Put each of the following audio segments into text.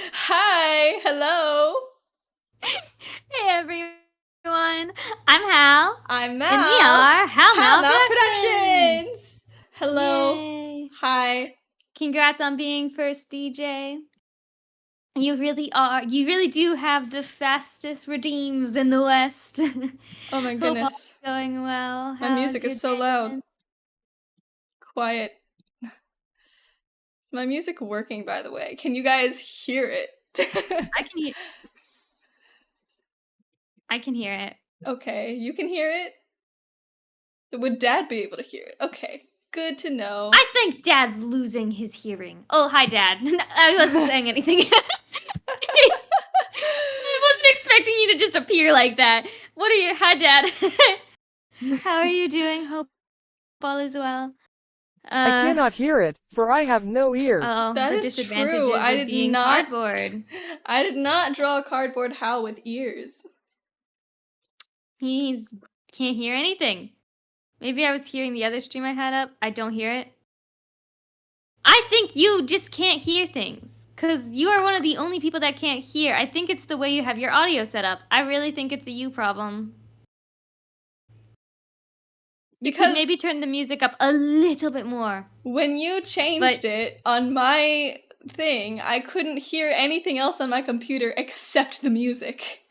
Hi, hello. Hey everyone, I'm Hal, I'm and we Mal. are Hal Hal Mal Mal Productions! Productions. Hello. Yay! Hi. Congrats on being first DJ. You really do have the fastest redeems in the West. Oh my Hope all's goodness. going well. My How's music your is so day loud. been? Quiet. Is my music working, by the way? Can you guys hear it? I can hear it. Okay, you can hear it? Would Dad be able to hear it? Okay, good to know. I think Dad's losing his hearing. Oh, hi Dad. I wasn't saying anything. I wasn't expecting you to just appear like that. What are you? Hi, Dad. How are you doing? Hope all is well. I cannot hear it, for I have no ears. Oh, That the is true. disadvantages of being cardboard. I did not draw a cardboard Hal with ears. He can't hear anything. Maybe I was hearing the other stream I had up. I don't hear it. I think you just can't hear things. Because you are one of the only people that can't hear. I think it's the way you have your audio set up. I really think it's a you problem. You could maybe turn the music up a little bit more. When you changed it on my thing, I couldn't hear anything else on my computer except the music.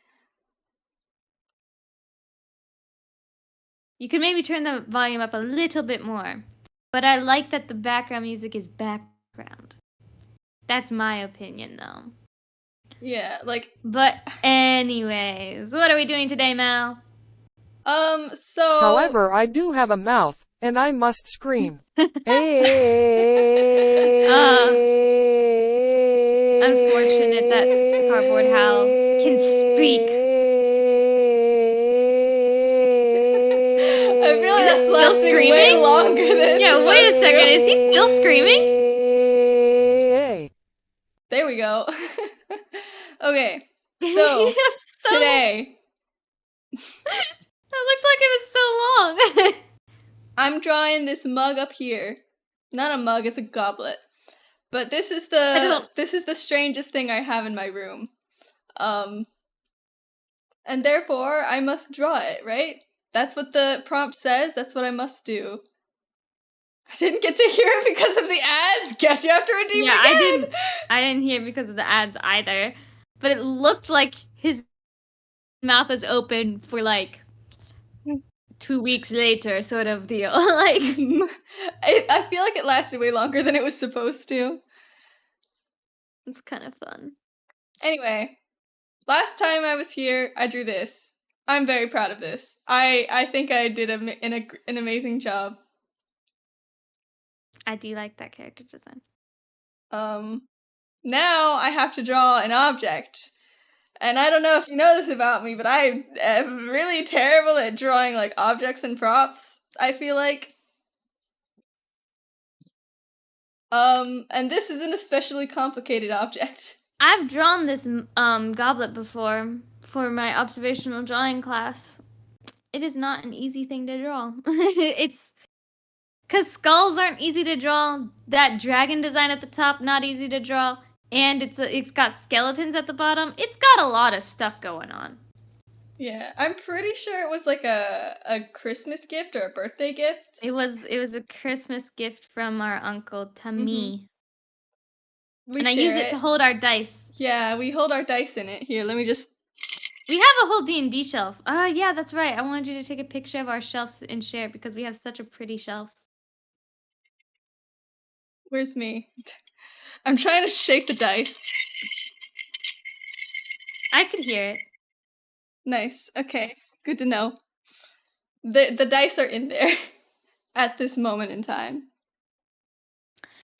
You could maybe turn the volume up a little bit more. But I like that the background music is background. That's my opinion, though. Yeah, like... But anyways, what are we doing today, Mal? So... However, I do have a mouth, and I must scream. Unfortunate that Cardboard Hal can speak. I feel like that's lasting way longer than it's Yeah, wait a second, is he still screaming? There we go. Okay, so today... That looked like it was so long. I'm drawing this mug up here. Not a mug, it's a goblet. But this is the strangest thing I have in my room. And therefore I must draw it, right? That's what the prompt says, that's what I must do. I didn't get to hear it because of the ads. Guess you have to redeem again. I didn't hear it because of the ads either. But it looked like his mouth was open for like 2 weeks later, sort of deal. Like, I feel like it lasted way longer than it was supposed to. It's kind of fun. Anyway, last time I was here, I drew this. I'm very proud of this. I think I did an amazing job. I do like that character design. Now I have to draw an object. And I don't know if you know this about me, but I am really terrible at drawing like objects and props, I feel like. And this is an especially complicated object. I've drawn this goblet before for my observational drawing class. It is not an easy thing to draw. It's because skulls aren't easy to draw. That dragon design at the top, not easy to draw. And it's got skeletons at the bottom. It's got a lot of stuff going on. Yeah, I'm pretty sure it was like a Christmas gift or a birthday gift. It was a Christmas gift from our uncle to me. We and I use it to hold our dice. Yeah, we hold our dice in it. Here, let me just... We have a whole D&D shelf. Yeah, that's right. I wanted you to take a picture of our shelves and share it because we have such a pretty shelf. Where's me? I'm trying to shake the dice. I could hear it. Nice. Okay. Good to know. The dice are in there at this moment in time.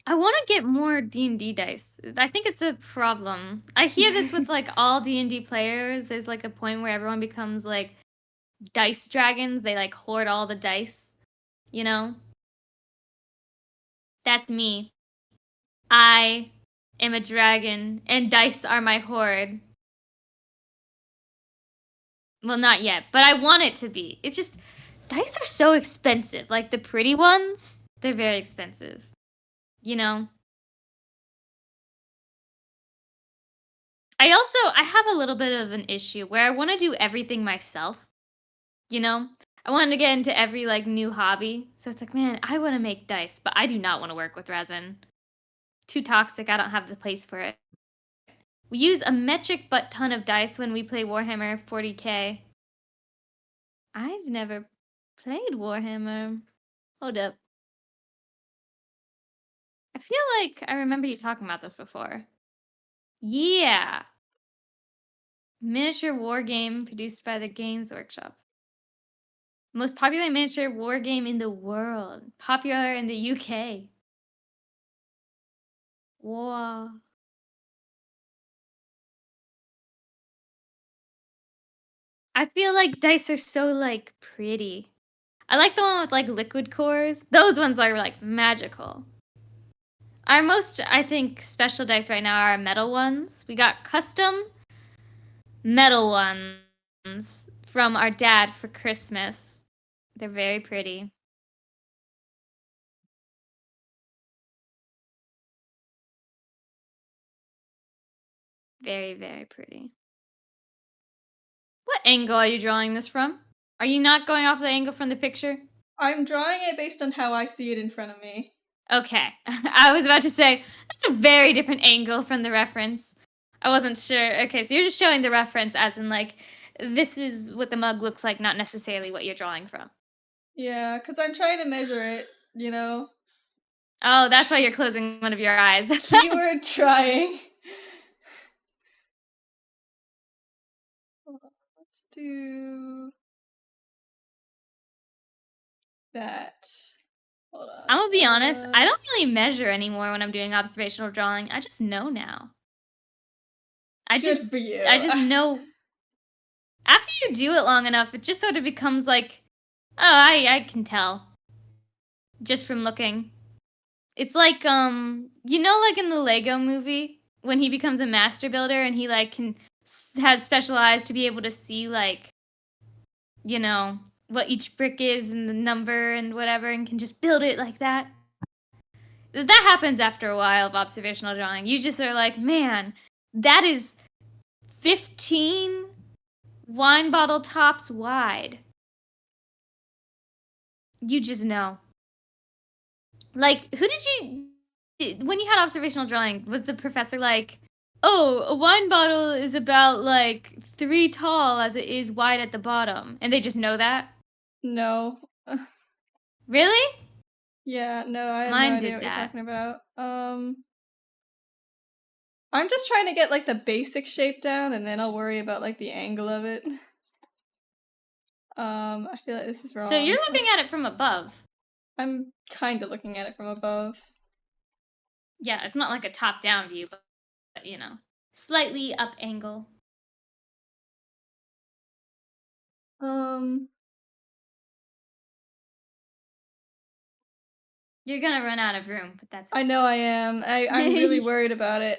I want to get more D&D dice. I think it's a problem. I hear this with like all D&D players. There's like a point where everyone becomes like dice dragons. They like hoard all the dice, you know? That's me. I am a dragon and dice are my hoard. Well, not yet, but I want it to be. It's just, dice are so expensive. Like the pretty ones, they're very expensive. You know? I have a little bit of an issue where I want to do everything myself. You know, I wanted to get into every like new hobby. So it's like, man, I want to make dice, but I do not want to work with resin. Too toxic. I don't have the place for it. We use a metric butt ton of dice when we play Warhammer 40k. I've never played Warhammer. Hold up. I feel like I remember you talking about this before. Yeah. Miniature war game produced by the Games Workshop. Most popular miniature war game in the world. Popular in the UK. Wow. I feel like dice are so like pretty. I like the one with like liquid cores. Those ones are like magical. Our most, I think, special dice right now are metal ones. We got custom metal ones from our dad for Christmas. They're very pretty. Very, very pretty. What angle are you drawing this from? Are you not going off the angle from the picture? I'm drawing it based on how I see it in front of me. Okay. I was about to say, that's a very different angle from the reference. I wasn't sure. Okay, so you're just showing the reference as in, like, this is what the mug looks like, not necessarily what you're drawing from. Yeah, because I'm trying to measure it, you know? Oh, that's why you're closing one of your eyes. Keyword trying. Let's do that. Hold on. I'm gonna be honest, I don't really measure anymore when I'm doing observational drawing. I just know now. Good for you. I just know. After you do it long enough, it just sort of becomes like, oh, I can tell. Just from looking. It's like, you know, like in the Lego movie, when he becomes a master builder and he, like, has special eyes to be able to see, like, you know, what each brick is and the number and whatever, and can just build it like that. That happens after a while of observational drawing. You just are like, man, that is 15 wine bottle tops wide. You just know. Like, who did you... When you had observational drawing, was the professor like, oh, a wine bottle is about, like, 3 tall as it is wide at the bottom? And they just know that? No. Really? Yeah, no, I have Mine no idea did what that. you're talking about. I'm just trying to get, like, the basic shape down, and then I'll worry about, like, the angle of it. I feel like this is wrong. So you're looking at it from above. I'm kind of looking at it from above. Yeah, it's not like a top-down view, but, you know, slightly up angle. You're gonna run out of room, but that's okay. I know I am. I'm really worried about it.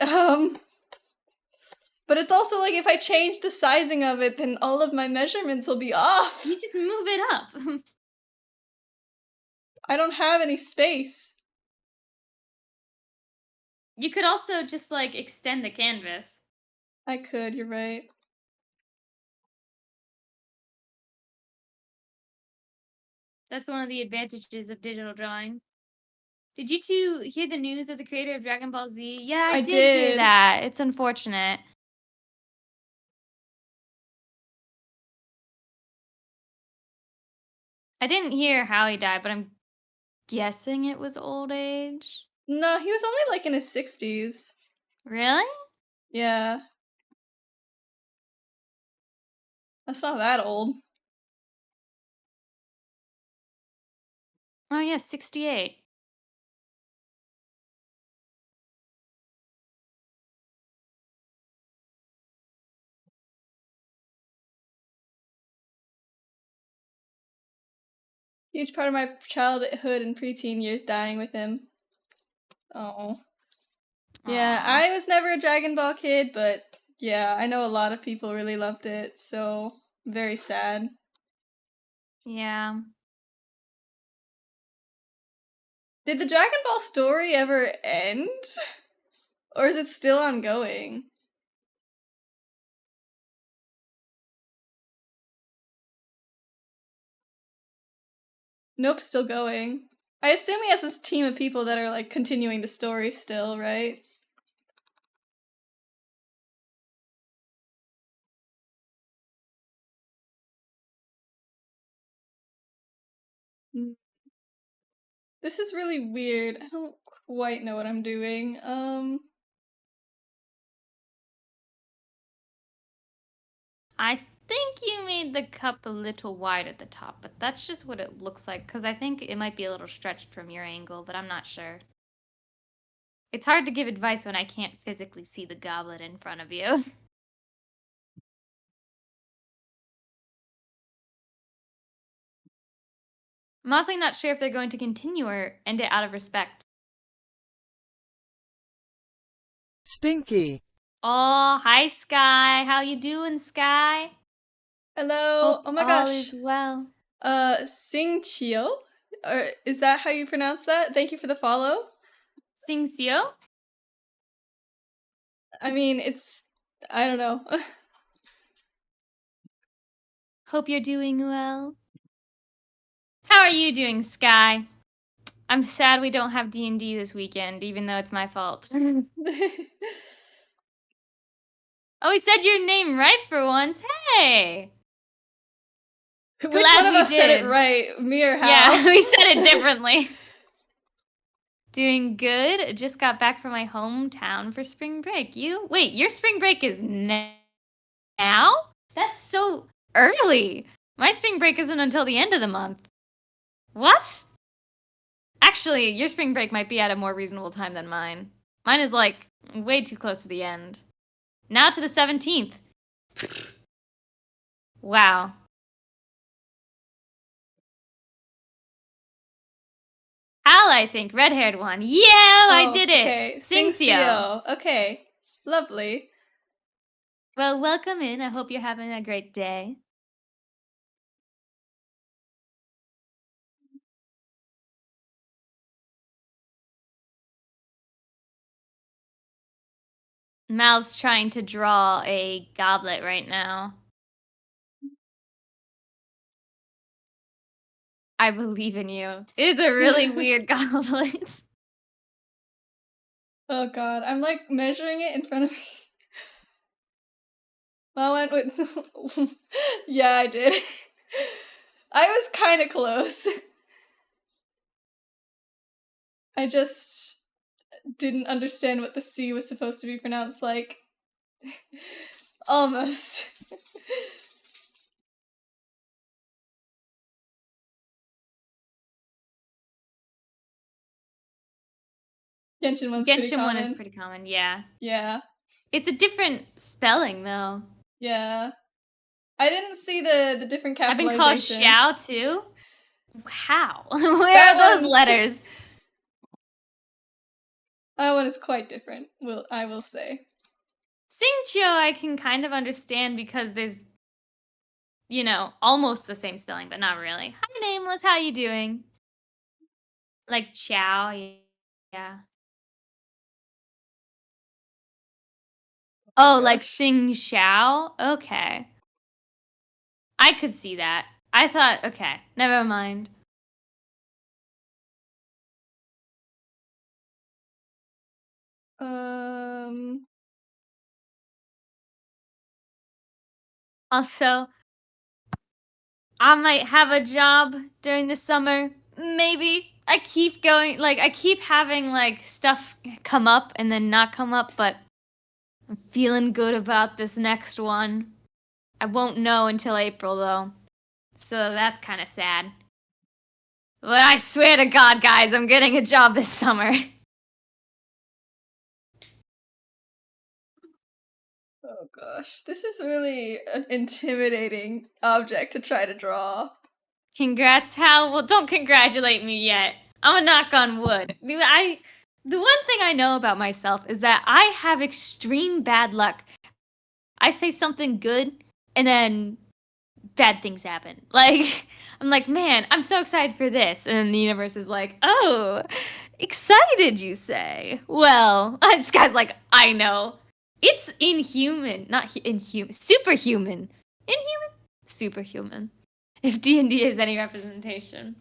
But it's also like if I change the sizing of it, then all of my measurements will be off. You just move it up. I don't have any space. You could also just, like, extend the canvas. I could, you're right. That's one of the advantages of digital drawing. Did you two hear the news of the creator of Dragon Ball Z? Yeah, I did hear that. It's unfortunate. I didn't hear how he died, but I'm guessing it was old age. No, he was only like in his 60s. Really? Yeah. That's not that old. Oh yeah, 68. Huge part of my childhood and preteen years dying with him. Oh. Yeah, I was never a Dragon Ball kid, but yeah, I know a lot of people really loved it, so very sad. Yeah. Did the Dragon Ball story ever end? Or is it still ongoing? Nope, still going. I assume he has this team of people that are, like, continuing the story still, right? This is really weird. I don't quite know what I'm doing. I think you made the cup a little wide at the top, but that's just what it looks like, because I think it might be a little stretched from your angle, but I'm not sure. It's hard to give advice when I can't physically see the goblet in front of you. I'm also not sure if they're going to continue or end it out of respect. Stinky. Oh, hi, Sky. How you doing, Sky? Hello. Hope Oh my all gosh. is well. Sing Chio? Or is that how you pronounce that? Thank you for the follow. Sing Sio? I mean, I don't know. Hope you're doing well. How are you doing, Sky? I'm sad we don't have D&D this weekend, even though it's my fault. Oh, we said your name right for once. Hey! Which Glad one of we us said it did. right? Me or Hal? Yeah, we said it differently. Doing good. Just got back from my hometown for spring break. You? Wait, your spring break is now? That's so early. My spring break isn't until the end of the month. What? Actually, your spring break might be at a more reasonable time than mine. Mine is like way too close to the end. Now to the 17th. Wow. Hal, I think. Red-haired one. Yeah, I did it. Okay. Sing Sio. Okay. Lovely. Well, welcome in. I hope you're having a great day. Mal's trying to draw a goblet right now. I believe in you. It is a really weird goblet. Oh god, I'm like measuring it in front of me. Well, I went with. Yeah, I did. I was kind of close. I just didn't understand what the C was supposed to be pronounced like. Almost. Genshin one's pretty Genshin common. 1 is pretty common, yeah. Yeah. It's a different spelling, though. Yeah. I didn't see the different capitalization. I've been called Xiao, too. How? Where That are those one's- letters? That one is quite different, I will say. Xingqiu I can kind of understand because there's, you know, almost the same spelling, but not really. Hi, Nameless. How you doing? Like Chow, yeah. Oh, like Gosh. Sing Xiao? Okay. I could see that. I thought, okay, never mind. Also, I might have a job during the summer. Maybe. I keep going, like, I keep having, like, stuff come up and then not come up, but I'm feeling good about this next one. I won't know until April, though. So that's kind of sad. But I swear to God, guys, I'm getting a job this summer. Oh gosh, this is really an intimidating object to try to draw. Congrats, Hal. Well, don't congratulate me yet. I'm gonna knock on wood. The one thing I know about myself is that I have extreme bad luck. I say something good, and then bad things happen. Like, I'm like, man, I'm so excited for this. And then the universe is like, oh, excited, you say? Well, this guy's like, I know. It's inhuman. Not inhuman. Superhuman. Inhuman? Superhuman. If D&D is any representation.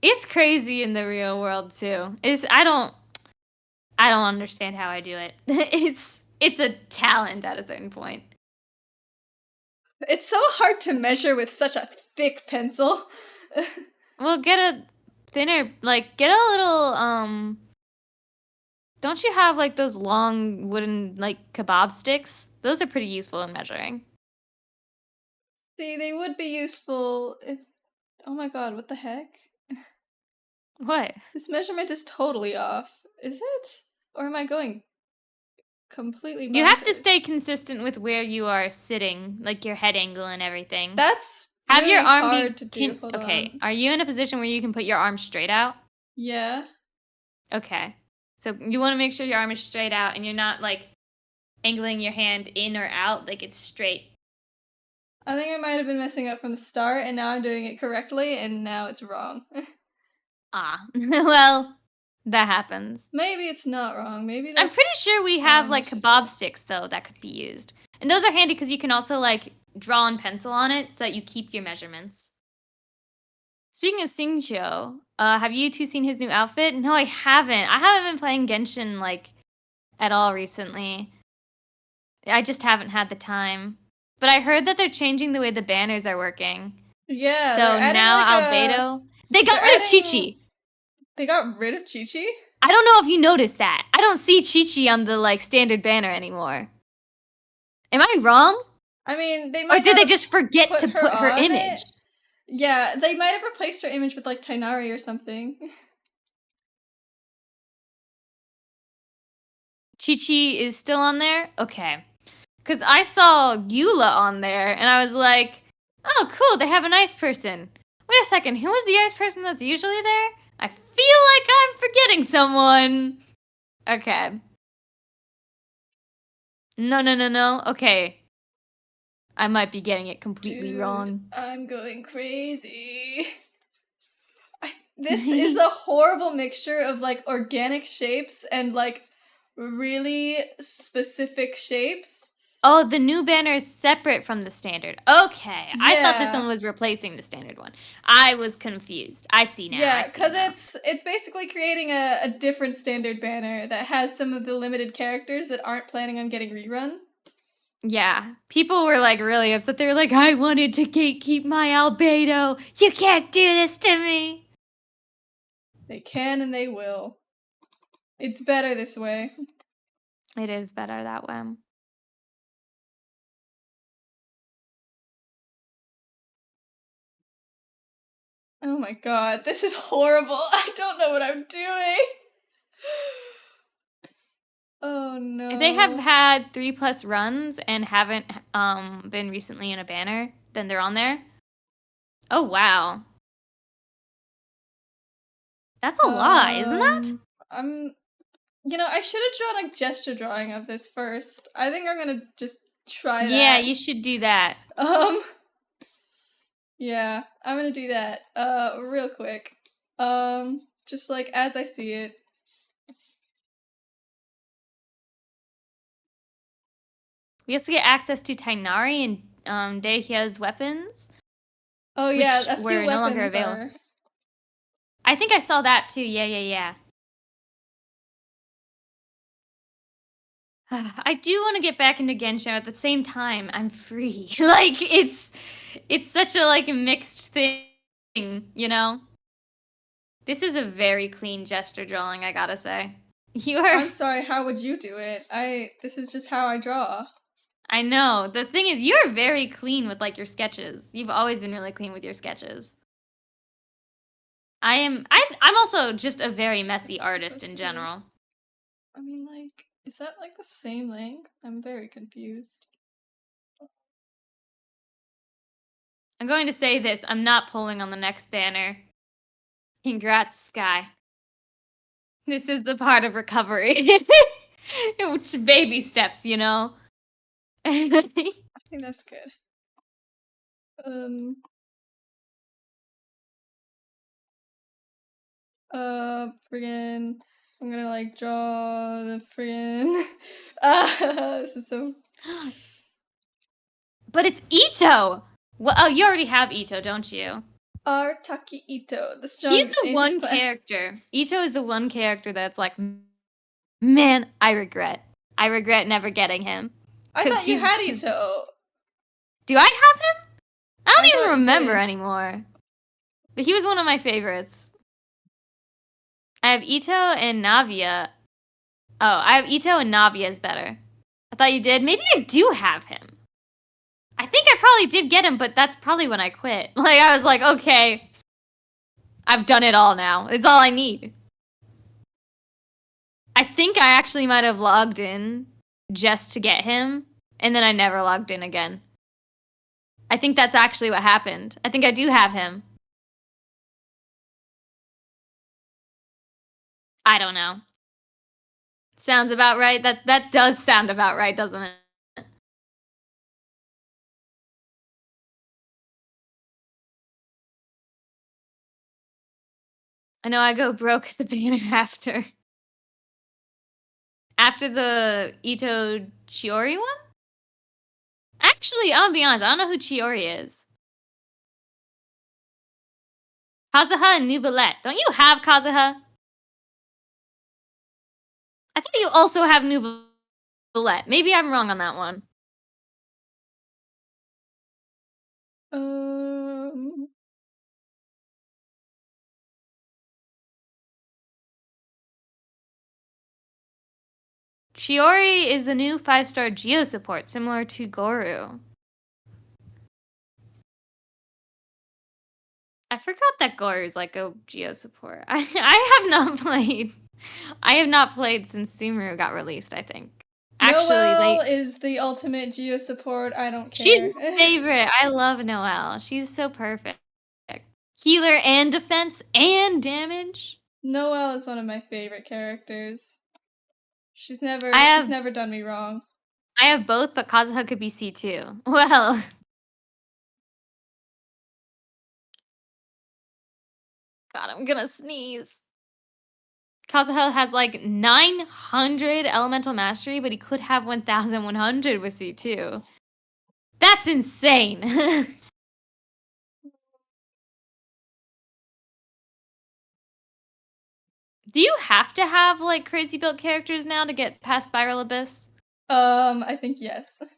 It's crazy in the real world too. I don't understand how I do it. It's a talent at a certain point. It's so hard to measure with such a thick pencil. Well, get a thinner, like, get a little, don't you have, like, those long wooden, like, kebab sticks? Those are pretty useful in measuring. See, they would be useful if... Oh my god, what the heck? What? This measurement is totally off. Is it? Or am I going completely bonkers? You have to stay consistent with where you are sitting, like your head angle and everything. That's Have really your arm hard be to do. Hold okay. on. Are you in a position where you can put your arm straight out? Yeah. Okay. So you want to make sure your arm is straight out and you're not like angling your hand in or out, like it's straight. I think I might have been messing up from the start, and now I'm doing it correctly, and now it's wrong. Well, that happens. Maybe it's not wrong. Maybe that's... I'm pretty sure we have like kebab sticks though that could be used. And those are handy because you can also like draw in pencil on it so that you keep your measurements. Speaking of Singjo, have you two seen his new outfit? No, I haven't. I haven't been playing Genshin like at all recently. I just haven't had the time. But I heard that they're changing the way the banners are working. Yeah. So now like Albedo. They got rid of Chi-Chi. They got rid of Chi-Chi? I don't know if you noticed that. I don't see Chi-Chi on the like standard banner anymore. Am I wrong? I mean, they might. Or did they just forget to put her on image? It. Yeah, they might have replaced her image with like Tainari or something. Chi-Chi is still on there? Okay. Because I saw Eula on there, and I was like, oh, cool, they have an ice person. Wait a second, who is the ice person that's usually there? I feel like I'm forgetting someone. Okay. No. Okay. I might be getting it completely wrong. I'm going crazy. This is a horrible mixture of like organic shapes and like really specific shapes. Oh, the new banner is separate from the standard. Okay. Yeah. I thought this one was replacing the standard one. I was confused. I see now. Yeah, because it's basically creating a different standard banner that has some of the limited characters that aren't planning on getting rerun. Yeah. People were like really upset. They were like, I wanted to gatekeep my Albedo. You can't do this to me. They can and they will. It's better this way. It is better that way. Oh my god, this is horrible. I don't know what I'm doing. Oh no. If they have had 3+ runs and haven't been recently in a banner, then they're on there. Oh wow. That's a lot, isn't that? You know, I should have drawn a gesture drawing of this first. I think I'm gonna just try that. Yeah, you should do that. Yeah, I'm gonna do that. Real quick. Just like as I see it. We also get access to Tainari and Dehia's weapons. Oh yeah, a few were no longer available. I think I saw that too. Yeah. I do want to get back into Genshin. At the same time, I'm free. Like it's such a like mixed thing, you know. This is a very clean gesture drawing, I gotta say. I'm sorry. How would you do it? This is just how I draw. I know. The thing is, you're very clean with like your sketches. You've always been really clean with your sketches. I'm also just a very messy artist in general. I mean, like, is that like the same length? I'm very confused. I'm going to say this. I'm not pulling on the next banner. Congrats, Sky. This is the part of recovery. It's baby steps, you know? I think that's good. Friggin'. I'm gonna like draw the friggin'. This is so. But it's Ito! Well, oh, you already have Ito, don't you? Artaki Ito, the He's strongest the in his one class. character. Ito is the one character that's like, man, I regret never getting him. I 'Cause thought you had he's- Ito. Do I have him? I don't I thought even you remember did. anymore. But he was one of my favorites. I have Ito and Navia. Oh, I have Ito and Navia's better. I thought you did. Maybe I do have him. I think I probably did get him, but that's probably when I quit. Like, I was like, okay, I've done it all now. It's all I need. I think I actually might have logged in just to get him, and then I never logged in again. I think that's actually what happened. I think I do have him. I don't know. Sounds about right. That does sound about right, doesn't it? I know I go broke at the banner after. After the Ito Chiori one? Actually, I'll be honest, I don't know who Chiori is. Kazuha and Nouvellette. Don't you have Kazuha? I think you also have Nouvellette. Maybe I'm wrong on that one. Chiori is the new 5-star Geo support, similar to Goru. I forgot that Goru is like a Geo support. I have not played. I have not played since Sumeru got released, I think. Actually, Noelle is the ultimate Geo support. I don't care. She's my favorite. I love Noelle. She's so perfect. Healer and defense and damage. Noelle is one of my favorite characters. She's never done me wrong. I have both, but Kazuha could be C2. Well. God, I'm gonna sneeze. Kazuha has like 900 elemental mastery, but he could have 1100 with C2. That's insane. Do you have to have like crazy built characters now to get past Spiral Abyss? I think yes. It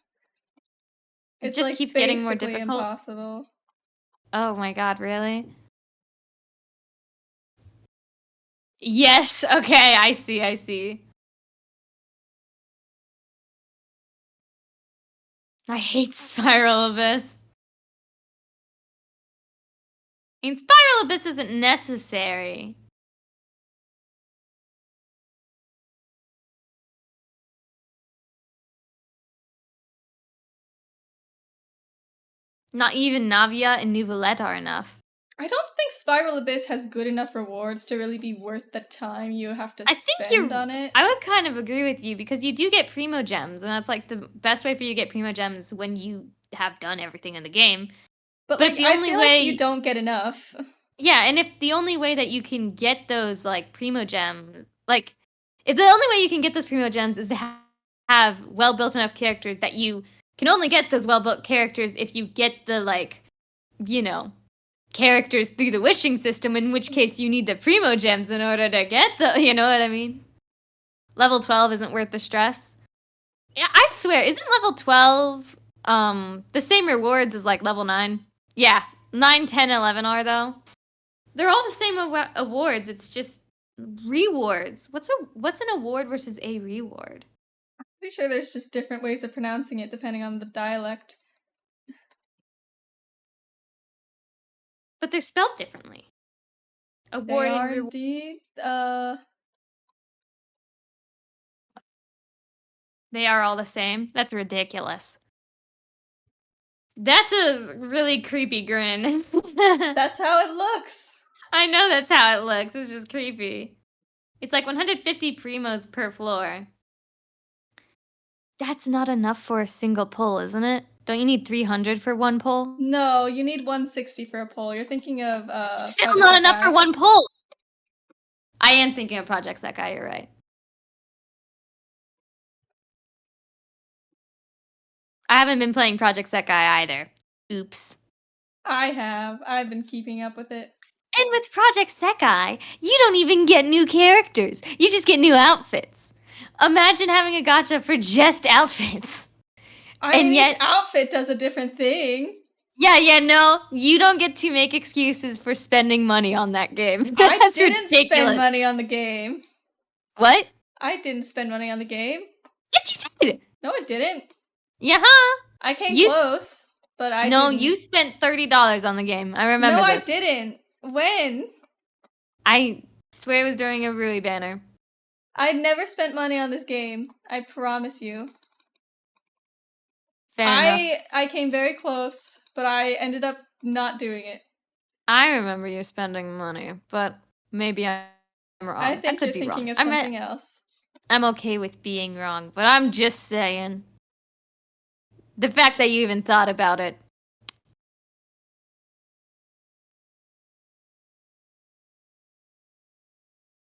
It's just like keeps getting more basically difficult. impossible. Oh my god, really? Yes, okay, I see. I hate Spiral Abyss. I mean, Spiral Abyss isn't necessary. Not even Navia and Nouvellette are enough. I don't think Spiral Abyss has good enough rewards to really be worth the time you have to spend on it. I would kind of agree with you because you do get Primo Gems, and that's like the best way for you to get Primo Gems when you have done everything in the game. But like, I feel like you don't get enough. Yeah, and if the only way that you can get those like Primo Gems, like if the only way you can get those Primo Gems is to have well built enough characters that you can only get those well built characters if you get the like, you know, characters through the wishing system, in which case you need the Primo Gems in order to get the, you know what I mean? Level 12 isn't worth the stress. Yeah, I swear, isn't level 12 the same rewards as like level 9? Yeah, 9, 10, 11 are though. They're all the same awards, it's just rewards. What's an award versus a reward? I'm pretty sure there's just different ways of pronouncing it depending on the dialect. But they're spelled differently. Award they are and indeed. They are all the same. That's ridiculous. That's a really creepy grin. That's how it looks. I know that's how it looks. It's just creepy. It's like 150 primos per floor. That's not enough for a single pull, isn't it? Don't you need 300 for one pull? No, you need 160 for a pull. You're thinking of Still not enough for one pull. I am thinking of Project Sekai, you're right. I haven't been playing Project Sekai either. Oops. I have. I've been keeping up with it. And with Project Sekai, you don't even get new characters. You just get new outfits. Imagine having a gacha for just outfits. I mean, each outfit does a different thing. Yeah, no. You don't get to make excuses for spending money on that game. I didn't spend money on the game. What? I didn't spend money on the game. Yes, you did. No, I didn't. Yeah. I came close, but I didn't. You spent $30 on the game. I remember this. No, I didn't. When? I swear it was during a Rui banner. I never spent money on this game. I promise you. Fair enough. I came very close, but I ended up not doing it. I remember you spending money, but maybe I'm wrong. I think you're thinking of something else. I'm okay with being wrong, but I'm just saying. The fact that you even thought about it.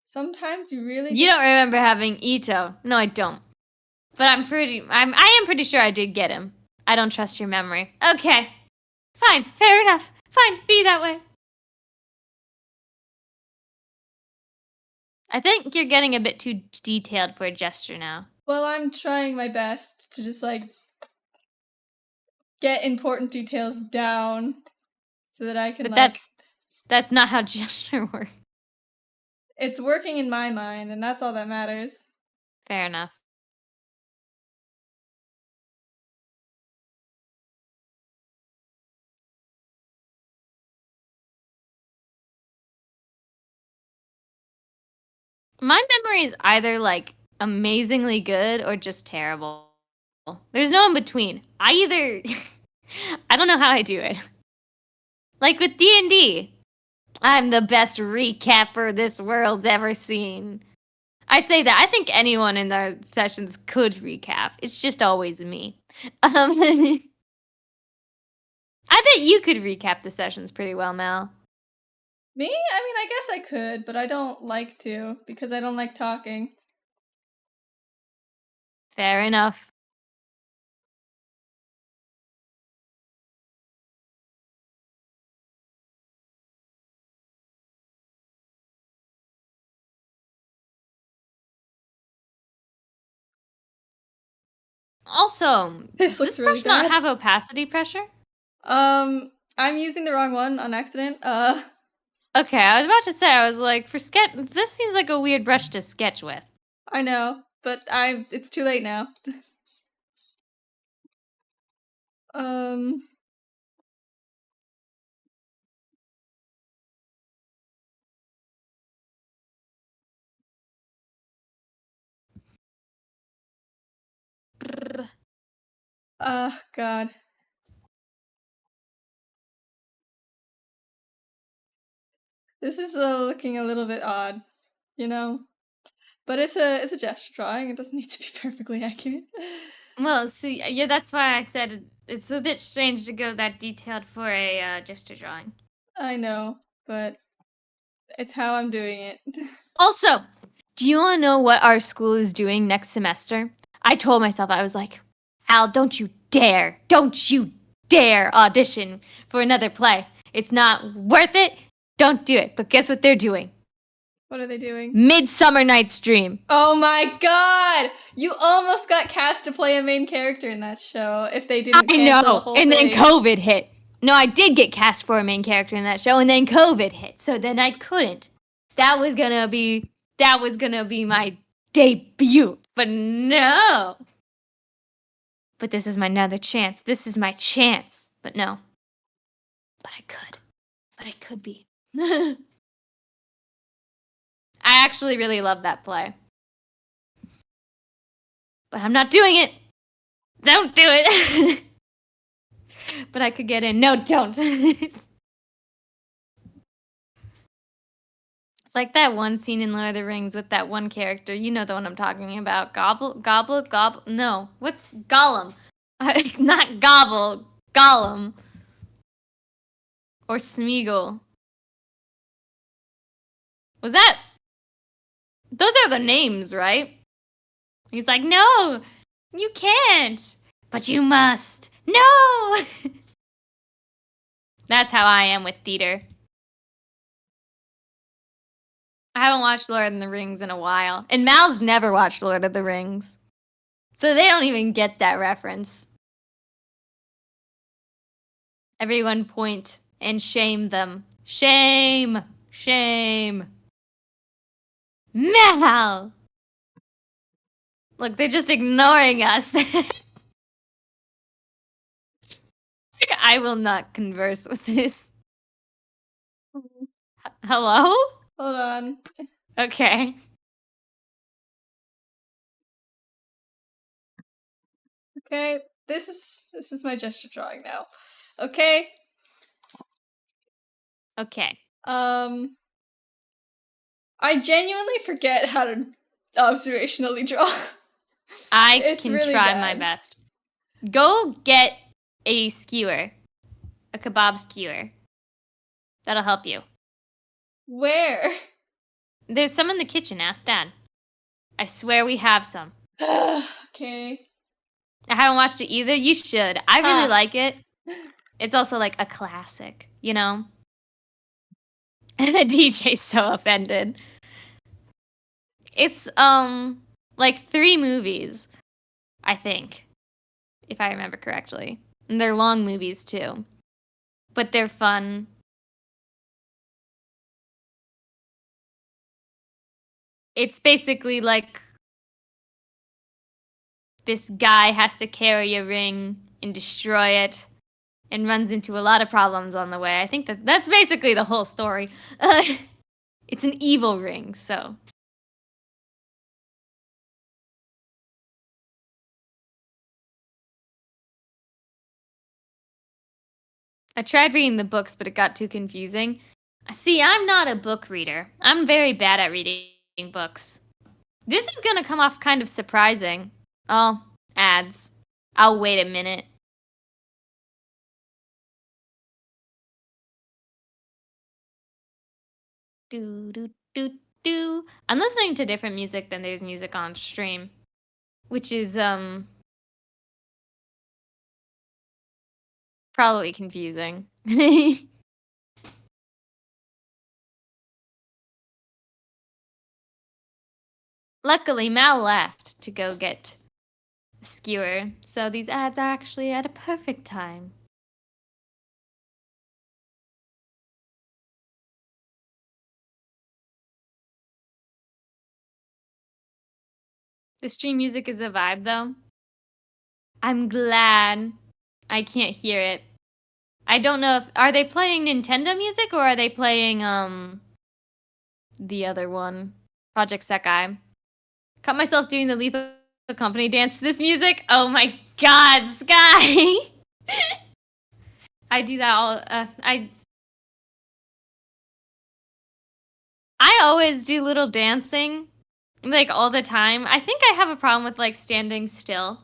Sometimes you really You don't remember having Ito. No, I don't. But I am pretty sure I did get him. I don't trust your memory. Okay. Fine, fair enough. Fine, be that way. I think you're getting a bit too detailed for a gesture now. Well, I'm trying my best to just, like, get important details down so that I can, But that's not how gesture works. It's working in my mind, and that's all that matters. Fair enough. My memory is either, like, amazingly good or just terrible. There's no in between. I don't know how I do it. Like with D&D, I'm the best recapper this world's ever seen. I say that. I think anyone in their sessions could recap. It's just always me. I bet you could recap the sessions pretty well, Mel. Me? I mean, I guess I could, but I don't like to, because I don't like talking. Fair enough. Also, this does this really brush not have opacity pressure? I'm using the wrong one on accident. Okay, I was about to say, I was like, for sketch, this seems like a weird brush to sketch with. I know, but it's too late now. God. This is looking a little bit odd, you know? But it's a gesture drawing. It doesn't need to be perfectly accurate. Well, see, yeah, that's why I said it's a bit strange to go that detailed for a gesture drawing. I know, but it's how I'm doing it. Also, do you want to know what our school is doing next semester? I told myself, I was like, Al, don't you dare audition for another play. It's not worth it. Don't do it. But guess what they're doing? What are they doing? Midsummer Night's Dream. Oh my god! You almost got cast to play a main character in that show if they didn't cancel the whole thing. Then COVID hit. No, I did get cast for a main character in that show, and then COVID hit, so then I couldn't. That was gonna be my debut, but no. But this is my another chance. This is my chance. But no. But I could be. I actually really love that play. But I'm not doing it. Don't do it. But I could get in. No, don't. It's like that one scene in Lord of the Rings with that one character. You know the one I'm talking about. Gobble. No, what's Gollum? Not Gobble. Gollum. Or Smeagol. Was that? Those are the names, right? He's like, no, you can't. But you must. No! That's how I am with theater. I haven't watched Lord of the Rings in a while. And Mal's never watched Lord of the Rings. So they don't even get that reference. Everyone point and shame them. Shame! Shame! Mal! Look, they're just ignoring us. I will not converse with this. Hello? Hold on. Okay. Okay, this is my gesture drawing now. Okay. Okay. I genuinely forget how to observationally draw. I It's can really try bad. my best. Go get a skewer. A kebab skewer. That'll help you. Where? There's some in the kitchen. Ask Dad. I swear we have some. Okay. I haven't watched it either. You should. I really Ah. like it. It's also like a classic, you know? And the DJ's so offended. It's like 3 movies, I think, if I remember correctly. And they're long movies too. But they're fun. It's basically like this guy has to carry a ring and destroy it and runs into a lot of problems on the way. I think that's basically the whole story. It's an evil ring, so. I tried reading the books, but it got too confusing. See, I'm not a book reader. I'm very bad at reading books. This is gonna come off kind of surprising. Oh, ads. I'll wait a minute. Do do do do. I'm listening to different music than there's music on stream, which is probably confusing. Luckily, Mal left to go get a skewer, so these ads are actually at a perfect time. The stream music is a vibe, though. I'm glad I can't hear it. I don't know if are they playing Nintendo music or are they playing the other one, Project Sekai. Caught myself doing the Lethal Company dance to this music. Oh my God, Sky! I do that all. I always do little dancing, like all the time. I think I have a problem with like standing still.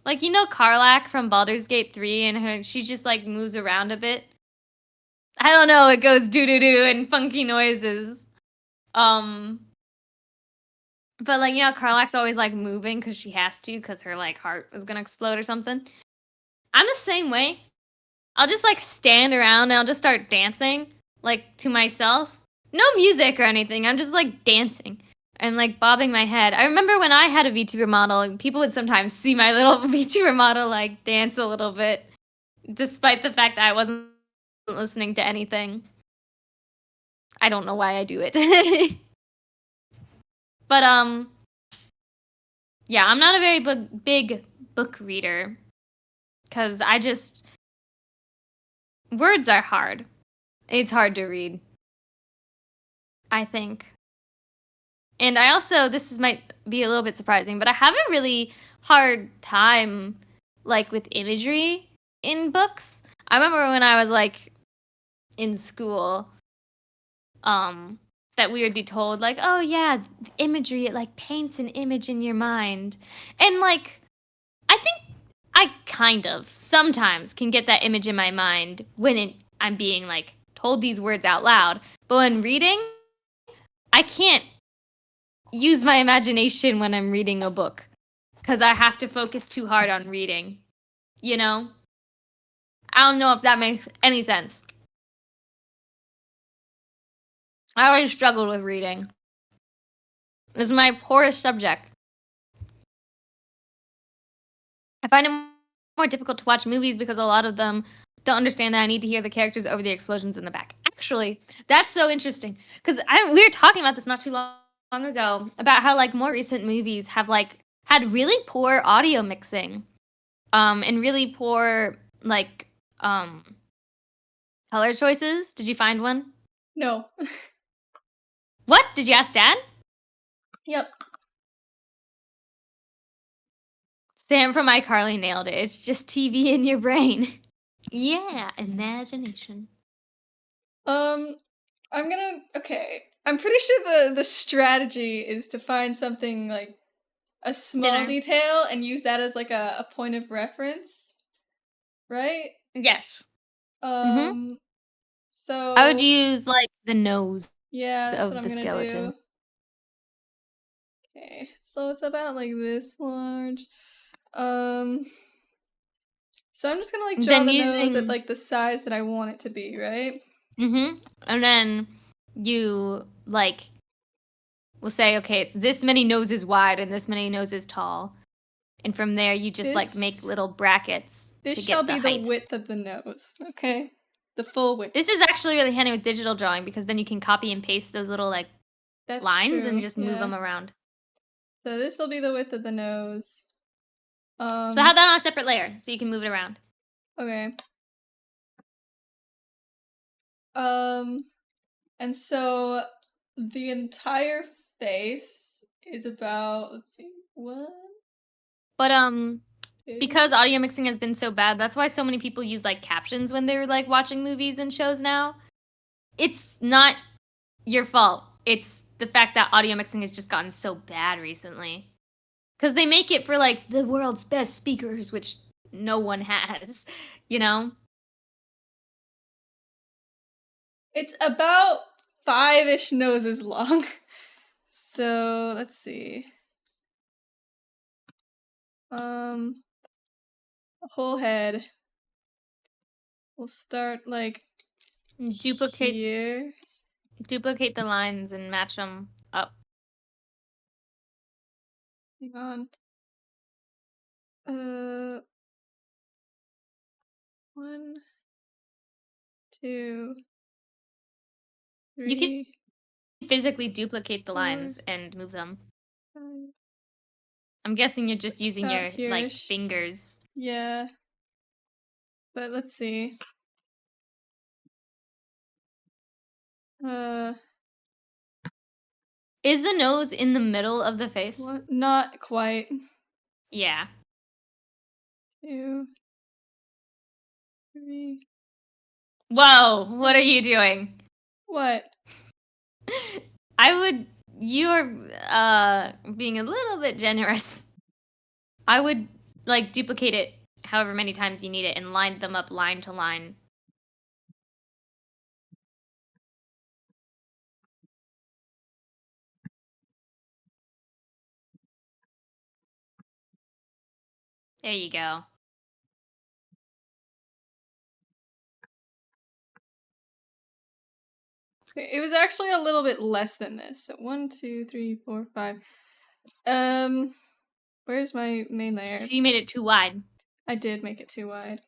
Like, you know Karlak from Baldur's Gate 3 and she just like moves around a bit. I don't know, it goes doo-doo-doo and funky noises. But like, you know, Karlak's always like moving because she has to because her like heart is gonna explode or something. I'm the same way. I'll just like stand around and I'll just start dancing like to myself. No music or anything. I'm just like dancing and like bobbing my head. I remember when I had a VTuber model, people would sometimes see my little VTuber model like dance a little bit, despite the fact that I wasn't listening to anything. I don't know why I do it. But yeah, I'm not a very big book reader because words are hard. It's hard to read, I think. And I also, might be a little bit surprising, but I have a really hard time, like, with imagery in books. I remember when I was, like, in school, that we would be told, like, oh, yeah, imagery, it, like, paints an image in your mind. And, like, I think I kind of, sometimes, can get that image in my mind when I'm being, like, told these words out loud. But when reading, I can't use my imagination when I'm reading a book because I have to focus too hard on reading, you know? I don't know if that makes any sense. I always struggled with reading. It's my poorest subject. I find it more difficult to watch movies because a lot of them don't understand that I need to hear the characters over the explosions in the back. Actually, that's so interesting because we were talking about this not too long ago about how like more recent movies have like had really poor audio mixing, and really poor like color choices. Did you find one? No. What? Did you ask Dad? Yep. Sam from iCarly nailed it. It's just TV in your brain. Yeah, imagination. Okay. I'm pretty sure the strategy is to find something like a small detail and use that as like a point of reference, right? Yes. So I would use like the nose yeah, that's what of I'm the gonna skeleton. do. Okay, so it's about like this large. So I'm just gonna like draw the nose at like the size that I want it to be, right? And then you like will say, okay, it's this many noses wide and this many noses tall. And from there you just like make little brackets to This get shall the be height. the width of the nose, okay? The full width. This is actually really handy with digital drawing because then you can copy and paste those little like lines and just move them around. So this will be the width of the nose. So have that on a separate layer so you can move it around. Okay. And so the entire face is about, let's see, what? But because audio mixing has been so bad, that's why so many people use like captions when they're like watching movies and shows now. It's not your fault. It's the fact that audio mixing has just gotten so bad recently. Because they make it for like the world's best speakers, which no one has, you know? It's about 5-ish noses long. So let's see. A whole head. We'll start like here. Duplicate the lines and match them up. Hang on. 1, 2, 3. You can physically duplicate the lines and move them. 5. I'm guessing you're just using your Here-ish. like fingers. Yeah. But let's see. Is the nose in the middle of the face? What? Not quite. Yeah. 2, 3. Whoa, what are you doing? What? You're being a little bit generous. I would like duplicate it however many times you need it and line them up line to line. There you go. It was actually a little bit less than this. So 1, 2, 3, 4, 5. Where's my main layer? So you made it too wide. I did make it too wide.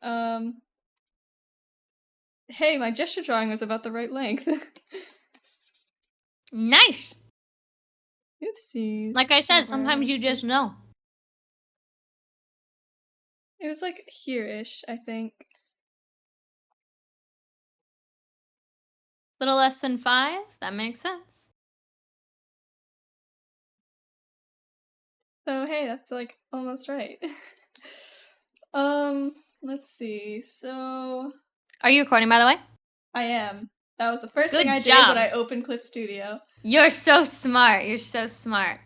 Hey, my gesture drawing was about the right length. Nice. Oopsies. Like I said, sometimes you just know. It was like here-ish, I think. Little less than 5? That makes sense. So hey, that's like almost right. Let's see. So Are you recording, by the way? I am. That was the first Good thing I job. did when I opened Clip Studio. You're so smart. You're so smart.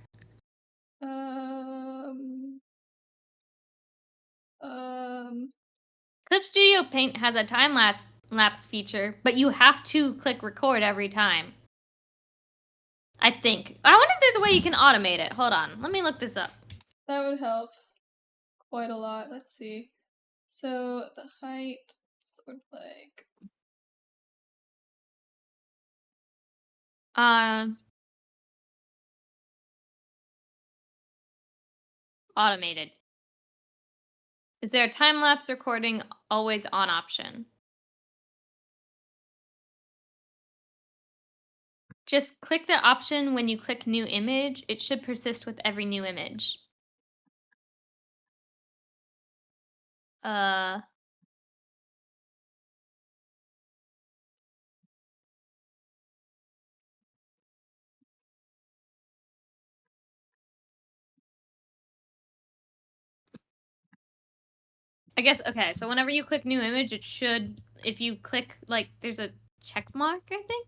Clip Studio Paint has a time lapse feature, but you have to click record every time. I think. I wonder if there's a way you can automate it. Hold on. Let me look this up. That would help quite a lot. Let's see. So the height sort of like Automated. Is there a time-lapse recording always on option? Just click the option when you click new image. It should persist with every new image. I guess, okay, so whenever you click new image, it should, if you click, like, there's a check mark, I think?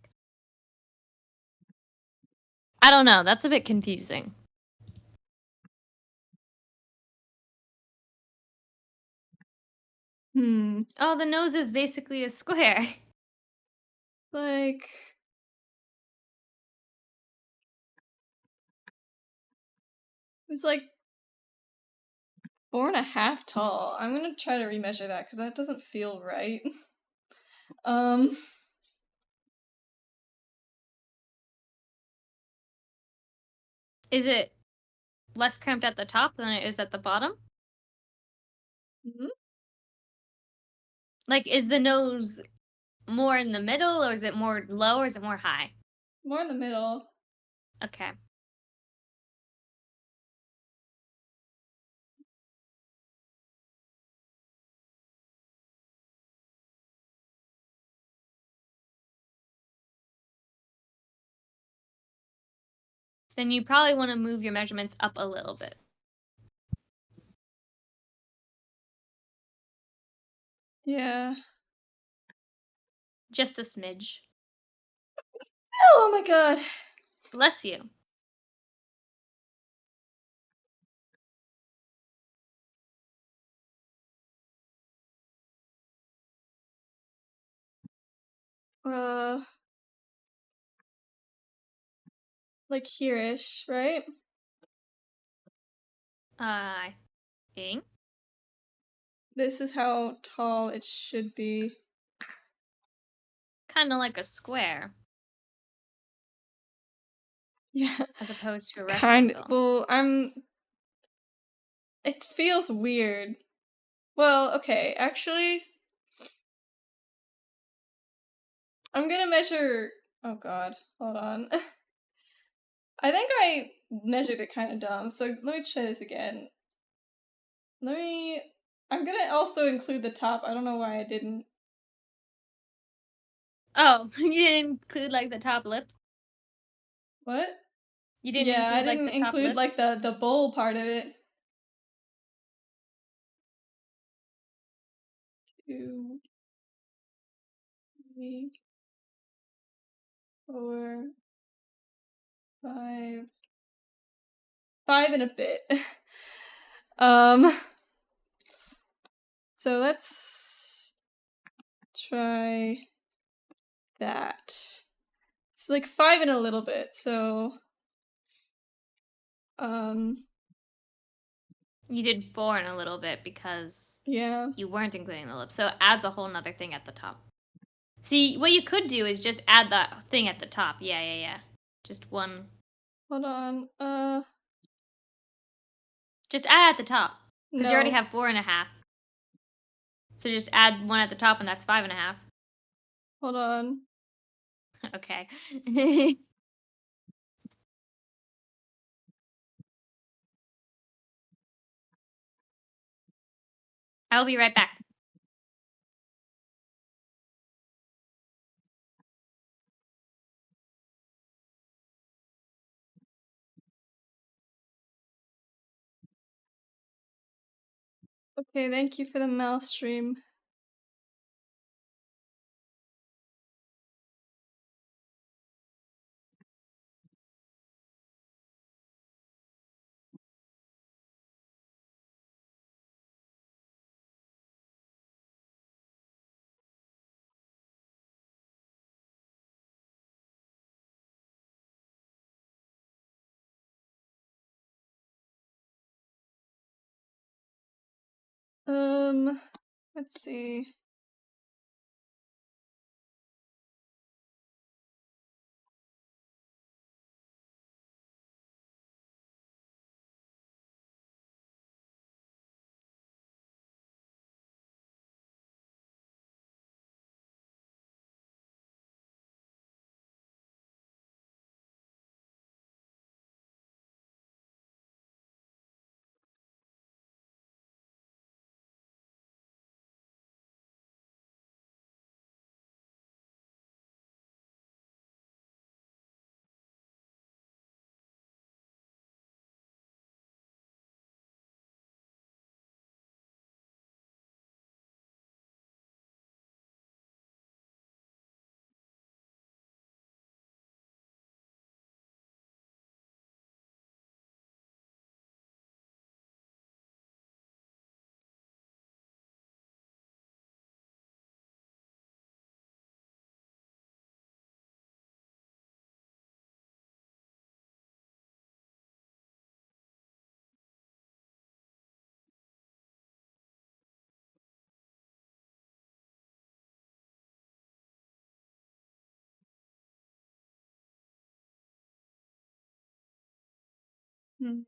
I don't know, that's a bit confusing. Oh, the nose is basically a square. Like, it's like 4.5 tall. I'm gonna try to remeasure that because that doesn't feel right. Is it less cramped at the top than it is at the bottom? Mhm. Like, is the nose more in the middle, or is it more low, or is it more high? More in the middle. Okay. Then you probably want to move your measurements up a little bit. Yeah. Just a smidge. Oh my god. Bless you. Like here-ish, right? I think. This is how tall it should be. Kind of like a square. Yeah. As opposed to a Kind rectangle. well, it feels weird. Well, okay, actually I'm gonna measure. Oh god, hold on. I think I measured it kind of dumb, so let me try this again. I'm gonna also include the top. I don't know why I didn't. Oh, you didn't include like the top lip? What? You didn't Yeah, I include like didn't the top include lip? like the bowl part of it. 2, 3, 4, 5. 5 and a bit. So let's try that. It's like 5 and a little bit, so You did 4 in a little bit because yeah. you weren't including the lip. So it adds a whole nother thing at the top. See, what you could do is just add that thing at the top. Yeah. Just one. Hold on. Just add at the top. Because you already No. have 4.5. So just add one at the top and that's 5.5. Hold on. Okay. I'll be right back. Okay, thank you for the mouse stream. Let's see. Hmm.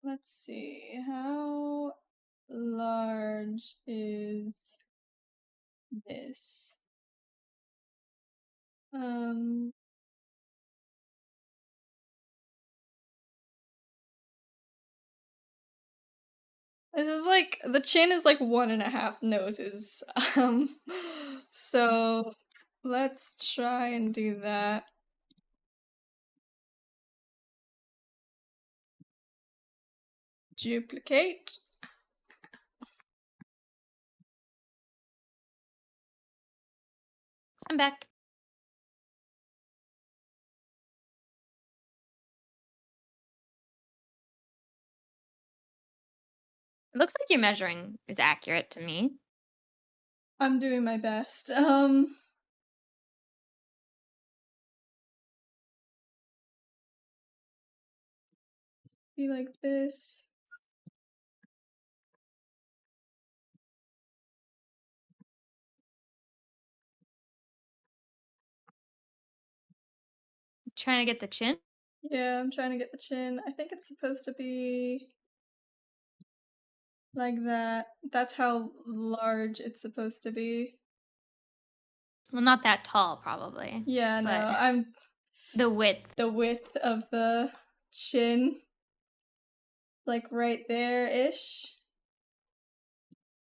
Let's see. How large is this? Um, this is like the chin is like 1.5 noses. So let's try and do that. Duplicate. I'm back. It looks like your measuring is accurate to me. I'm doing my best. Be like this. Trying to get the chin? Yeah, I'm trying to get the chin. I think it's supposed to be like that. That's how large it's supposed to be. Well, not that tall, probably. Yeah, no, But I'm the width. the width of the chin, like right there-ish.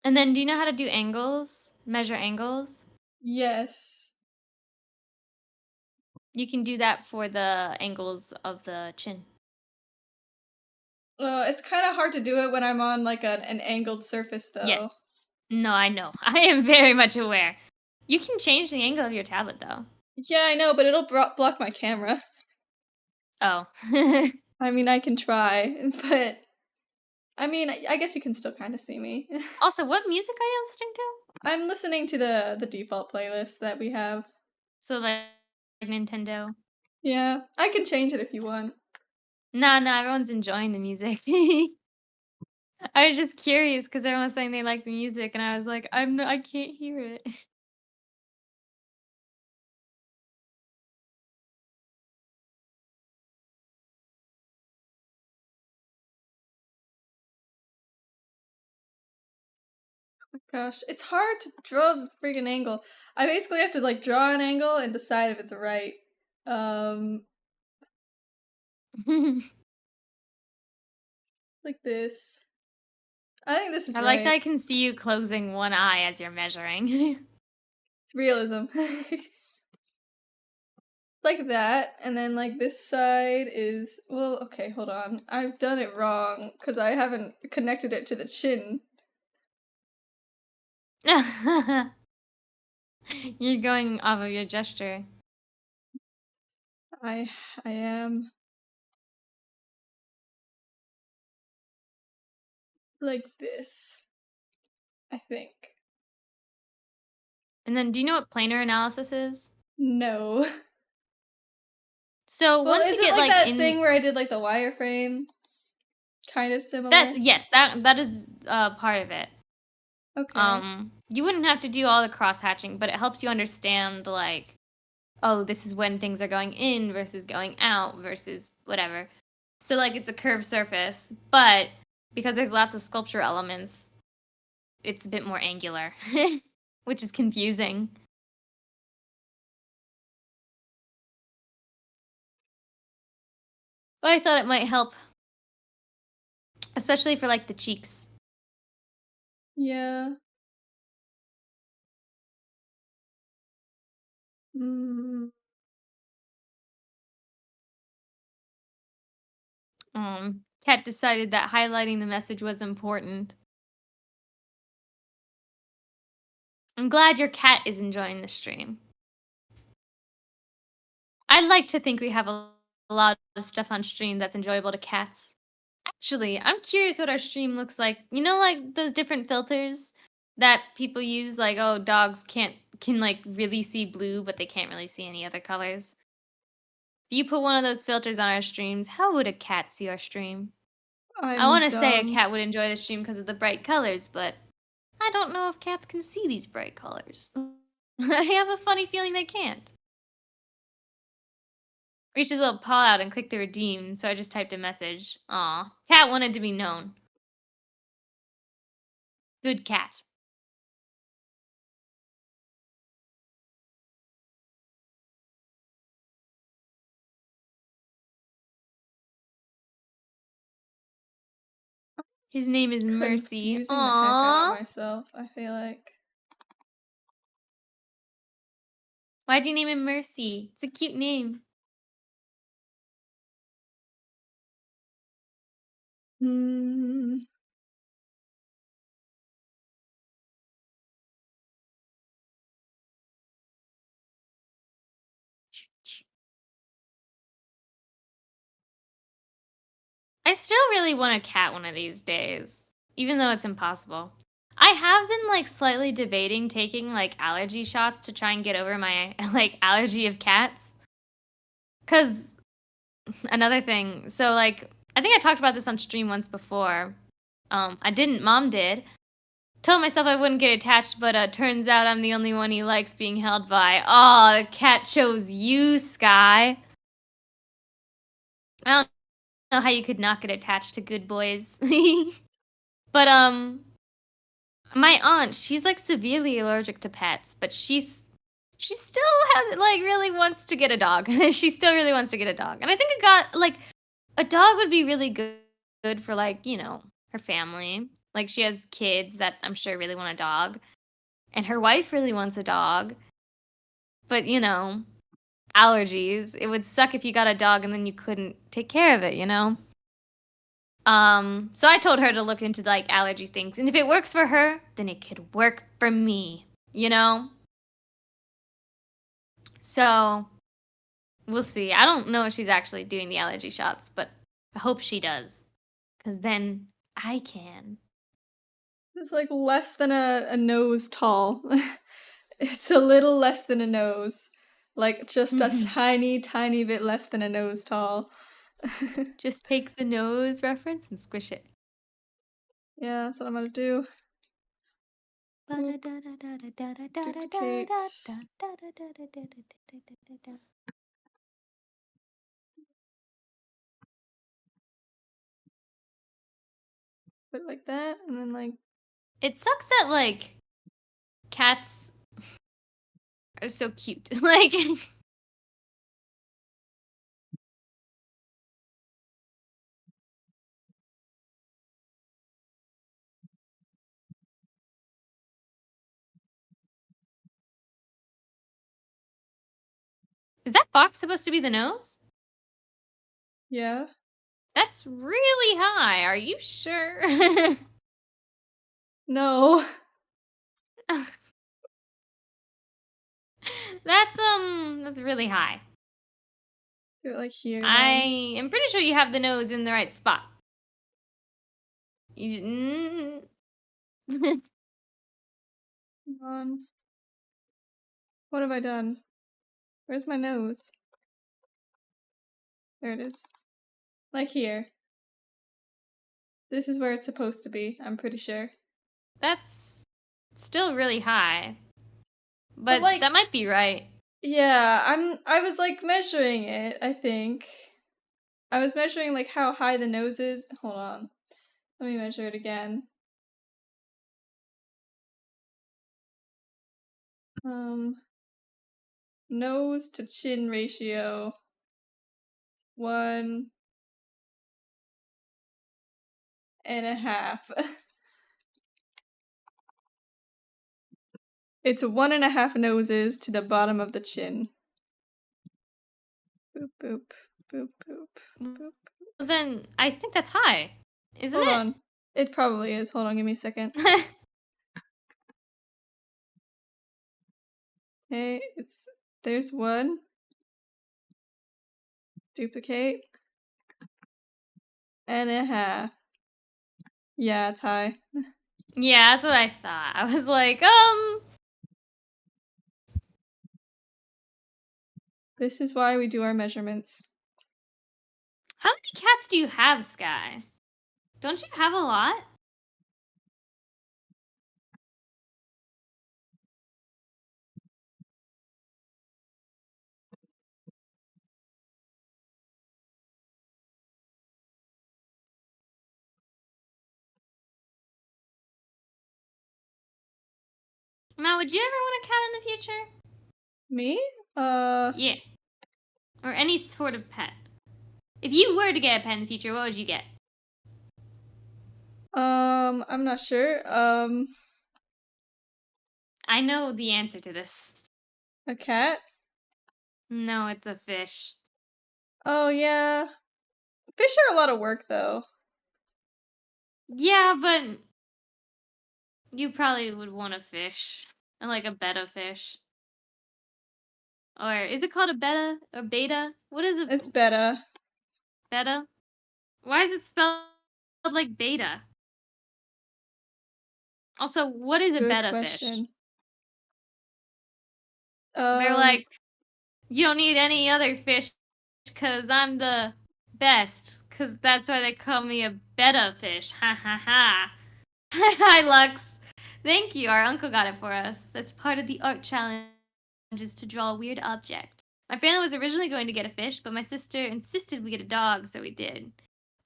And then do you know how to do angles? Measure angles? Yes. You can do that for the angles of the chin. It's kind of hard to do it when I'm on like an angled surface, Yes. though. No, I know. I am very much aware. You can change the angle of your tablet, though. Yeah, I know, but it'll block my camera. Oh. I mean, I can try, but I mean, I guess you can still kind of see me. Also, what music are you listening to? I'm listening to the default playlist that we have. So, like Nintendo. Yeah, I can change it if you want. No, everyone's enjoying the music. I was just curious because everyone was saying they like the music, and I was like, I can't hear it. Gosh, it's hard to draw the freaking angle. I basically have to like draw an angle and decide if it's right. Um, like this. I think this is I like that right. I can see you closing one eye as you're measuring. It's realism. Like that, and then like this side is well, okay, hold on. I've done it wrong because I haven't connected it to the chin. You're going off of your gesture. I I am like this. I think. And then, do you know what planar analysis is? No. So Well, once is you it get like like that in thing where I did like the wireframe? Kind of similar. that, yes, that is part of it. Okay. You wouldn't have to do all the cross hatching, but it helps you understand like, oh, this is when things are going in versus going out versus whatever. So like it's a curved surface, but because there's lots of sculpture elements, it's a bit more angular, which is confusing. But I thought it might help especially for like the cheeks. Yeah. Mm. Kat decided that highlighting the message was important. I'm glad your cat is enjoying the stream. I'd like to think we have a lot of stuff on stream that's enjoyable to cats. Actually, I'm curious what our stream looks like. You know, like those different filters that people use, like, oh, dogs can like really see blue, but they can't really see any other colors. If you put one of those filters on our streams, how would a cat see our stream? I I'm want to say a dumb. cat would enjoy the stream because of the bright colors, but I don't know if cats can see these bright colors. I have a funny feeling they can't. Reached his little paw out and clicked the redeem, so I just typed a message. Aw, cat wanted to be known. Good cat. His name is Mercy. Confusing the heck out of Aww. myself, I feel like. Why'd you name him Mercy? It's a cute name. Hmm. I still really want a cat one of these days, even though it's impossible. I have been like slightly debating taking like allergy shots to try and get over my like allergy of cats. Cause another thing, so like I think I talked about this on stream once before. I didn't, mom did. Told myself I wouldn't get attached, but turns out I'm the only one he likes being held by. Oh, the cat chose you, Sky. I don't know how you could not get attached to good boys. But my aunt, she's like severely allergic to pets, but she still has like really wants to get a dog. She still really wants to get a dog. And I think a dog would be really good for like, you know, her family. Like she has kids that I'm sure really want a dog. And her wife really wants a dog. But, you know, allergies. It would suck if you got a dog and then you couldn't take care of it, you know? So I told her to look into like allergy things. And if it works for her, then it could work for me, you know? So we'll see. I don't know if she's actually doing the allergy shots, but I hope she does. Because then I can. It's like less than a nose tall. It's a little less than a nose. Like just a tiny, tiny bit less than a nose tall. Just take the nose reference and squish it. Yeah, that's what I'm gonna do. Duplicate. Put it like that, and then like... It sucks that, like, cats are so cute. Like... Is that box supposed to be the nose? Yeah. That's really high. Are you sure? No. That's really high. Do it like here. I Then. am pretty sure you have the nose in the right spot. Come on. What have I done? Where's my nose? There it is. Like here. This is where it's supposed to be, I'm pretty sure. That's still really high. But like, that might be right. Yeah, I was like measuring it, I think. I was measuring like how high the nose is. Hold on. Let me measure it again. Nose to chin ratio. 1. 1.5. It's 1.5 noses to the bottom of the chin. Boop, boop, boop, boop, boop. Then I think that's high, isn't Hold it? on. It probably is. Hold on, give me a second. Okay, there's one. Duplicate. And a half. Yeah, it's high. Yeah, that's what I thought. I was like, This is why we do our measurements. how many cats do you have, Sky? Don't you have a lot? Matt, would you ever want a cat in the future? Me? Yeah. Or any sort of pet. If you were to get a pet in the future, what would you get? I'm not sure. I know the answer to this. A cat? No, it's a fish. Oh, yeah. Fish are a lot of work, though. Yeah, but you probably would want a fish. Or like a betta fish. Or is it called a betta or beta? What is it? It's beta. Betta? Why is it spelled like beta? Also, what is a Good betta question. fish? They're like, you don't need any other fish because I'm the best. Because that's why they call me a betta fish. Ha ha ha. Hi, Lux. Thank you. Our uncle got it for us. That's part of the art challenge is to draw a weird object. My family was originally going to get a fish, but my sister insisted we get a dog, so we did.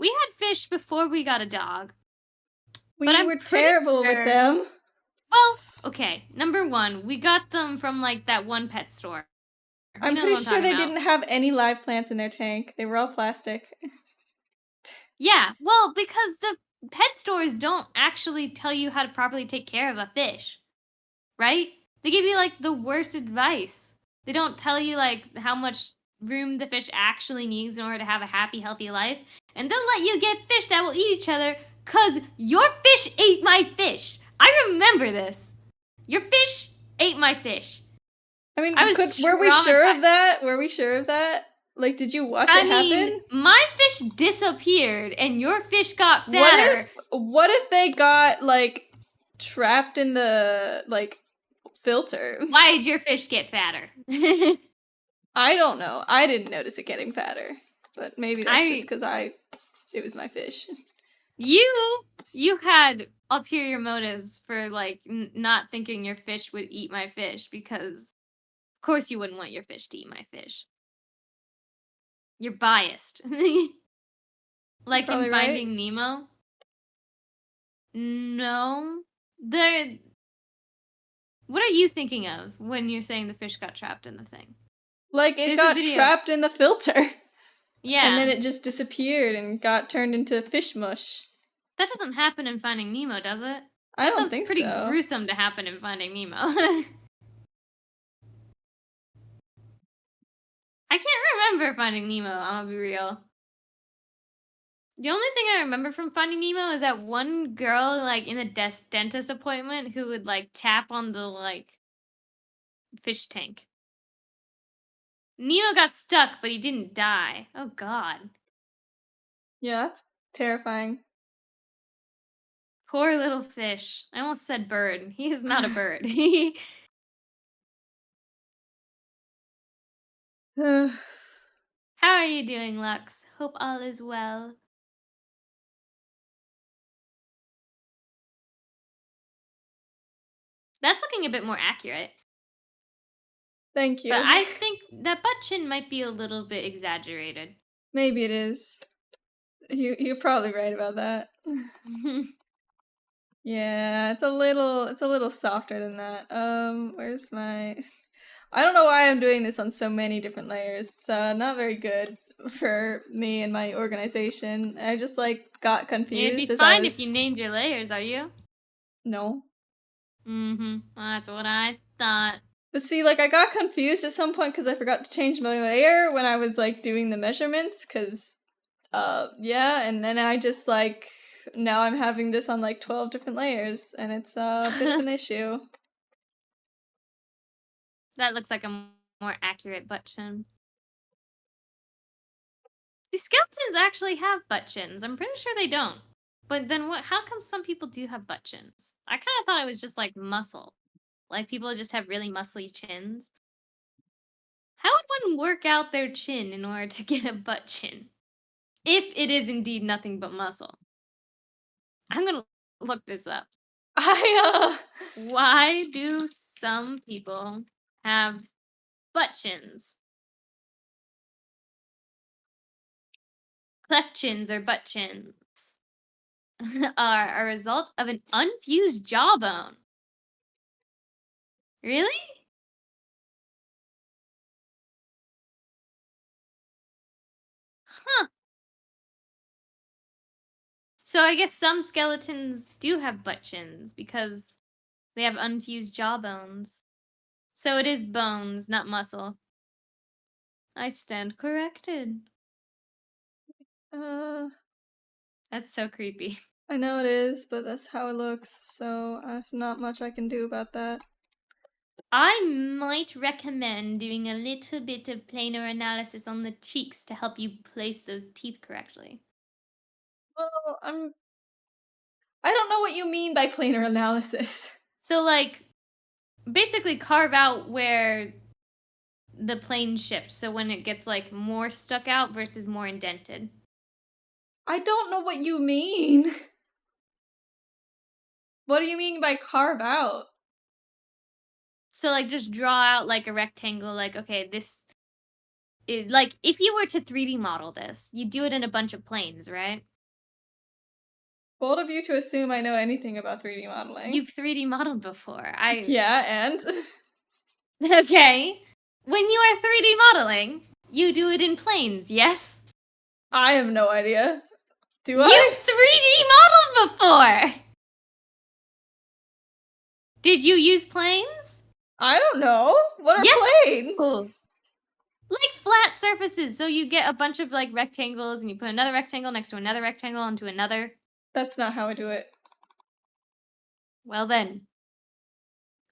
We had fish before we got a dog. We but I'm were pretty terrible with sure- them. Well, okay. Number one, we got them from like that one pet store. You I'm know pretty what I'm sure talking they about. didn't have any live plants in their tank. They were all plastic. Yeah, well, because the pet stores don't actually tell you how to properly take care of a fish, right? They give you like the worst advice. They don't tell you like how much room the fish actually needs in order to have a happy, healthy life. And they'll let you get fish that will eat each other because your fish ate my fish. I remember this. Your fish ate my fish. I mean, I was were we sure traumatized. of that? Were we sure of that? Like, did you watch it happen? My fish disappeared and your fish got fatter. What if they got, like, trapped in the, like, filter? Why did your fish get fatter? I don't know. I didn't notice it getting fatter. But maybe that's just because it was my fish. You had ulterior motives for, like, not thinking your fish would eat my fish because, of course, you wouldn't want your fish to eat my fish. You're biased. Like in Finding Nemo? No. What are you thinking of when you're saying the fish got trapped in the thing? Like, it got trapped in the filter. Yeah. And then it just disappeared and got turned into fish mush. That doesn't happen in Finding Nemo, does it? I don't think so. Pretty gruesome to happen in Finding Nemo. I can't remember Finding Nemo, I'm gonna be real. The only thing I remember from Finding Nemo is that one girl, like, in a dentist appointment who would, like, tap on the, like, fish tank. Nemo got stuck, but he didn't die. Oh, God. Yeah, that's terrifying. Poor little fish. I almost said bird. He is not a bird. How are you doing, Lux? Hope all is well. That's looking a bit more accurate. Thank you. But I think that butt chin might be a little bit exaggerated. Maybe it is. You're probably right about that. Yeah, it's a little softer than that. Where's my... I don't know why I'm doing this on so many different layers. It's not very good. for me and my organization. I just like got confused It'd be as I fine was. if you named your layers, are you? No. Mm-hmm. That's what I thought. But see, like, I got confused at some point because I forgot to change my layer when I was, like, doing the measurements, because, yeah, and then I just, like, now I'm having this on, like, 12 different layers, and it's a bit of an issue. That looks like a more accurate butt chin. Do skeletons actually have butt chins? I'm pretty sure they don't. But then what? How come some people do have butt chins? I kind of thought it was just like muscle. Like people just have really muscly chins. How would one work out their chin in order to get a butt chin? If it is indeed nothing but muscle. I'm gonna look this up. Why do some people have butt chins? Cleft chins or butt chins are a result of an unfused jawbone. Really? Huh. So I guess some skeletons do have butt chins because they have unfused jawbones. So it is bones, not muscle. I stand corrected. That's so creepy. I know it is, but that's how it looks, so there's not much I can do about that. I might recommend doing a little bit of planar analysis on the cheeks to help you place those teeth correctly. Well, I don't know what you mean by planar analysis. So, like, basically carve out where the plane shifts. So when it gets, like, more stuck out versus more indented. I don't know what you mean. What do you mean by carve out? So, like, just draw out, like, a rectangle, like, okay, this is, like, if you were to 3D model this, you do it in a bunch of planes, right? Bold of you to assume I know anything about 3D modeling. You've 3D modeled before. Yeah, and? Okay. When you are 3D modeling, you do it in planes, yes? I have no idea. Do You've I? 3D modeled before! Did you use planes? I don't know. What are Yes, planes? cool. Like flat surfaces, so you get a bunch of like rectangles and you put another rectangle next to another rectangle onto another. That's not how I do it. Well then.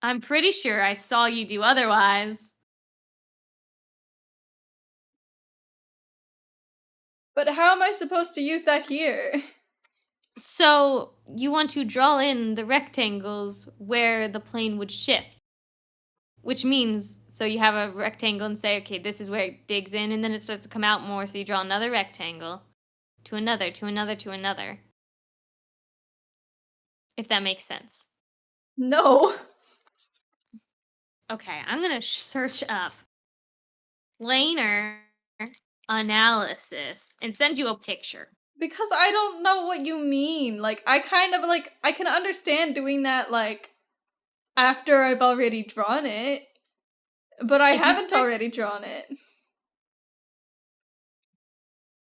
I'm pretty sure I saw you do otherwise. But how am I supposed to use that here? So, you want to draw in the rectangles where the plane would shift. Which means, so you have a rectangle and say, okay, this is where it digs in, and then it starts to come out more, so you draw another rectangle to another, to another, to another. If that makes sense. No. Okay, I'm gonna search up planar analysis and send you a picture. Because I don't know what you mean. Like, I kind of, like, I can understand doing that, like, after I've already drawn it. But I haven't already drawn it.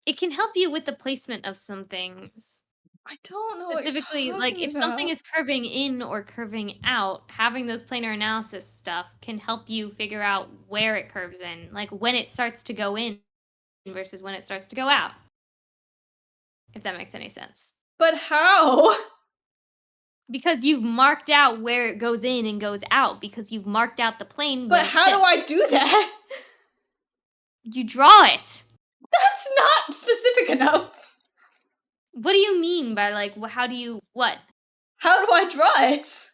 It can help you with the placement of some things. I don't know Specifically, like, if something is curving in or curving out, having those planar analysis stuff can help you figure out where it curves in, like when it starts to go in versus when it starts to go out. If that makes any sense. But how? Because you've marked out where it goes in and goes out, because you've marked out the plane. But how do I do that? You draw it. That's not specific enough. What do you mean by, like, how do you, what? How do I draw it?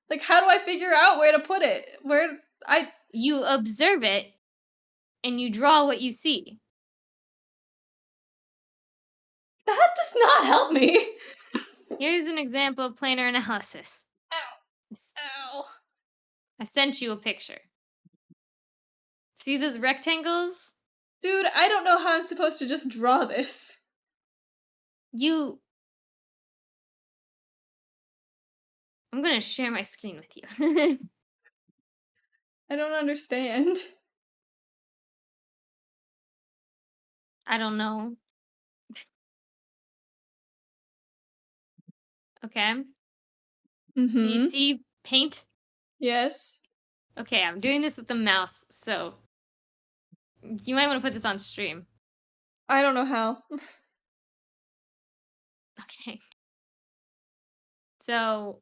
Like, how do I figure out where to put it? You observe it, and you draw what you see. That does not help me. Here's an example of planar analysis. Ow. I sent you a picture. See those rectangles? Dude, I don't know how I'm supposed to just draw this. I'm gonna share my screen with you. I don't understand. I don't know. Okay. Can you Mm-hmm. see paint? Yes. Okay, I'm doing this with the mouse, so you might want to put this on stream. I don't know how. Okay. So,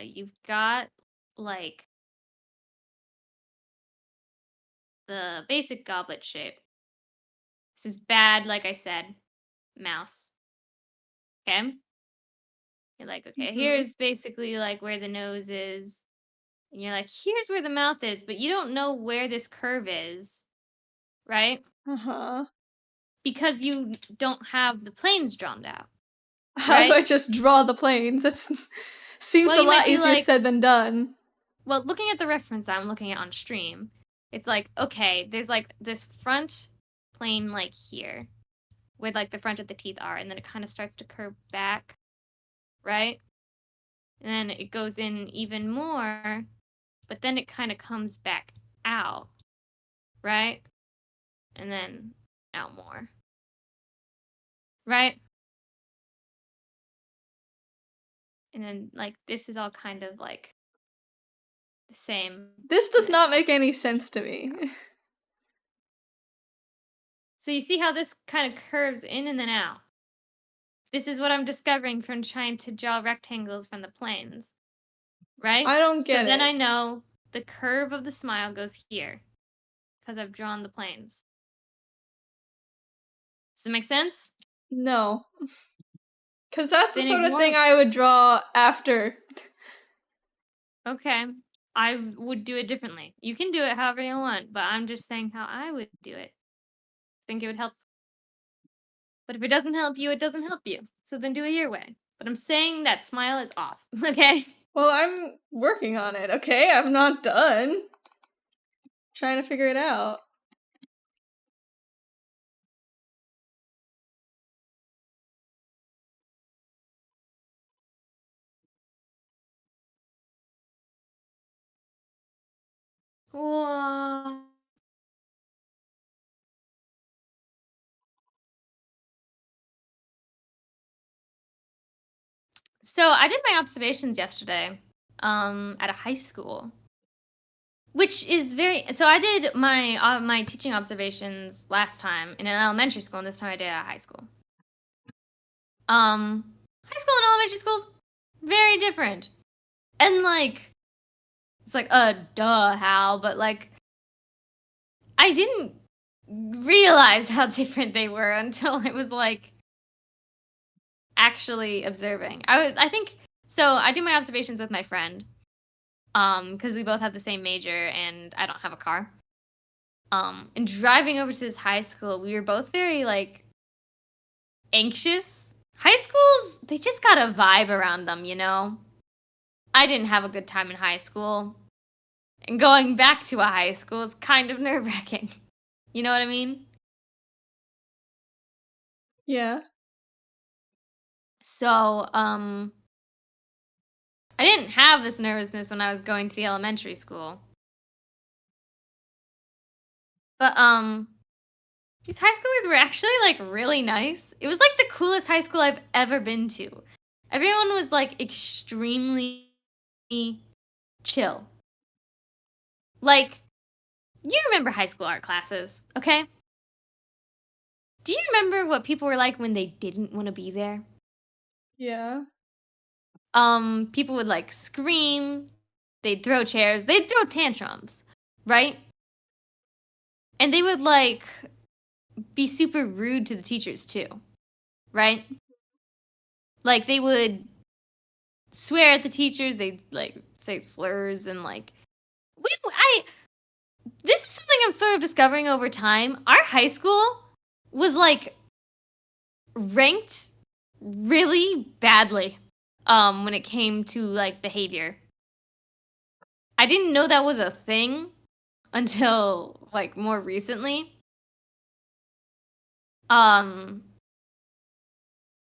you've got like the basic goblet shape. This is bad, like I said, mouse. Okay? You're like, okay, Mm-hmm. here's basically like where the nose is. And you're like, here's where the mouth is, but you don't know where this curve is, right? Uh-huh. Because you don't have the planes drawn out, How do right? I just draw the planes? That's seems Well, a you might lot be easier like, said than done. well, looking at the reference I'm looking at on stream, it's like, okay, there's like this front plane like here, where like the front of the teeth are, and then it kind of starts to curve back, right? And then it goes in even more, but then it kind of comes back out, right? And then out more, right? And then like this is all kind of like the same. This And does then it not make comes any sense to me. out. So you see how this kind of curves in and then out. This is what I'm discovering from trying to draw rectangles from the planes, right? I don't So get then I it. know the curve of the smile goes here because I've drawn the planes. Does it make sense? No. Cause that's the Then sort of thing ignore. I would draw after. Okay. I would do it differently. You can do it however you want, but I'm just saying how I would do it. Think it would help. But if it doesn't help you, it doesn't help you. So then do it your way. But I'm saying that smile is off, okay? Well, I'm working on it, okay? I'm not done. Trying to figure it out. Whoa. So I did my observations yesterday, at a high school, which is very. So I did my teaching observations last time in an elementary school, and this time I did it at high school. High school and elementary schools very different, and like it's like duh how, but like I didn't realize how different they were until I was like actually observing. I think so. I do my observations with my friend. Because we both have the same major and I don't have a car. And driving over to this high school, we were both very like anxious. High schools, they just got a vibe around them, you know? I didn't have a good time in high school. And going back to a high school is kind of nerve wracking. You know what I mean? Yeah. So, I didn't have this nervousness when I was going to the elementary school. But, these high schoolers were actually, like, really nice. It was, like, the coolest high school I've ever been to. Everyone was, like, extremely chill. Like, you remember high school art classes, okay? Do you remember what people were like when they didn't want to be there? Yeah. People would, like, scream, they'd throw chairs, they'd throw tantrums, right? And they would, like, be super rude to the teachers, too, right? Like, they would swear at the teachers. They like say slurs and like I this is something I'm sort of discovering over time. Our high school was like ranked really badly when it came to like behavior. I didn't know that was a thing until like more recently. Um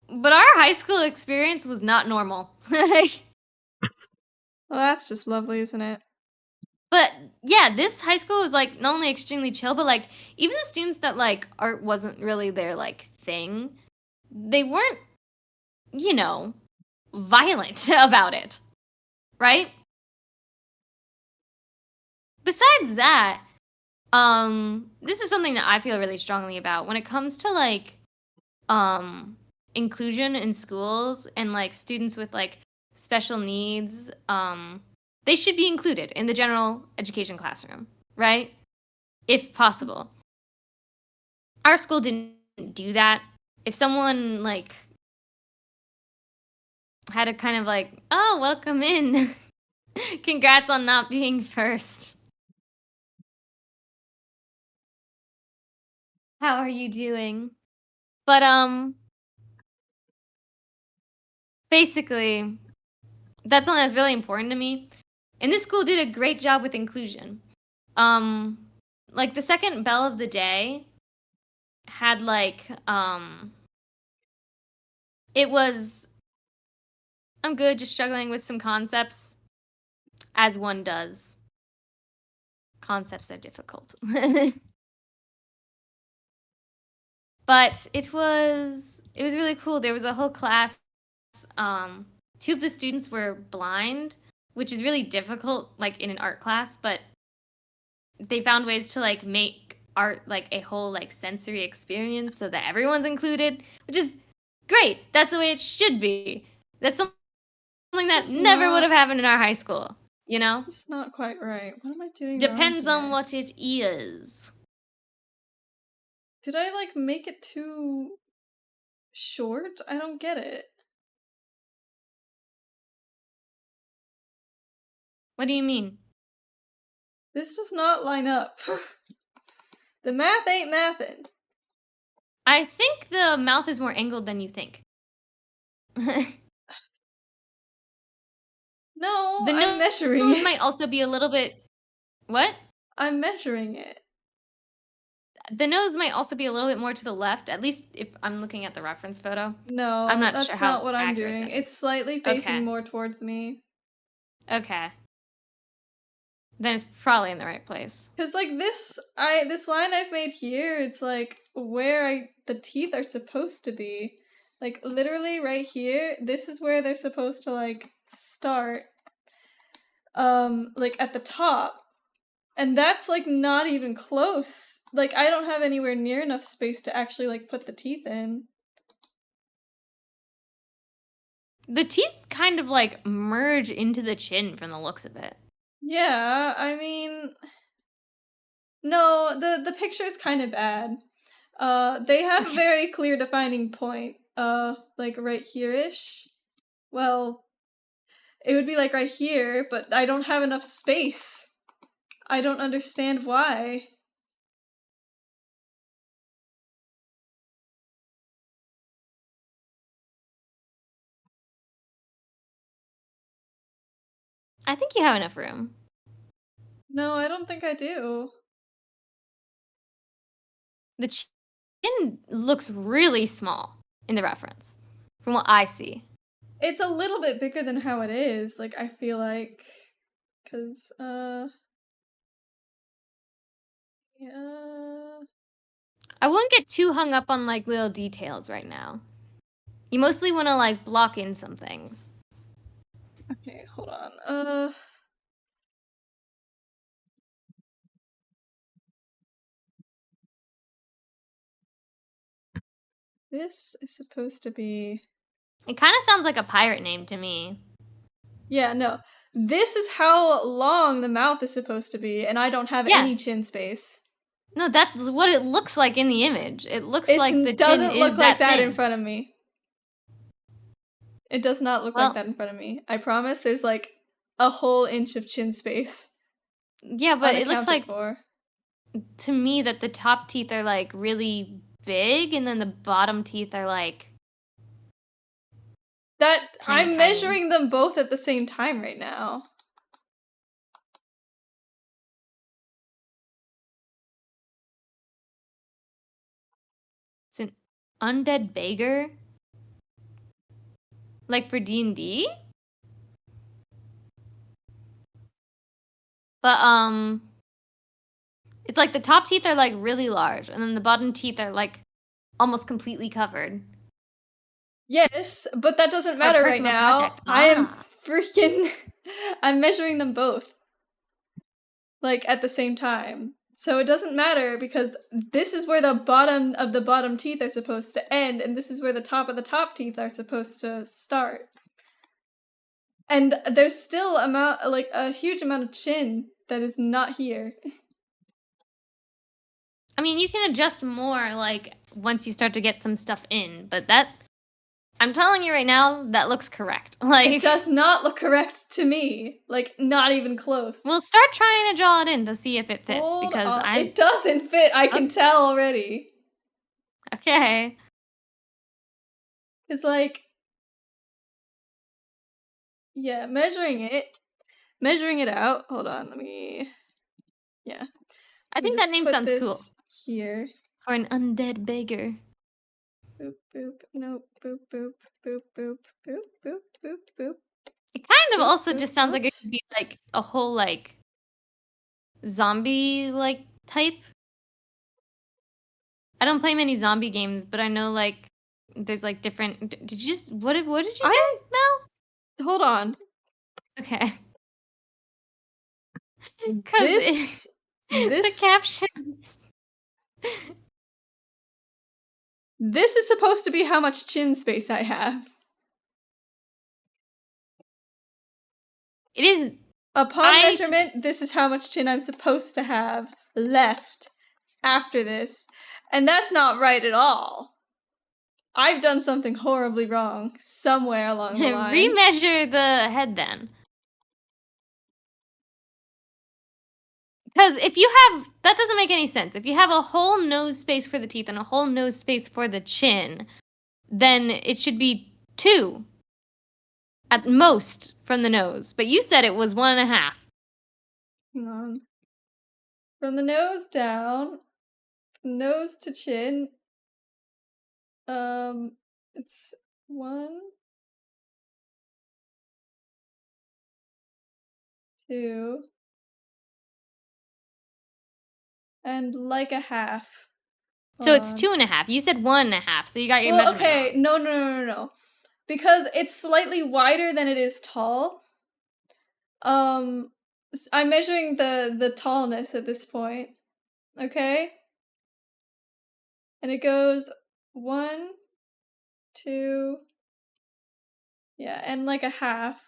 but our high school experience was not normal. But Well, that's just lovely, isn't it? But yeah, this high school was like not only extremely chill, but like even the students that like art wasn't really their like thing, they weren't, you know, violent about it, right? Besides that, this is something that I feel really strongly about when it comes to like inclusion in schools and like students with like special needs. They should be included in the general education classroom, right? If possible. Our school didn't do that. If someone like had a kind of like, oh, welcome in. Congrats on not being first. How are you doing? But basically, that's something that's really important to me. And this school did a great job with inclusion. Like the second bell of the day had like it was, I'm good, just struggling with some concepts, as one does. Concepts are difficult. But it was really cool. There was a whole class. Two of the students were blind, which is really difficult, like in an art class. But they found ways to like make art like a whole like sensory experience, so that everyone's included, which is great. That's the way it should be. That's something that never would have happened in our high school. You know, It's not quite right. What am I doing? depends wrong on what it is. Did I like make it too short? I don't get it. What do you mean? This does not line up. The math ain't mathin'. I think the mouth is more angled than you think. No, The I'm measuring nose it. might also be a little bit. What? I'm measuring it. The nose might also be a little bit more to the left, at least if I'm looking at the reference photo. No, I'm not that's sure how not what I'm accurate doing. that is. It's slightly facing Okay. more towards me. Okay. Then it's probably in the right place. Cause like this line I've made here, it's like where the teeth are supposed to be. Like literally right here, this is where they're supposed to like start. Like at the top. And that's like not even close. Like I don't have anywhere near enough space to actually like put the teeth in. The teeth kind of like merge into the chin from the looks of it. Yeah, I mean, no, the picture is kind of bad. They have a very clear defining point. Like right here-ish. Well, it would be like right here, but I don't have enough space. I don't understand why. I think you have enough room. No, I don't think I do. The chin looks really small in the reference, from what I see. It's a little bit bigger than how it is, like I feel like. Cause, yeah. I wouldn't get too hung up on like little details right now. You mostly want to like block in some things. Okay, hold on. This is supposed to be... It kind of sounds like a pirate name to me. Yeah, no. This is how long the mouth is supposed to be, and I don't have any chin space. No, that's what it looks like in the image. It looks It like the chin doesn't is look like that thing. in front of me. It does not look like that in front of me. I promise there's like a whole inch of chin space. Yeah, but it looks like for. to me that the top teeth are like really big and then the bottom teeth are like that I'm tiny. measuring them both at the same time right now. It's an undead beggar? Like for D&D? But it's like the top teeth are like really large, and then the bottom teeth are like almost completely covered. Yes, but that doesn't Our matter right personal now. project. I am Ah. freaking. I'm measuring them both. Like at the same time. So it doesn't matter because this is where the bottom of the bottom teeth are supposed to end, and this is where the top of the top teeth are supposed to start. And there's still a huge amount of chin that is not here. I mean, you can adjust more like once you start to get some stuff in, but that I'm telling you right now, that looks correct. Like It does not look correct to me. Like not even close. we'll start trying to draw it in to see if it fits Hold because on. It doesn't fit. I can tell already. Okay. It's like, yeah, measuring it out. Hold on, let me. Yeah. I think that name sounds cool. Here. For an undead beggar. Boop boop. Nope. Boop boop. Boop boop. Boop boop. Boop boop. It kind of Boop, also boop, just sounds like it what? could be like a whole like zombie like type. I don't play many zombie games, but I know like there's like different. Did you just what did you say, Mel? Hold on. Okay. Because the captions. This is supposed to be how much chin space I have. It is. Upon measurement, this is how much chin I'm supposed to have left after this. And that's not right at all. I've done something horribly wrong somewhere along the line. Remeasure the head then. Because if you have, that doesn't make any sense. If you have a whole nose space for the teeth and a whole nose space for the chin, then it should be 2 at most from the nose. But you said it was 1.5. Hang on. From the nose down, nose to chin, it's 1, 2, and like a half. So it's 2.5. You said 1.5, so you got your measurement okay, wrong. No. Because it's slightly wider than it is tall. I'm measuring the tallness at this point. Okay? And it goes 1, 2, yeah, and like a half.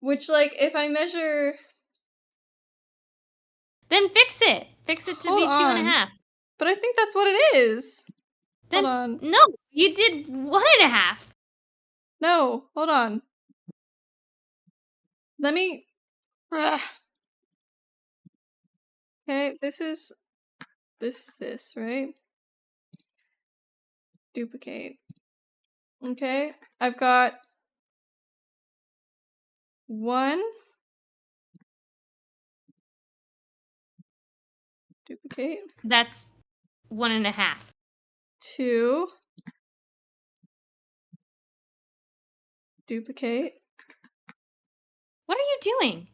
Which, like, if I measure. Then fix it. Fix it to be 2.5. But I think that's what it is. Then, hold on. No, you did 1.5. No, hold on. Let me. Ugh. Okay, this is this, right? Duplicate. Okay, I've got 1. Duplicate. That's 1.5. 2. Duplicate. What are you doing?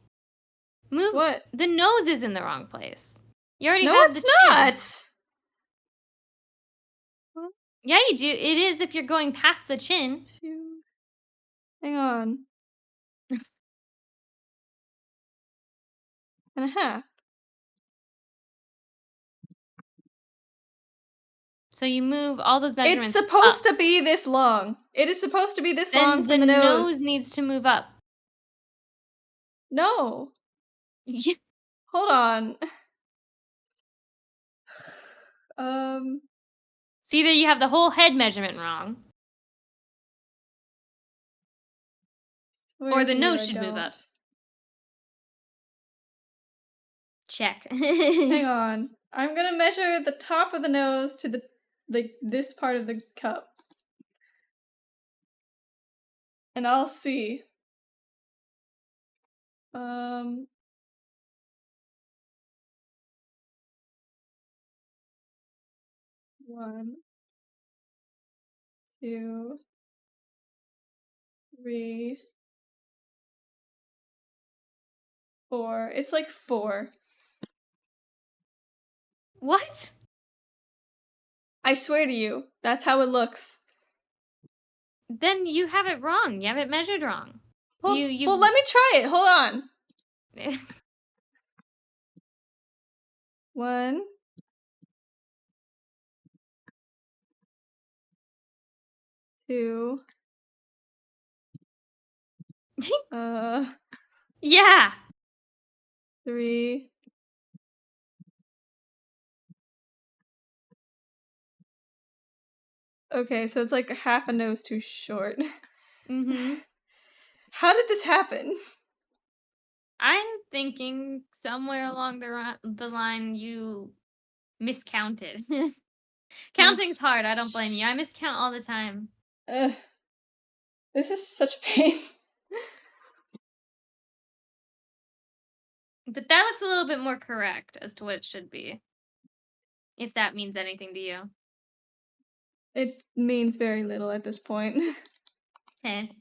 Move. What? The nose is in the wrong place. You already No, have the it's chin. not! What? Yeah, you do. It is if you're going past the chin. 2. Hang on. and a half. So you move all those measurements. It's supposed to be this long. It is supposed to be this long from the nose. Needs to move up. No. Yeah. Hold on. So either you have the whole head measurement wrong, or the nose should move up. Check. Hang on. I'm gonna measure the top of the nose to this part of the cup. And I'll see. 1, 2, 3, 4. It's like 4. What? I swear to you, that's how it looks. Then you have it wrong. You have it measured wrong. Well, You. well, let me try it. Hold on. 1, 2, Yeah. 3. Okay, so it's like half a nose too short. Mm-hmm. How did this happen? I'm thinking somewhere along the line you miscounted. Counting's hard. I don't blame you. I miscount all the time. This is such a pain. But that looks a little bit more correct as to what it should be. If that means anything to you. It means very little at this point. Okay.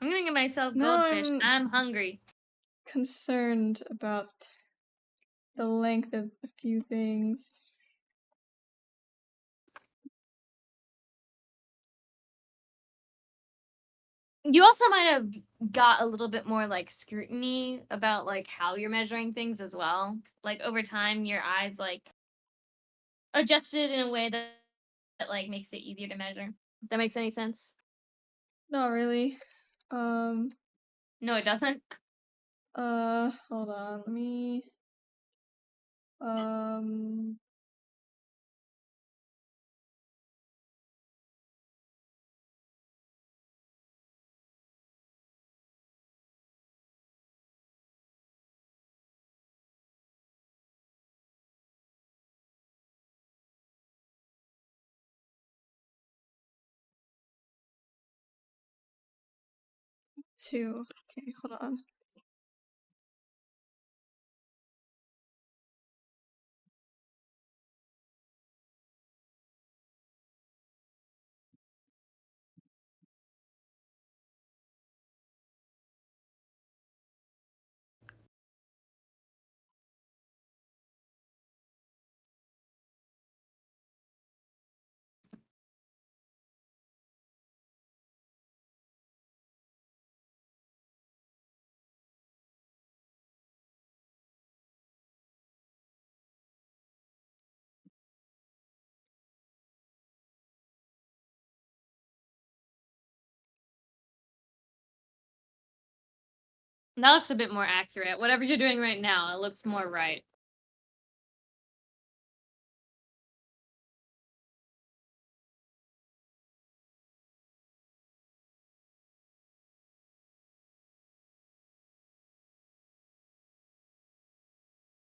I'm gonna get myself Now goldfish. I'm hungry. concerned about the length of a few things. You also might have got a little bit more like scrutiny about like how you're measuring things as well. Like over time your eyes like adjusted in a way that like makes it easier to measure. If that makes any sense? Not really. No, it doesn't. Hold on. Let me two. Okay, hold on. That looks a bit more accurate. Whatever you're doing right now, it looks more right.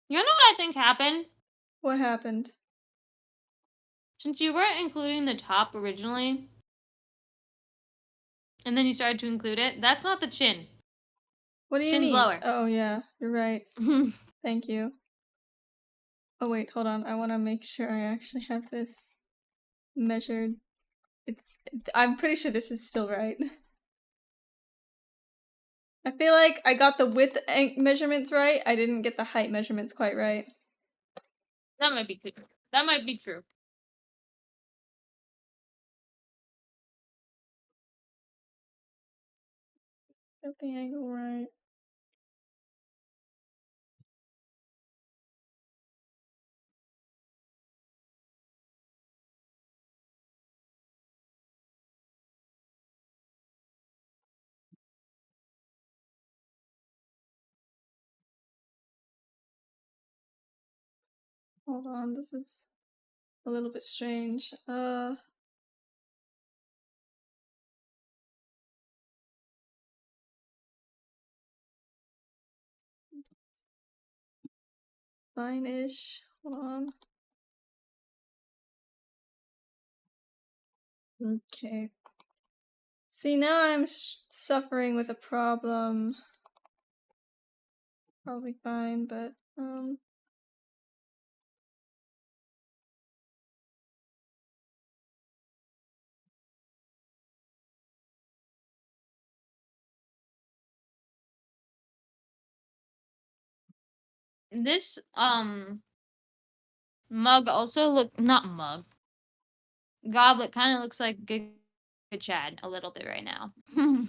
You know what I think happened? What happened? Since you weren't including the top originally, and then you started to include it, that's not the chin. What do you Chin's mean? lower. Oh yeah, you're right. Thank you. Oh wait, hold on. I want to make sure I actually have this measured. I'm pretty sure this is still right. I feel like I got the width measurements right. I didn't get the height measurements quite right. That might be true. That might be true. Got the angle right. Hold on, this is a little bit strange. Fine-ish. Hold on. Okay. See, now I'm suffering with a problem. Probably fine, but This mug also not mug. Goblet kind of looks like good Chad a little bit right now. I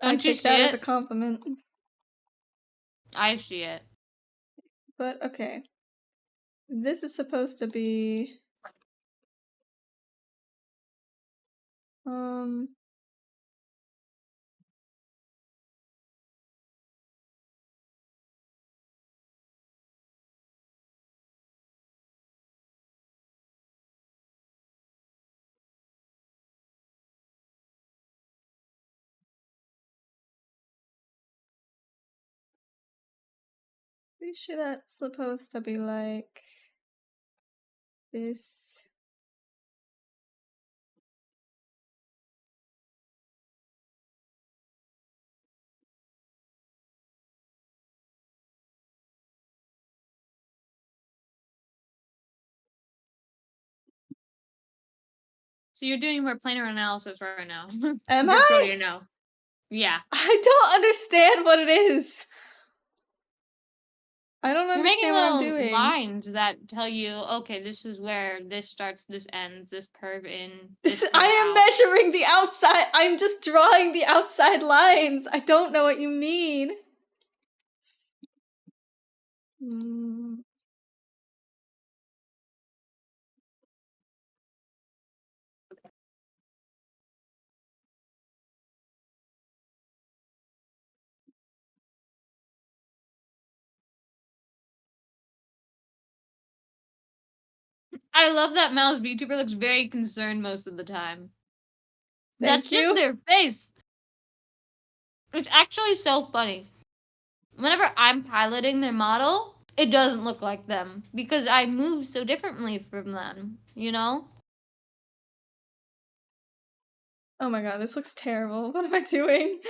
Don't you take see that as a it? compliment. I see it. But okay. This is supposed to be pretty sure that's supposed to be like this. So you're doing more planar analysis right now. Am Just so I? you know. Yeah. I don't understand what it is. I don't You're making understand what I'm little doing. lines that tell you, okay, this is where this starts, this ends, this curve in, this curve I am out. measuring the outside. I'm just drawing the outside lines. I don't know what you mean. I love that Mal's VTuber looks very concerned most of the time. Thank That's you. just their face. It's actually so funny. Whenever I'm piloting their model, it doesn't look like them because I move so differently from them, you know? Oh my god, this looks terrible. What am I doing?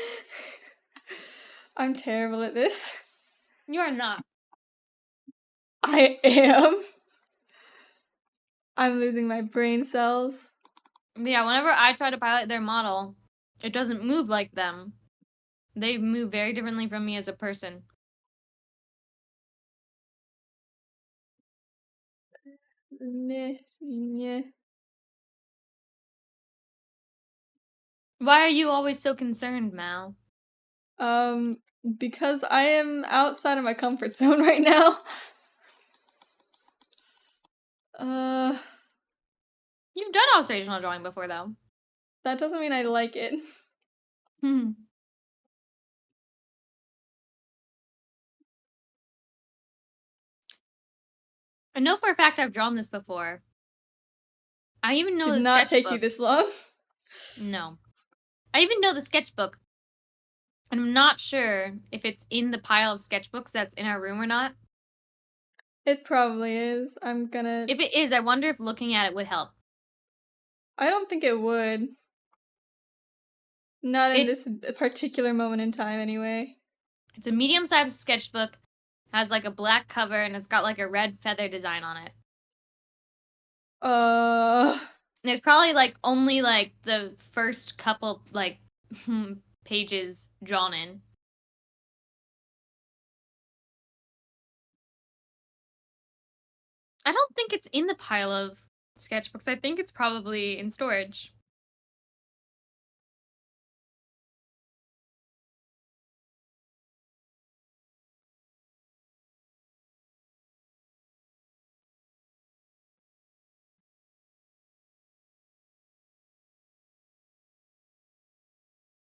I'm terrible at this. You're not. I am. I'm losing my brain cells. But yeah, whenever I try to pilot their model, it doesn't move like them. They move very differently from me as a person. Meh, meh. Why are you always so concerned, Mal? Because I am outside of my comfort zone right now. You've done observational drawing before, though. That doesn't mean I like it. Hmm. I know for a fact I've drawn this before. I even know Did the not sketchbook. take you this long. No. I even know the sketchbook. I'm not sure if it's in the pile of sketchbooks that's in our room or not. It probably is. I'm gonna. If it is, I wonder if looking at it would help. I don't think it would. Not in this particular moment in time, anyway. It's a medium-sized sketchbook, has like a black cover, and it's got like a red feather design on it. There's probably like only like the first couple like pages drawn in. I don't think it's in the pile of sketchbooks. I think it's probably in storage.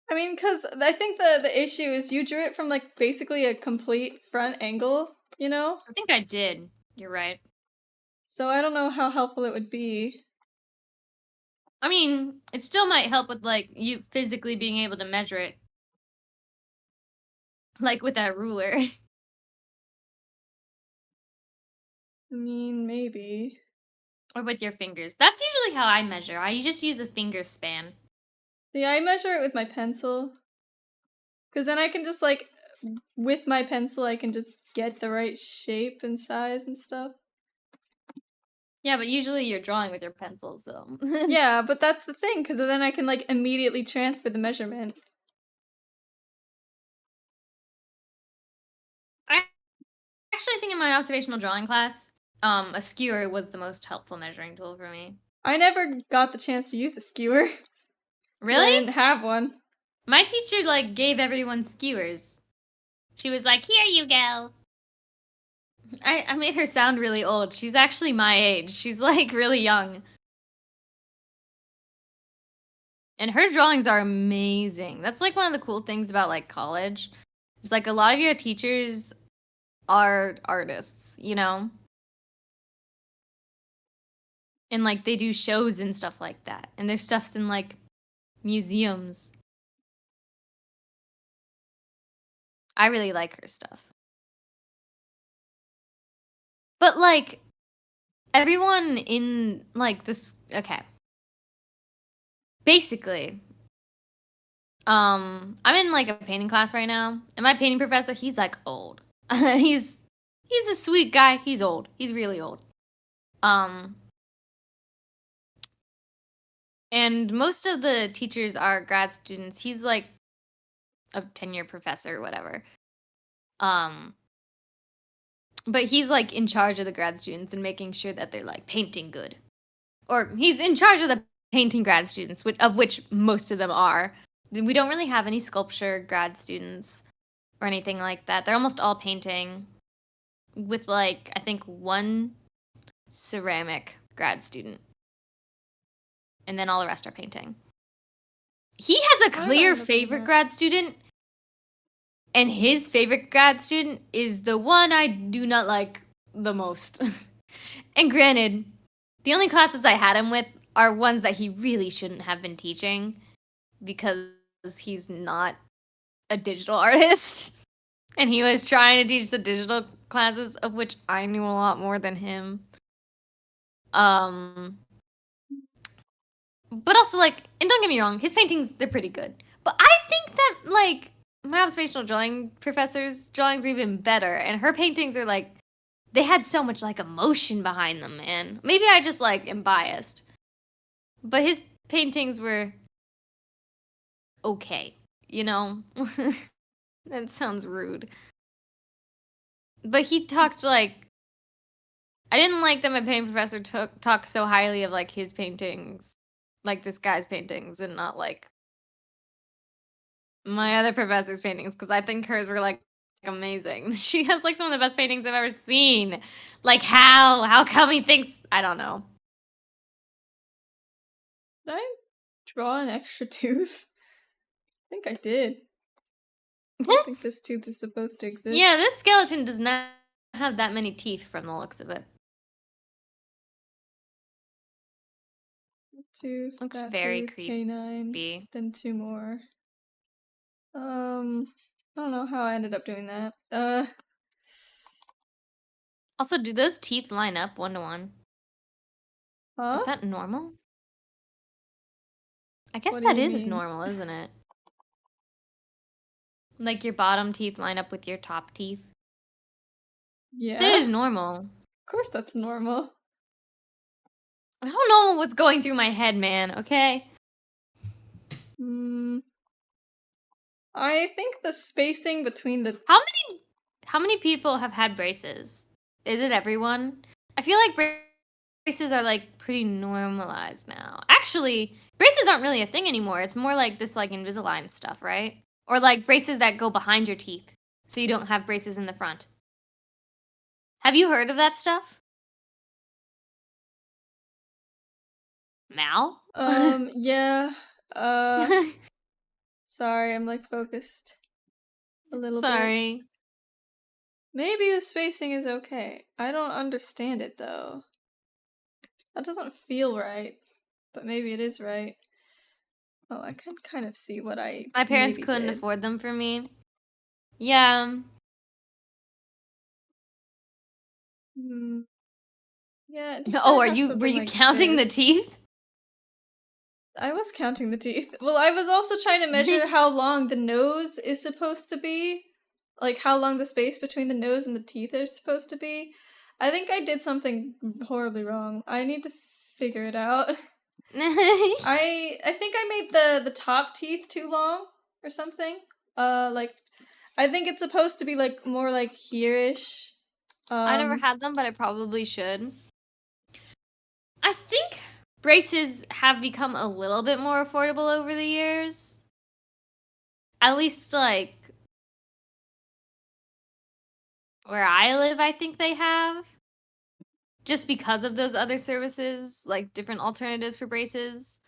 I mean, because I think the issue is you drew it from, like, basically a complete front angle, you know? I think I did. You're right. So I don't know how helpful it would be. I mean, it still might help with like you physically being able to measure it. Like with that ruler. I mean, maybe. Or with your fingers. That's usually how I measure. I just use a finger span. Yeah, I measure it with my pencil. Because then I can just, like, with my pencil, I can just get the right shape and size and stuff. Yeah, but usually you're drawing with your pencil, so. Yeah, but that's the thing, because then I can, like, immediately transfer the measurement. in my observational drawing class, a skewer was the most helpful measuring tool for me. I never got the chance to use a skewer. Really? I didn't have one. My teacher, like, gave everyone skewers. She was like, here you go. I made her sound really old. She's actually my age. She's, like, really young. And her drawings are amazing. That's, like, one of the cool things about, like, college. It's, like, a lot of your teachers are artists, you know? And, like, they do shows and stuff like that. And their stuff's in, like, museums. I really like her stuff. But, like, everyone in, like, this... Okay. Basically, I'm in, like, a painting class right now. And my painting professor, he's, like, old. He's a sweet guy. He's old. He's really old. And most of the teachers are grad students. He's, like, a tenure professor or whatever. But he's, like, in charge of the grad students and making sure that they're, like, painting good. Or he's in charge of the painting grad students, of which most of them are. We don't really have any sculpture grad students or anything like that. They're almost all painting with, like, I think one ceramic grad student. And then all the rest are painting. He has a clear favorite grad student. And his favorite grad student is the one I do not like the most. And granted, the only classes I had him with are ones that he really shouldn't have been teaching because he's not a digital artist. And he was trying to teach the digital classes, of which I knew a lot more than him. But also, like, and don't get me wrong, his paintings, they're pretty good. But I think that, like, my observational drawing professor's drawings are even better. And her paintings are, like, they had so much, like, emotion behind them, man. Maybe I just, like, am biased. But his paintings were okay, you know? That sounds rude. But he talked, like... I didn't like that my painting professor talked so highly of, like, his paintings. Like, this guy's paintings, and not, like, my other professor's paintings, because I think hers were, like, amazing. She has, like, some of the best paintings I've ever seen. Like, how? How come he thinks... I don't know. Did I draw an extra tooth? I think I did. I don't think this tooth is supposed to exist. Yeah, this skeleton does not have that many teeth from the looks of it. Tooth, Looks that very tooth, canine, creepy. then 2 more. I don't know how I ended up doing that. Also, do those teeth line up 1-to-1? Huh? Is that normal? I guess What do that you is mean? normal, isn't it? Like your bottom teeth line up with your top teeth. Yeah. That is normal. Of course that's normal. I don't know what's going through my head, man, okay? I think the spacing between the... How many people have had braces? Is it everyone? I feel like braces are, like, pretty normalized now. Actually, braces aren't really a thing anymore. It's more like this, like, Invisalign stuff, right? Or, like, braces that go behind your teeth, so you don't have braces in the front. Have you heard of that stuff? Mal? Yeah. Sorry, I'm, like, focused a little bit. Sorry. Maybe the spacing is okay. I don't understand it, though. That doesn't feel right. But maybe it is right. Oh, I can kind of see what I My parents maybe couldn't did. afford them for me. Yeah. Yeah. Oh, were you counting the teeth? I was counting the teeth. Well, I was also trying to measure how long the nose is supposed to be. Like, how long the space between the nose and the teeth is supposed to be. I think I did something horribly wrong. I need to figure it out. I think I made the top teeth too long or something. Like, I think it's supposed to be, like, more like here-ish. I never had them, but I probably should. I think braces have become a little bit more affordable over the years. At least, like, where I live, I think they have. Just because of those other services, like different alternatives for braces.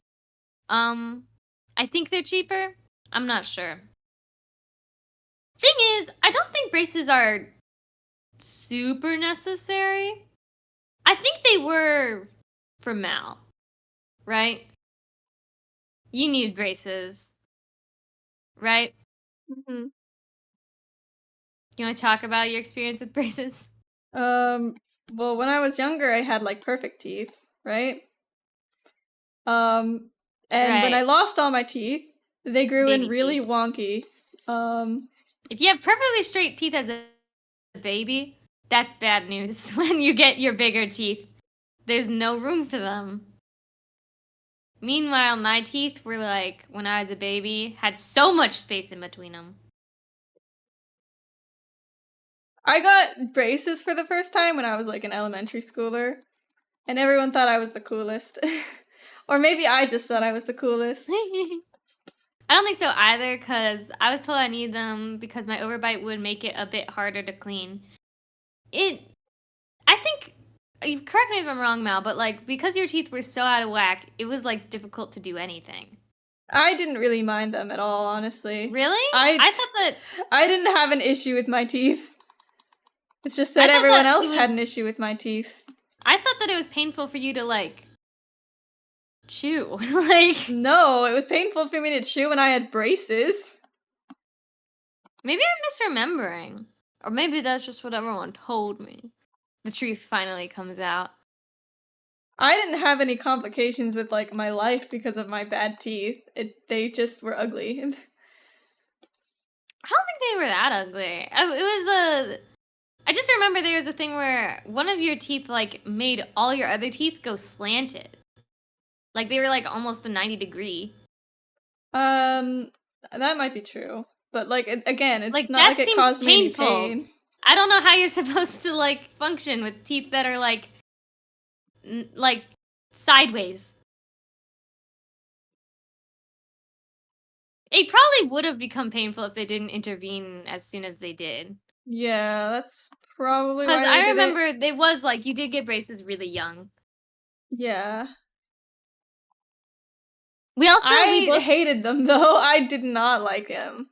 I think they're cheaper. I'm not sure. Thing is, I don't think braces are super necessary. I think they were for Mal, right? You need braces, right? Mm-hmm. You want to talk about your experience with braces? Well, when I was younger, I had like perfect teeth, right? And when I Right. lost all my teeth, they grew in Baby really teeth. wonky. If you have perfectly straight teeth as a baby, that's bad news. When you get your bigger teeth, there's no room for them. Meanwhile, my teeth were like, when I was a baby, had so much space in between them. I got braces for the first time when I was like an elementary schooler, and everyone thought I was the coolest. Or maybe I just thought I was the coolest. I don't think so either, because I was told I needed them because my overbite would make it a bit harder to clean. I think, you correct me if I'm wrong, Mal, but like, because your teeth were so out of whack, it was like difficult to do anything. I didn't really mind them at all, honestly. Really? I thought that I didn't have an issue with my teeth. It's just that thought everyone that else it had was- an issue with my teeth. I thought that it was painful for you to like chew. Like, No, it was painful for me to chew when I had braces. maybe I'm misremembering. Or maybe that's just what everyone told me. The truth finally comes out. I didn't have any complications with like my life because of my bad teeth. They just were ugly. I don't think they were that ugly. I just remember there was a thing where one of your teeth like made all your other teeth go slanted. Like they were like almost a 90-degree. That might be true. But like again, it's Like, not that like it seems caused me any painful. pain. I don't know how you're supposed to like function with teeth that are like sideways. It probably would have become painful if they didn't intervene as soon as they did. Yeah, that's probably Because why they I did it. remember they was like, you did get braces really young. Yeah. We both hated them though. I did not like them.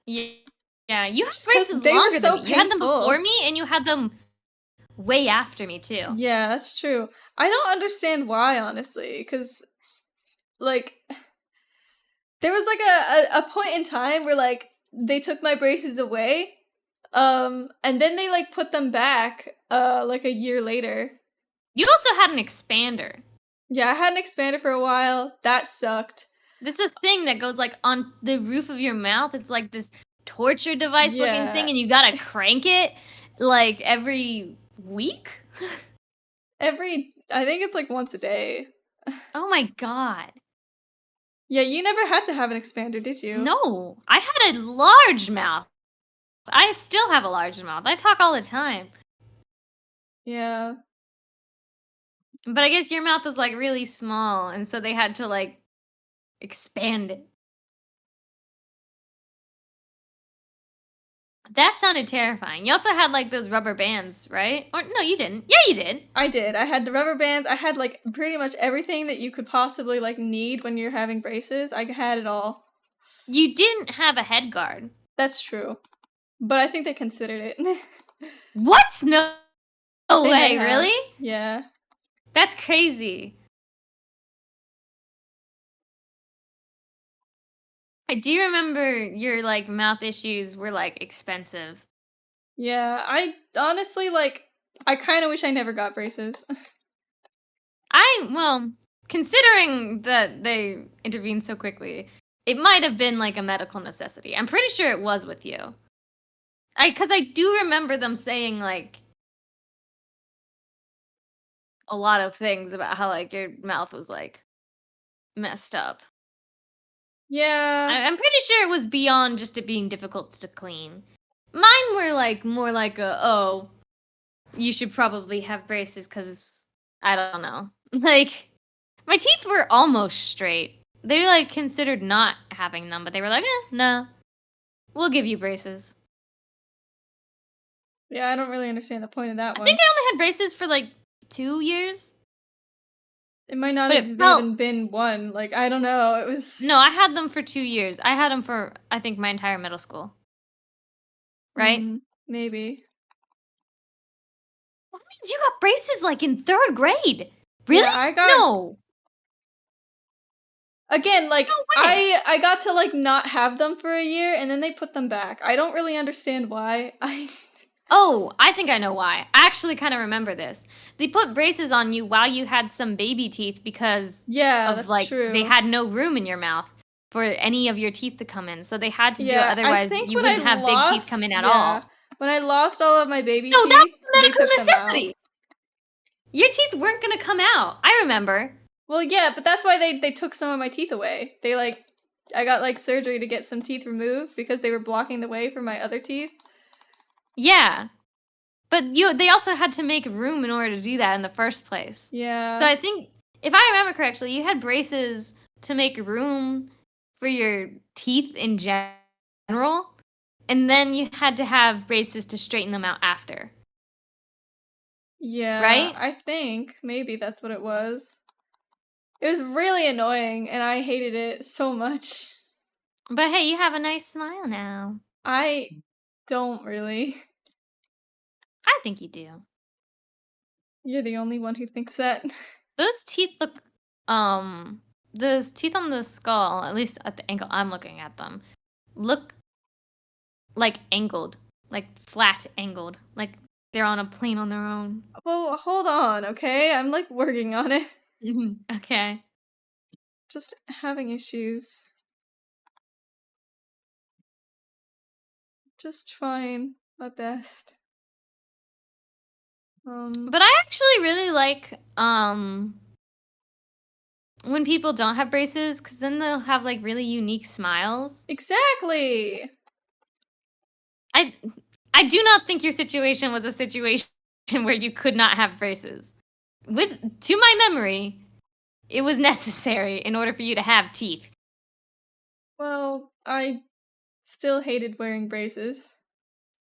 Yeah, you had Just 'cause braces they were longer so than me. You had them painful. before me, and you had them way after me too. Yeah, that's true. I don't understand why, honestly, because like there was like a point in time where like they took my braces away, and then they like put them back like a year later. You also had an expander. Yeah, I had an expander for a while. That sucked. It's a thing that goes like on the roof of your mouth. It's like this torture device looking Yeah. thing, and you gotta crank it like every week. I think it's like once a day. Oh my god. Yeah, you never had to have an expander, did you? No, I had a large mouth. I still have a large mouth. I talk all the time. Yeah. But I guess your mouth is like really small, and so they had to like expand it. That sounded terrifying. You also had like those rubber bands, right? Or no, you didn't. Yeah, you did. I did. I had the rubber bands. I had like pretty much everything that you could possibly like need when you're having braces. I had it all. You didn't have a head guard. That's true. But I think they considered it. What? No, They may way, have. really? Yeah. That's crazy. I do remember your like mouth issues were like expensive. Yeah. I honestly like I kind of wish I never got braces. Well, considering that they intervened so quickly, it might have been like a medical necessity. I'm pretty sure it was with you. Because I do remember them saying like a lot of things about how like your mouth was like messed up. Yeah. I'm pretty sure it was beyond just it being difficult to clean. Mine were like more like you should probably have braces because I don't know. Like, my teeth were almost straight. They like considered not having them, but they were like, no, we'll give you braces. Yeah, I don't really understand the point of that I one. think I only had braces for like 2 years. It might not But have it felt- even been one. Like, I don't know. It was. No, I had them for 2 years. I had them for, I think, my entire middle school. Right? Maybe. That means you got braces like in 3rd grade. Really? Yeah, I got. No. Again, like, No way. I got to, like, not have them for a year, and then they put them back. I don't really understand why. Oh, I think I know why. I actually kind of remember this. They put braces on you while you had some baby teeth because Yeah, of that's like true. they had no room in your mouth for any of your teeth to come in. So they had to do it, Yeah, I otherwise think you when wouldn't I have big teeth come in at all. When I lost all of my baby No, teeth, that was a they medical took them out. necessity. Your teeth weren't gonna come out. I remember. Well, yeah, but that's why they took some of my teeth away. They like, I got like surgery to get some teeth removed because they were blocking the way for my other teeth. Yeah. But they also had to make room in order to do that in the first place. Yeah. So I think, if I remember correctly, you had braces to make room for your teeth in general, and then you had to have braces to straighten them out after. Yeah. Right? I think maybe that's what it was. It was really annoying, and I hated it so much. But hey, you have a nice smile now. I don't really. I think you do. You're the only one who thinks that. Those teeth look, those teeth on the skull, at least at the angle I'm looking at them, look like angled, like flat angled, like they're on a plane on their own. Well, hold on, okay? I'm like working on it. Okay. Just having issues. Just trying my best. But I actually really like when people don't have braces, because then they'll have like really unique smiles. Exactly. I do not think your situation was a situation where you could not have braces. To my memory, it was necessary in order for you to have teeth. Well, I still hated wearing braces.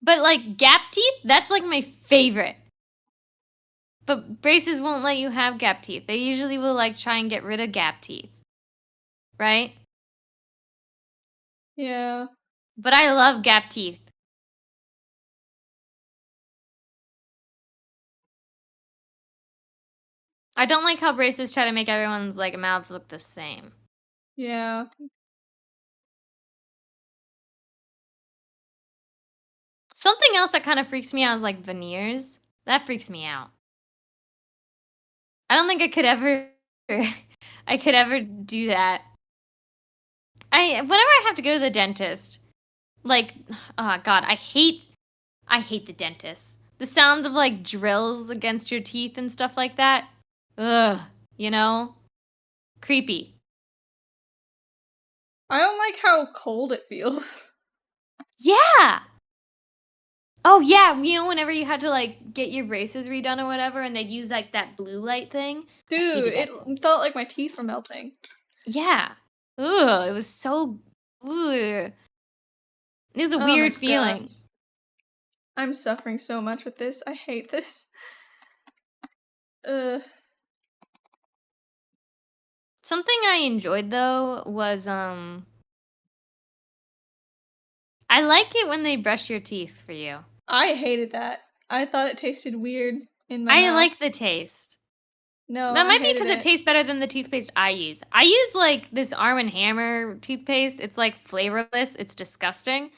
But like gap teeth, that's like my favorite. But braces won't let you have gap teeth. They usually will like try and get rid of gap teeth. Right? Yeah. But I love gap teeth. I don't like how braces try to make everyone's like mouths look the same. Yeah. Something else that kind of freaks me out is like veneers. That freaks me out. I don't think I could ever do that. Whenever I have to go to the dentist, like, oh god, I hate the dentist. The sound of like drills against your teeth and stuff like that. Ugh, you know? Creepy. I don't like how cold it feels. Yeah. Oh yeah, you know whenever you had to like get your braces redone or whatever and they'd use like that blue light thing? Dude, it felt like my teeth were melting. Yeah. Ugh, it was so ugh. It was a weird feeling. God. I'm suffering so much with this. I hate this. Something I enjoyed though was I like it when they brush your teeth for you. I hated that. I thought it tasted weird in my mouth. I like the taste. No, that might be because it tastes better than the toothpaste I use. I use like this Arm & Hammer toothpaste. It's like flavorless. It's disgusting.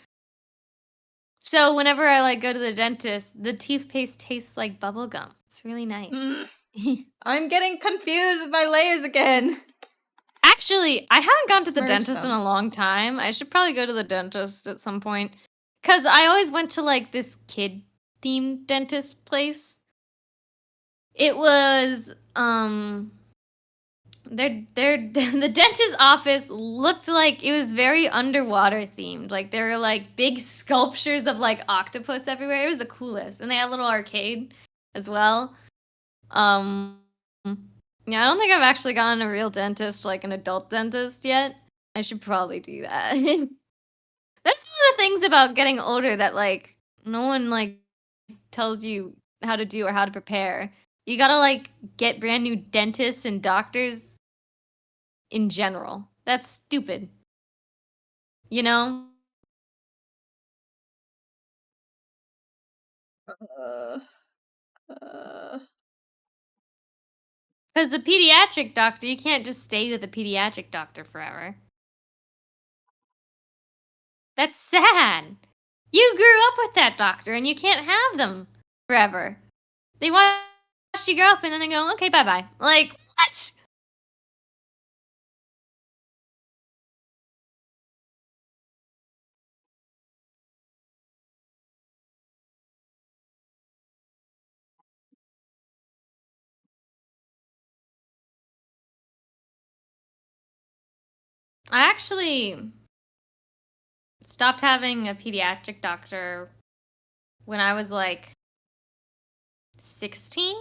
So whenever I like go to the dentist, the toothpaste tastes like bubble gum. It's really nice. I'm getting confused with my layers again. Actually, I haven't gone to the Smirch dentist in them. a long time. I should probably go to the dentist at some point. Because I always went to like this kid-themed dentist place. It was, the dentist office looked like it was very underwater themed. Like there were like big sculptures of like octopus everywhere. It was the coolest. And they had a little arcade. as well. Yeah, I don't think I've actually gotten a real dentist, like an adult dentist yet. I should probably do that. That's one of the things about getting older that like no one like tells you how to do or how to prepare. You gotta like get brand new dentists and doctors in general. That's stupid. You know? Uh, uh, Because the pediatric doctor, you can't just stay with the pediatric doctor forever. That's sad. You grew up with that doctor and you can't have them forever. They watch you grow up and then they go, okay, bye bye. Like, what? I actually stopped having a pediatric doctor when I was like 16.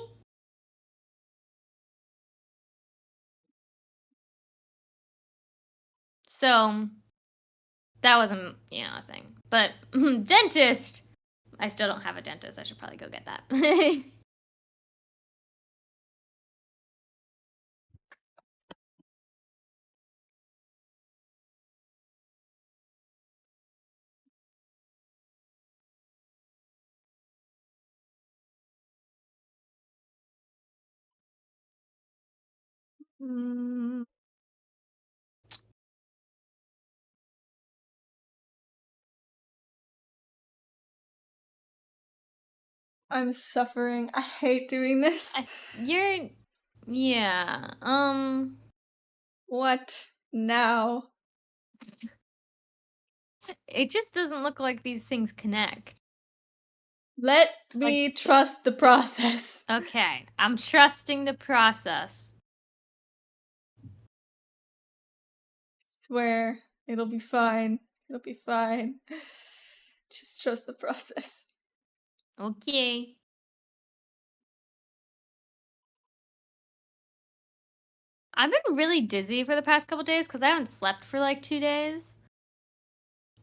So that wasn't, a thing. But dentist, I still don't have a dentist. I should probably go get that. Mm, I'm suffering. I hate doing this. yeah. What now? It just doesn't look like these things connect. Let me trust the process. Okay, I'm trusting the process. Swear, it'll be fine. It'll be fine. Just trust the process. Okay. I've been really dizzy for the past couple days because I haven't slept for like 2 days.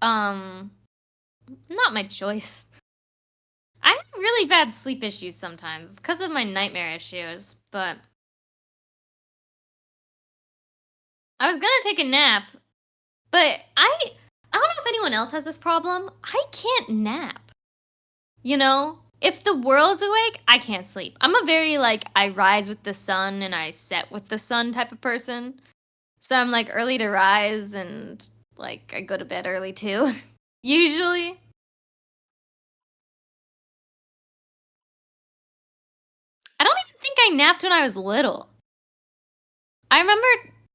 Not my choice. I have really bad sleep issues sometimes. It's because of my nightmare issues, but I was gonna take a nap, but I don't know if anyone else has this problem. I can't nap. You know? If the world's awake, I can't sleep. I'm a very like I rise with the sun and I set with the sun type of person. So I'm like early to rise and like I go to bed early too. Usually. I don't even think I napped when I was little. I remember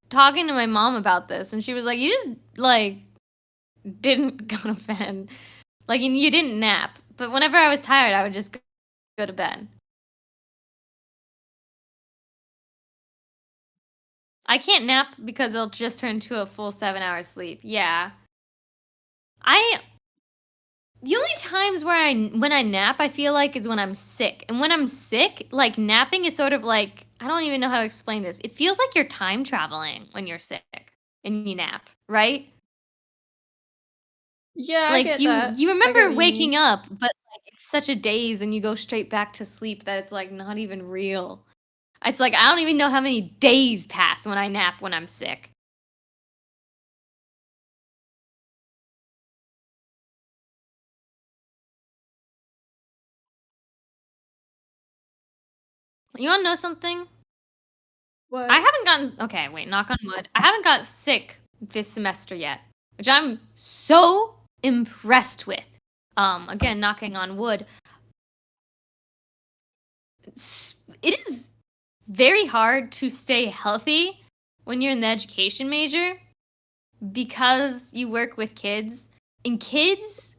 talking to my mom about this and she was like, "You just like didn't go to bed. Like you didn't nap. But whenever I was tired, I would just go to bed." I can't nap because it'll just turn to a full 7 hours sleep. Yeah. The only times where when I nap, I feel like is when I'm sick. And when I'm sick, like napping is sort of like I don't even know how to explain this. It feels like you're time traveling when you're sick and you nap, right? Yeah, I Like get you that. you I get remember what you waking mean. up, but like it's such a daze and you go straight back to sleep that it's like not even real. It's like I don't even know how many days pass when I nap when I'm sick. You want to know something? What? I haven't gotten okay, wait, knock on wood. I haven't got sick this semester yet, which I'm so impressed with. Again, knocking on wood. It is very hard to stay healthy when you're in the education major because you work with kids. And kids,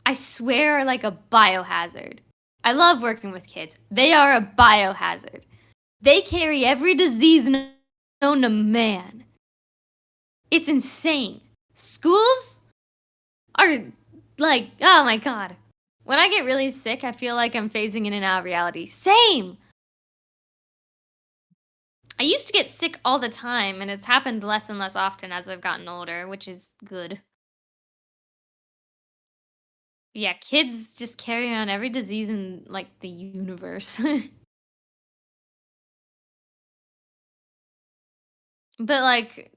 I swear, are like a biohazard. I love working with kids. They are a biohazard. They carry every disease known to man. It's insane. Schools are like, oh my god. When I get really sick, I feel like I'm phasing in and out of reality. Same! I used to get sick all the time, and it's happened less and less often as I've gotten older, which is good. Yeah, kids just carry on every disease in, like, the universe. But, like,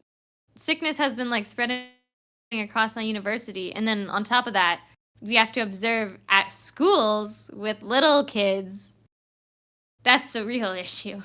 sickness has been, like, spreading across my university, and then on top of that, we have to observe at schools with little kids. That's the real issue.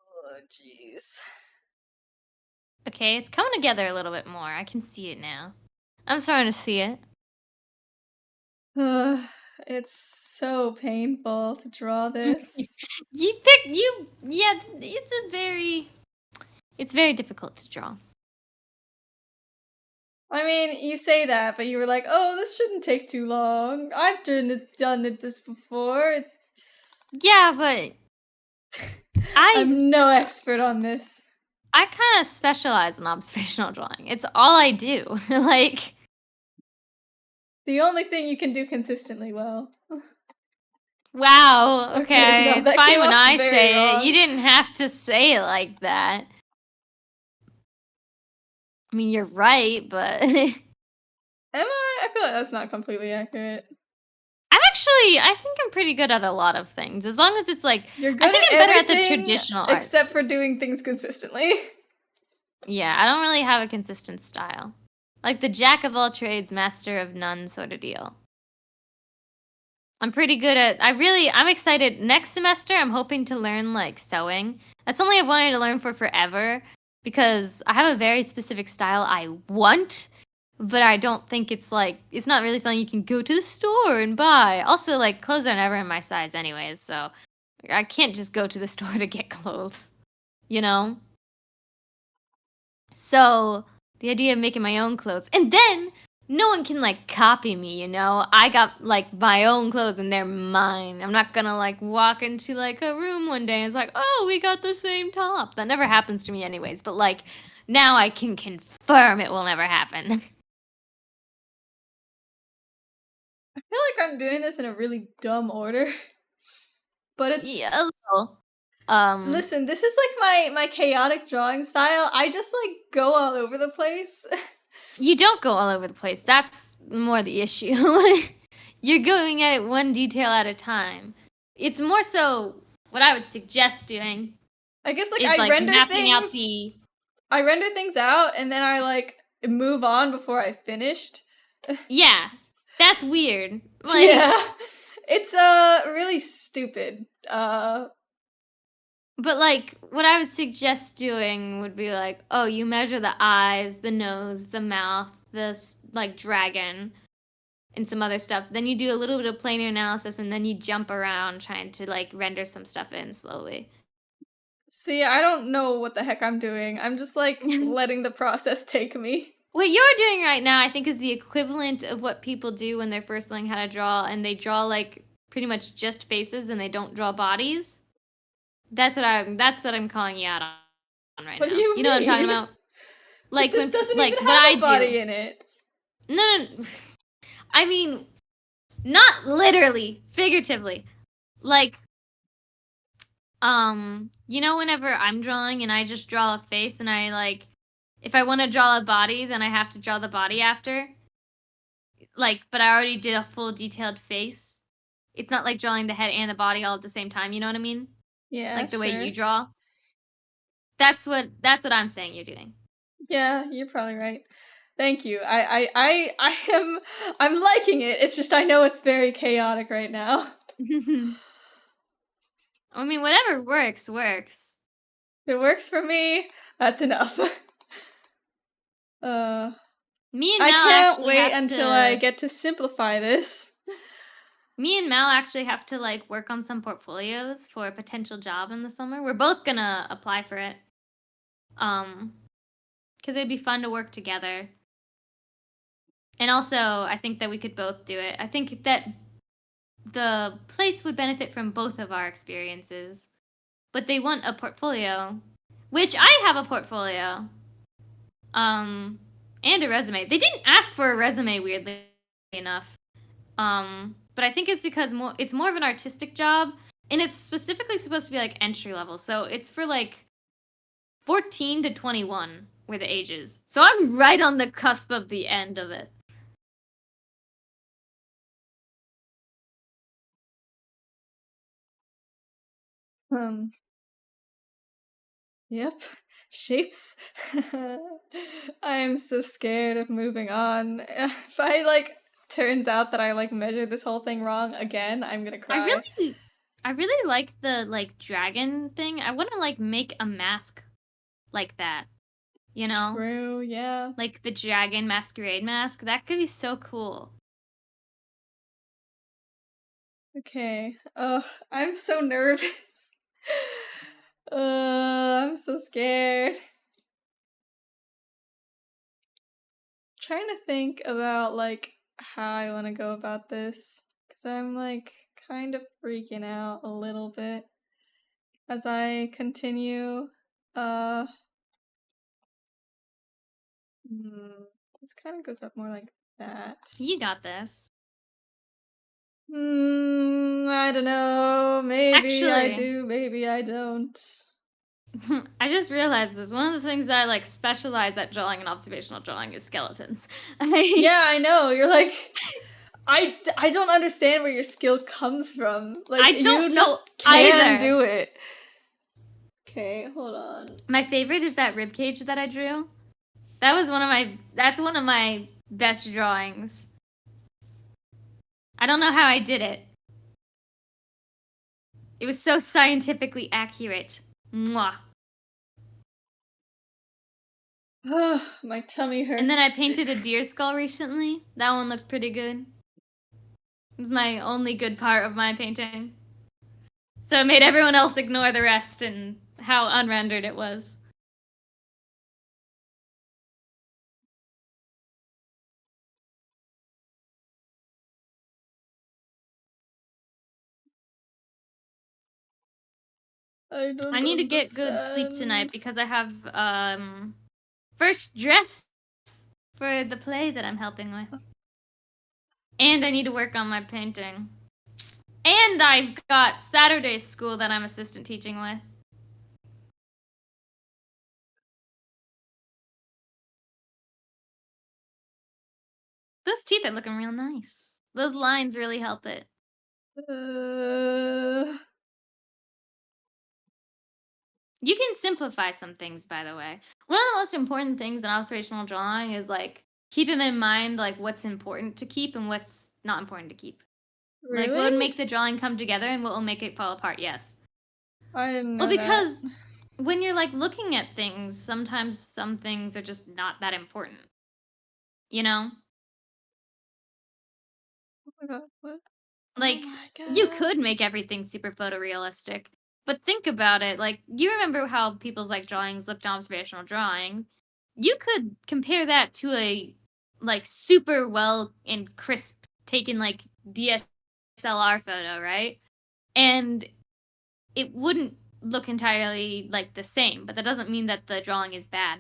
Oh, jeez. Okay, it's coming together a little bit more. I can see it now. I'm starting to see it. It's so painful to draw this. Yeah, it's very difficult to draw. I mean, you say that, but you were like, "Oh, this shouldn't take too long. I've done this before. Yeah, but I I'm no expert on this." I kind of specialize in observational drawing. It's all I do. Like, The only thing you can do consistently well. wow, Okay, okay. no, It's that fine came when off I very say it. wrong. You didn't have to say it like that. I mean, you're right, but Am I? I feel like that's not completely accurate. I think I'm pretty good at a lot of things. As long as it's like, You're I good think at I'm better at the everything traditional except arts. for doing things consistently. Yeah, I don't really have a consistent style. Like the jack of all trades, master of none sort of deal. I'm pretty good at I'm excited. Next semester I'm hoping to learn like sewing. That's something I've wanted to learn for forever because I have a very specific style I want, but I don't think it's not really something you can go to the store and buy. Also, like clothes are never in my size anyways, so I can't just go to the store to get clothes, you know? So, the idea of making my own clothes, and then no one can like copy me, you know? I got like my own clothes and they're mine. I'm not gonna like walk into like a room one day and it's like, oh, we got the same top. That never happens to me, anyways, but like now I can confirm it will never happen. I feel like I'm doing this in a really dumb order. But it's Yeah, a little. listen, this is like my chaotic drawing style. I just like go all over the place. You don't go all over the place. That's more the issue. You're going at it one detail at a time. It's more so what I would suggest doing I guess like is I like render mapping out things I render things out and then I like move on before I finished. yeah, that's weird. Like, Yeah. It's really stupid. but like what I would suggest doing would be like, oh, you measure the eyes, the nose, the mouth, this like dragon and some other stuff. Then you do a little bit of planar analysis and then you jump around trying to like render some stuff in slowly. See, I don't know what the heck I'm doing. I'm just like letting the process take me. What you're doing right now, I think, is the equivalent of what people do when they're first learning how to draw, and they draw like pretty much just faces, and they don't draw bodies. That's what I'm calling you out on right What do now. you You know what I'm talking mean? about? But Like this doesn't like even what have I a body do. in it. No, I mean, not literally, figuratively. Like, you know, whenever I'm drawing and I just draw a face, and I like, if I want to draw a body, then I have to draw the body after. Like, but I already did a full detailed face. It's not like drawing the head and the body all at the same time, you know what I mean? Yeah, Like the way sure. you draw. That's what I'm saying you're doing. Yeah, you're probably right. Thank you. I'm liking it. It's just I know it's very chaotic right now. I mean, whatever works. If it works for me, that's enough. uh Me and I Mal can't actually wait have until I to get to simplify this. Me and Mal actually have to like work on some portfolios for a potential job in the summer. We're both gonna apply for it. Um because it'd be fun to work together. And also, I think that we could both do it. I think that the place would benefit from both of our experiences, but they want a portfolio, which I have a portfolio, and a resume. They didn't ask for a resume, weirdly enough, but I think it's because it's more of an artistic job, and it's specifically supposed to be like entry level, so it's for like 14 to 21 were the ages. So I'm right on the cusp of the end of it. Yep. Shapes. I am so scared of moving on. If I turns out that I measured this whole thing wrong again, I'm gonna cry. I really like the dragon thing. I want to make a mask like that. You know? True, yeah. Like the dragon masquerade mask. That could be so cool. Okay. Ugh, I'm so nervous. I'm so scared. Trying to think about how I want to go about this because I'm kind of freaking out a little bit as I continue. Uh, this kind of goes up more like that. You got this. I don't know. Maybe I Actually- do. Maybe I don't. I just realized this. One of the things that I specialize at drawing and observational drawing is skeletons. Yeah, I know. You're I don't understand where your skill comes from. I don't you just know can either. do it. Okay, hold on. My favorite is that ribcage that I drew. That's one of my best drawings. I don't know how I did it. It was so scientifically accurate. Mwah. My tummy hurts. And then I painted a deer skull recently. That one looked pretty good. It was my only good part of my painting. So it made everyone else ignore the rest and how unrendered it was. I need to get good sleep tonight because I have first dress for the play that I'm helping with. And I need to work on my painting. And I've got Saturday school that I'm assistant teaching with. Those teeth are looking real nice. Those lines really help it. You can simplify some things, by the way. One of the most important things in observational drawing is keep in mind what's important to keep and what's not important to keep. Really? What would make the drawing come together and what will make it fall apart, yes. I didn't know because that. when you're looking at things, sometimes some things are just not that important. You know? Oh my god, what? Oh my God. You could make everything super photorealistic. But think about it, you remember how people's drawings looked in observational drawing? You could compare that to a super well and crisp taken DSLR photo, right? And it wouldn't look entirely the same, but that doesn't mean that the drawing is bad,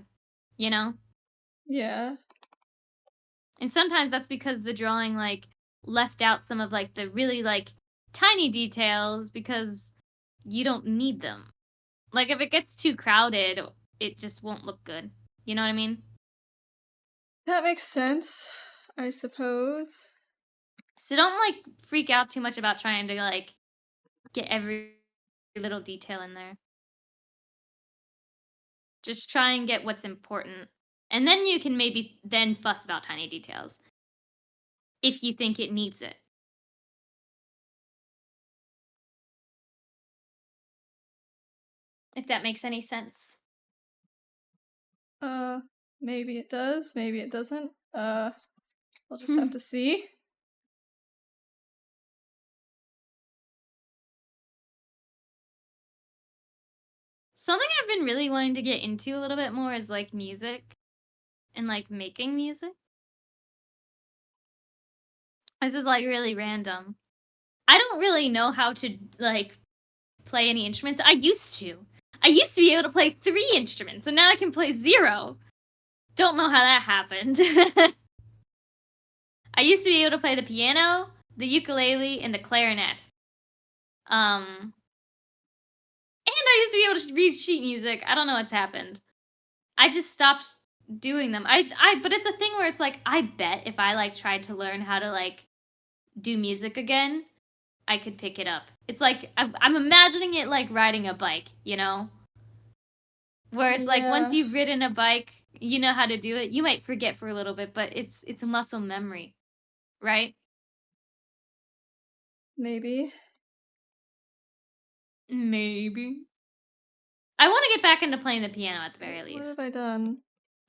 you know? Yeah. And sometimes that's because the drawing left out some of the really tiny details because you don't need them. If it gets too crowded, it just won't look good. You know what I mean? That makes sense, I suppose. So don't freak out too much about trying to get every little detail in there. Just try and get what's important. And then you can maybe then fuss about tiny details. If you think it needs it. If that makes any sense. Maybe it does, maybe it doesn't. We'll just have to see. Something I've been really wanting to get into a little bit more is music. and like making music. This is like really random. I don't really know how to like play any instruments. I used to be able to play 3 instruments, and now I can play 0. Don't know how that happened. I used to be able to play the piano, the ukulele, and the clarinet. And I used to be able to read sheet music. I don't know what's happened. I just stopped doing them. But it's a thing where it's like, I bet if I like tried to learn how to like do music again, I could pick it up. It's like I'm imagining it like riding a bike, you know? Where it's like once you've ridden a bike, you know how to do it. You might forget for a little bit, but it's a muscle memory, right? Maybe. Maybe. I want to get back into playing the piano at the very least. What have I done?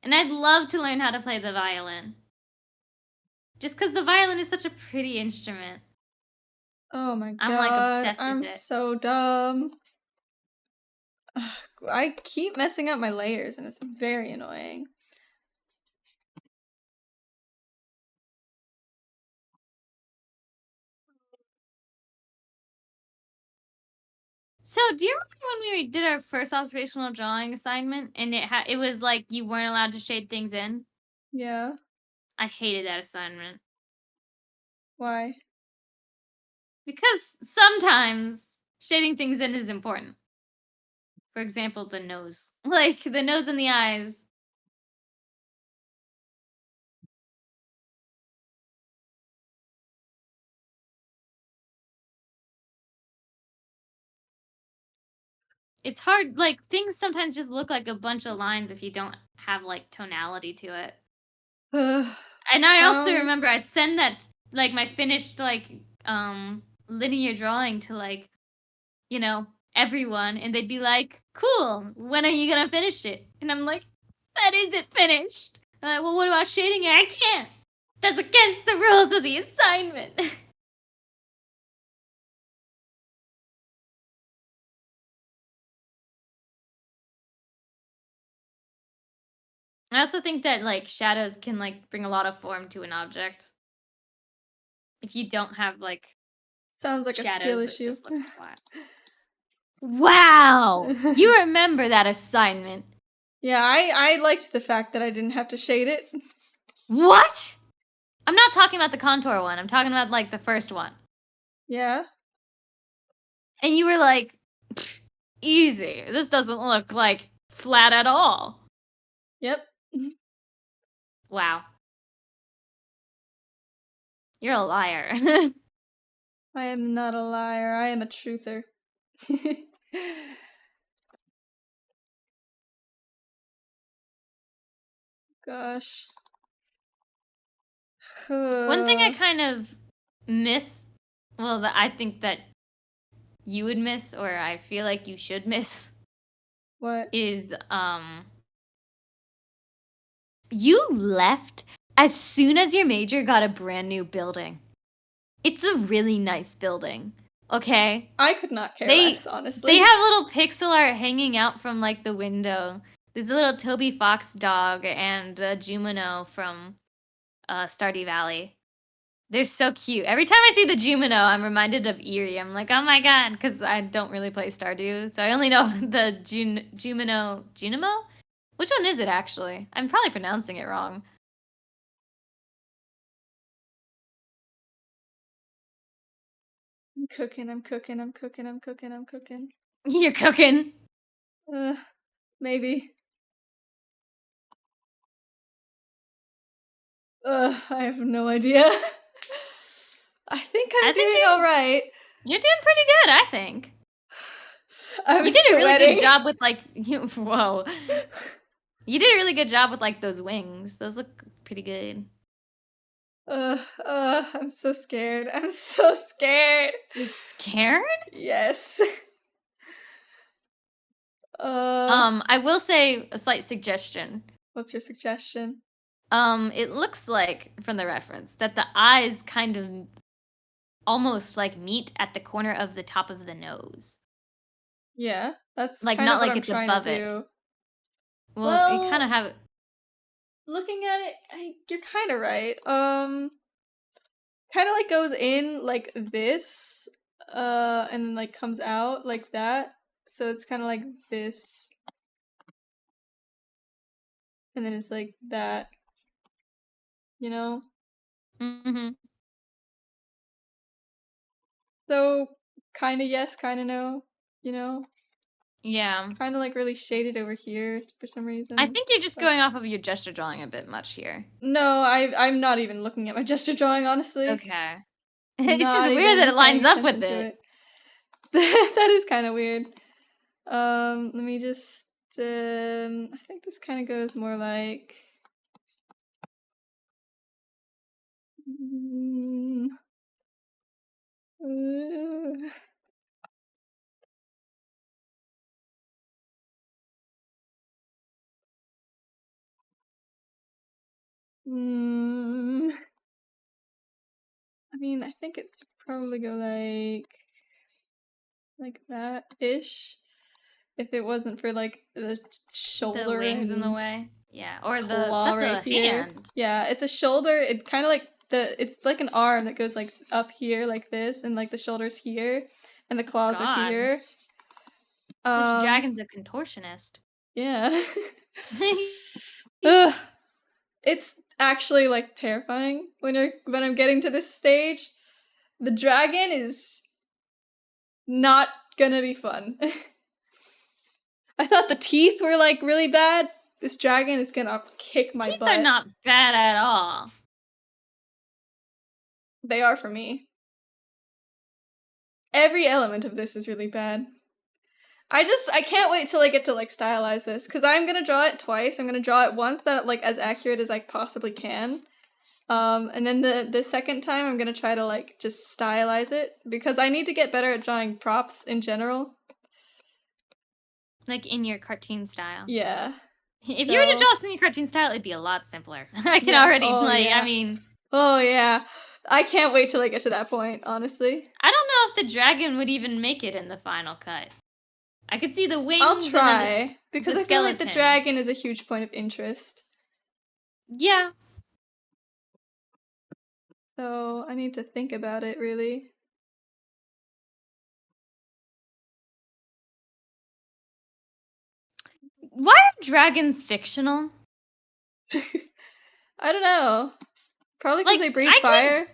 And I'd love to learn how to play the violin. Just because the violin is such a pretty instrument. Oh my god. I'm like obsessed I'm with it. so dumb. Ugh, I keep messing up my layers and it's very annoying. So, do you remember when we did our first observational drawing assignment and it was like you weren't allowed to shade things in? Yeah. I hated that assignment. Why? Because sometimes shading things in is important. For example, the nose. Like, the nose and the eyes. It's hard, like, things sometimes just look like a bunch of lines if you don't have, like, tonality to it. And I also remember I'd send that, like, my finished, like, linear drawing to, like, you know, everyone, and they'd be like, "Cool, when are you gonna finish it?" And I'm like, "That isn't finished." And I'm like, "Well, what about shading it?" "I can't. That's against the rules of the assignment." I also think that, like, shadows can, like, bring a lot of form to an object. If you don't have, like, Sounds like shadows, a skill it issue. just looks flat. Wow! You remember that assignment. Yeah, I liked the fact that I didn't have to shade it. What? I'm not talking about the contour one. I'm talking about, like, the first one. Yeah. And you were like, easy. This doesn't look, like, flat at all. Yep. Wow. You're a liar. I am not a liar. I am a truther. Gosh. One thing I kind of miss, well, that I think that you would miss, or I feel like you should miss, What? is, you left as soon as your major got a brand new building. It's a really nice building, okay? I could not care less, honestly. They have little pixel art hanging out from, like, the window. There's a little Toby Fox dog and a Jumino from Stardew Valley. They're so cute. Every time I see the Jumino, I'm reminded of Eerie. I'm like, oh my god, because I don't really play Stardew, so I only know the Jumino. Junimo? Which one is it, actually? I'm probably pronouncing it wrong. I'm cooking, I'm cooking, I'm cooking, I'm cooking, I'm cooking. You're cooking. Maybe. I have no idea. I think I'm doing alright. You're doing pretty good, I think. I'm You did a really sweating. good job with, like, whoa. You did a really good job with, like, those wings. Those look pretty good. I'm so scared. I'm so scared. You're scared? Yes. I will say a slight suggestion. What's your suggestion? It looks like, from the reference, that the eyes kind of almost, like, meet at the corner of the top of the nose. Yeah, that's Like, kind not of what like I'm it's trying above to it. do. Well, you kind of have it. looking at it, you're kind of right. Kind of like goes in like this, and then like comes out like that. So it's kind of like this, and then it's like that. You know. Mm-hmm. So kind of yes, kind of no. You know. Yeah. Kind of like really shaded over here for some reason. I think you're just but- going off of your gesture drawing a bit much here. No, I'm not even looking at my gesture drawing, honestly. Okay. It's just Not weird that even it lines paying up with attention to it. That is kind of weird. Let me just. I think this kind of goes more like. Mm, uh, mm, I mean, I think it should probably go like that ish. If it wasn't for like the shoulder The wings in the and way. Yeah. Or claw that's right a here. hand. Yeah, it's a shoulder. It kind of like it's like an arm that goes like up here like this, and like the shoulders here, and the claws are God. here. This dragon's a contortionist. Yeah. Ugh. It's actually like terrifying when I'm getting to this stage. The dragon is not gonna be fun. I thought the teeth were like really bad. This dragon is gonna kick my Teeth butt. are not bad at all. They are for me. Every element of this is really bad. I can't wait till I get to like stylize this, because I'm gonna draw it twice. I'm gonna draw it once that like as accurate as I possibly can. And then the second time I'm gonna try to like just stylize it, because I need to get better at drawing props in general. Like in your cartoon style. Yeah. If you were to draw something in cartoon style, it'd be a lot simpler. I can already I mean. Oh yeah. I can't wait till I get to that point, honestly. I don't know if the dragon would even make it in the final cut. I could see the wings. I'll try, because the I feel like the skeleton. dragon is a huge point of interest. Yeah. So I need to think about it, really. Why are dragons fictional? I don't know. Probably because Like, they breathe fire.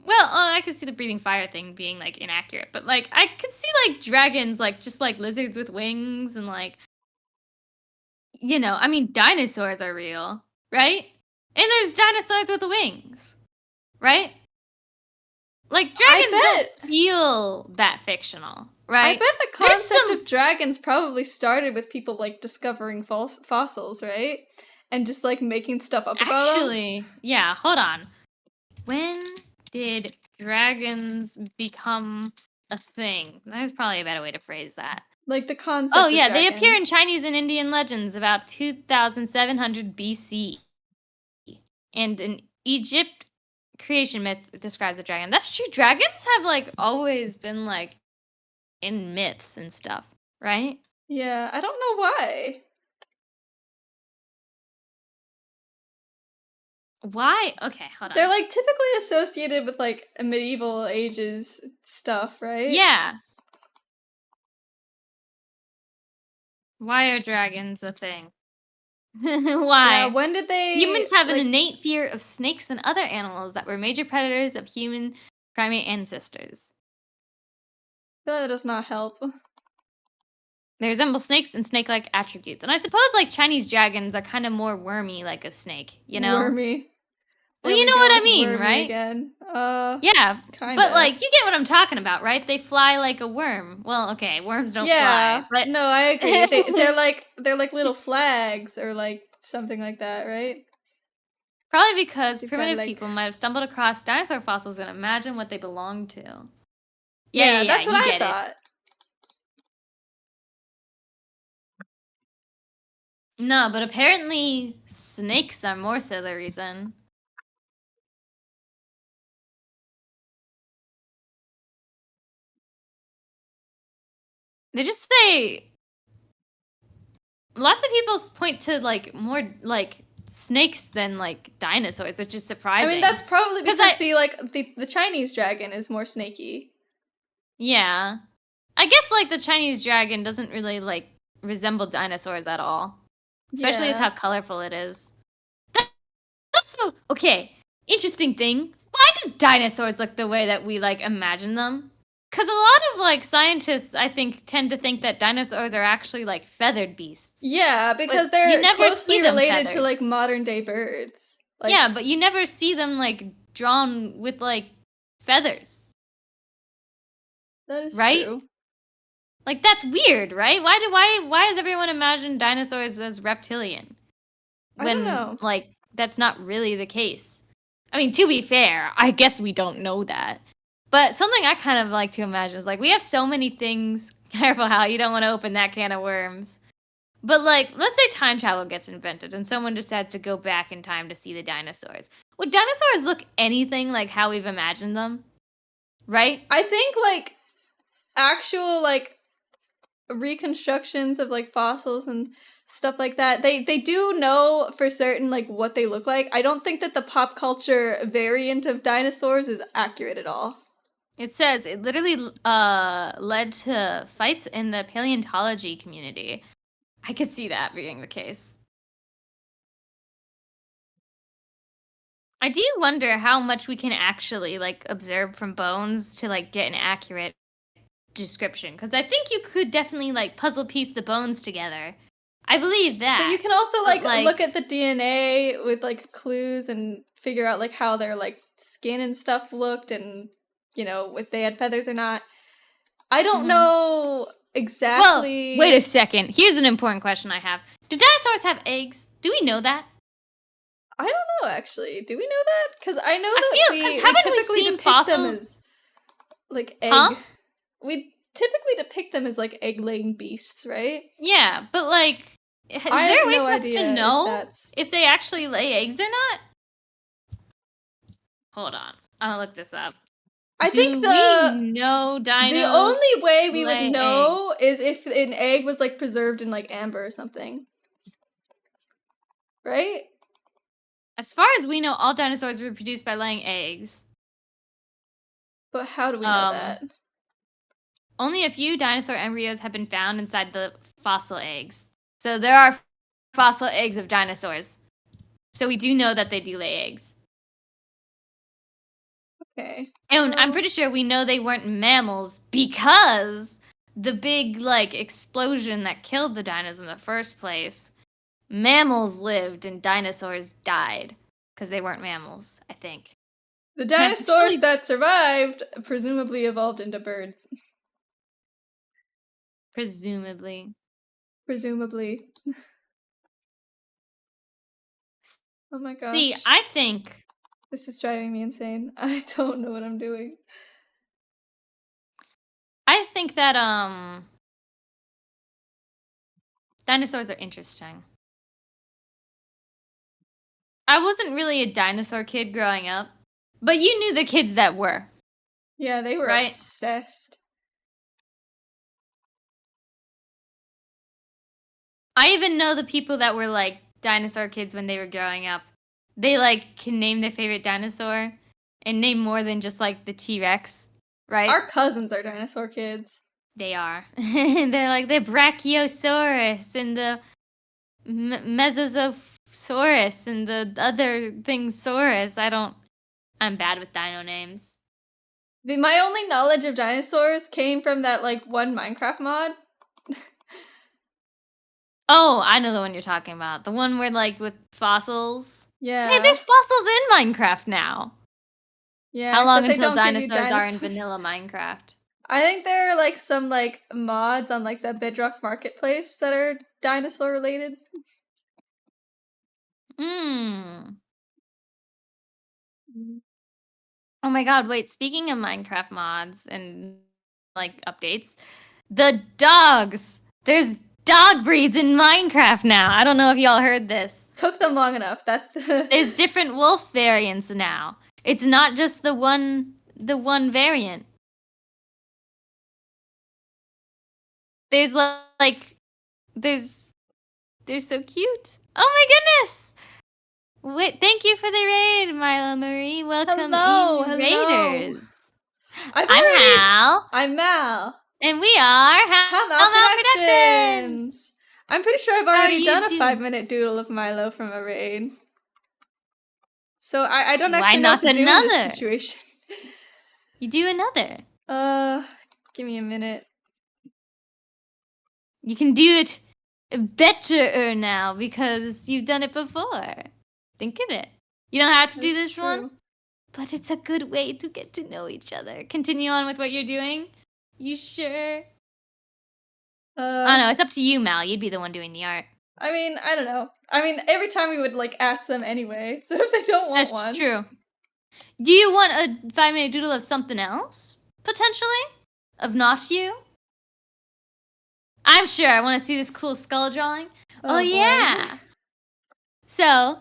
Well, I could see the breathing fire thing being like inaccurate, but like I could see like dragons like just like lizards with wings and like I mean dinosaurs are real, right? And there's dinosaurs with wings, right? Like dragons don't feel that fictional, right? I bet the concept of dragons probably started with people like discovering fossils, right? And just like making stuff up about them. Actually, yeah, hold on. When did dragons become a thing? There's probably a better way to phrase that. Like the concept Oh, of yeah, they dragons. appear in Chinese and Indian legends about 2700 BC. And an Egypt creation myth describes the dragon. That's true. Dragons have like always been like in myths and stuff, right? Yeah, I don't know why. Why? Okay, hold on. They're like typically associated with like medieval ages stuff, right? Yeah. Why are dragons a thing? Why? Yeah, when did they... Humans have an innate fear of snakes and other animals that were major predators of human primate ancestors. That does not help. They resemble snakes and snake-like attributes. And I suppose, like, Chinese dragons are kind of more wormy like a snake, you know? Wormy. Well, you know what I mean, wormy right? Again. Yeah, kinda. but, like, you get what I'm talking about, right? They fly like a worm. Well, okay, worms don't fly. But... no, I agree. They're like little flags or, like, something like that, right? Probably because They've primitive got, like... people might have stumbled across dinosaur fossils and imagined what they belonged to. Yeah, that's what I thought. No, but apparently snakes are more so the reason. They just say, lots of people point to like more like snakes than like dinosaurs, which is surprising. I mean, that's probably because the Chinese dragon is more snaky. Yeah. I guess like the Chinese dragon doesn't really like resemble dinosaurs at all. Especially with how colorful it is. Also, okay, interesting thing. Why do dinosaurs look the way that we like imagine them? Because a lot of like scientists, I think, tend to think that dinosaurs are actually like feathered beasts. Yeah, because But they're you never closely see them related to feathered. like modern day birds. Like, Yeah, but you never see them like drawn with like feathers. that is right? true. Like that's weird, right? Why does everyone imagine dinosaurs as reptilian? I don't know. Like that's not really the case. I mean, to be fair, I guess we don't know that. But something I kind of like to imagine is like we have so many things. Careful how you don't want to open that can of worms. But like, let's say time travel gets invented and someone decides to go back in time to see the dinosaurs. Would dinosaurs look anything like how we've imagined them? Right? I think like actual like reconstructions of like fossils and stuff like that, they do know for certain like what they look like. I don't think that the pop culture variant of dinosaurs is accurate at all. It says it literally led to fights in the paleontology community. I could see that being the case. I do wonder how much we can actually like observe from bones to like get an accurate description, because I think you could definitely like puzzle piece the bones together. I believe that. But you can also like look at the DNA with like clues and figure out like how their like skin and stuff looked, and you know if they had feathers or not. I don't know exactly. Well, wait a second. Here's an important question I have. Do dinosaurs have eggs? Do we know that? I don't know actually. Do we know that? Because I know that we typically seen depict fossils them as like egg. Huh? We typically depict them as like egg-laying beasts, right? Yeah, but like, is there a way for us to know if they actually lay eggs or not? Hold on, I'll look this up. I think we know dinos the only way we would lay know is if an egg was like preserved in like amber or something, right? As far as we know, all dinosaurs reproduce by laying eggs. But how do we know that? Only a few dinosaur embryos have been found inside the fossil eggs. So there are fossil eggs of dinosaurs. So we do know that they do lay eggs. Okay. And I'm pretty sure we know they weren't mammals because the big like explosion that killed the dinos in the first place, mammals lived and dinosaurs died because they weren't mammals, I think. The dinosaurs that survived presumably evolved into birds. Presumably. Oh my gosh. See, I think this is driving me insane. I don't know what I'm doing. I think that dinosaurs are interesting. I wasn't really a dinosaur kid growing up, but you knew the kids that were. Yeah, they were obsessed. I even know the people that were like dinosaur kids when they were growing up. They like can name their favorite dinosaur and name more than just like the T-Rex, right? Our cousins are dinosaur kids. They are. They're like the Brachiosaurus and the Mesozosaurus and the other thing Saurus. I'm bad with dino names. My only knowledge of dinosaurs came from that like one Minecraft mod. Oh, I know the one you're talking about. The one where like with fossils. Yeah. Hey, there's fossils in Minecraft now. Yeah. How long until dinosaurs are in vanilla Minecraft? I think there are like some like mods on like the Bedrock Marketplace that are dinosaur related. Oh my god, wait, speaking of Minecraft mods and like updates, the dogs! There's dog breeds in Minecraft now. I don't know if y'all heard this. Took them long enough. There's different wolf variants now. It's not just the one variant. There's They're so cute. Oh my goodness! Wait, thank you for the raid, Milo Marie. Welcome Hello, in, hello. Raiders. I'm I'm Mal. and we are How How Mal Productions. Productions. I'm pretty sure I've How are already you done a doing? 5-minute doodle of Milo from a raid. So I don't Why actually know what not to do in this another? situation. You do another. Give me a minute. You can do it better now because you've done it before. Think of it. You don't have to do That's this one, true. but it's a good way to get to know each other. Continue on with what you're doing. You sure? Oh no, it's up to you, Mal. You'd be the one doing the art. I mean, I don't know. I mean, every time we would like ask them anyway. So if they don't want That's one, true. Do you want a 5-minute doodle of something else? Potentially? Of not you? I'm sure. I want to see this cool skull drawing. Oh boy. yeah. So,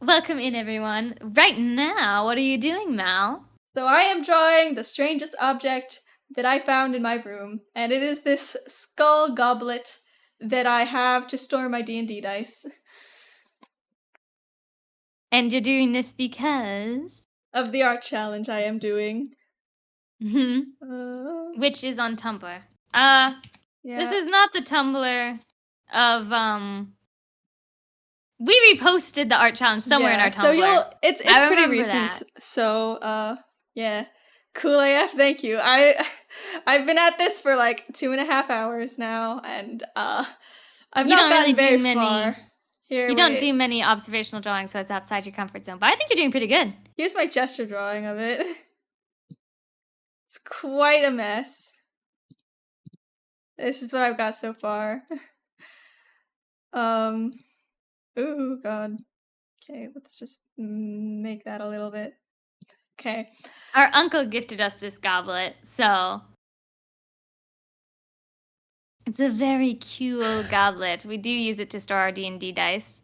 welcome in, everyone. Right now, what are you doing, Mal? So I am drawing the strangest object that I found in my room, and it is this skull goblet that I have to store my D&D dice. And you're doing this because? Of the art challenge I am doing. Which is on Tumblr. Yeah. This is not the Tumblr of, we reposted the art challenge somewhere in our Tumblr. So it's pretty recent. That. So yeah. Cool AF, thank you. I've been at this for like 2.5 hours now, and I've not gotten very far. You don't do many observational drawings, so it's outside your comfort zone. But I think you're doing pretty good. Here's my gesture drawing of it. It's quite a mess. This is what I've got so far. Ooh, God. Okay, let's just make that a little bit. Okay. Our uncle gifted us this goblet, so it's a very cool goblet. We do use it to store our D&D dice.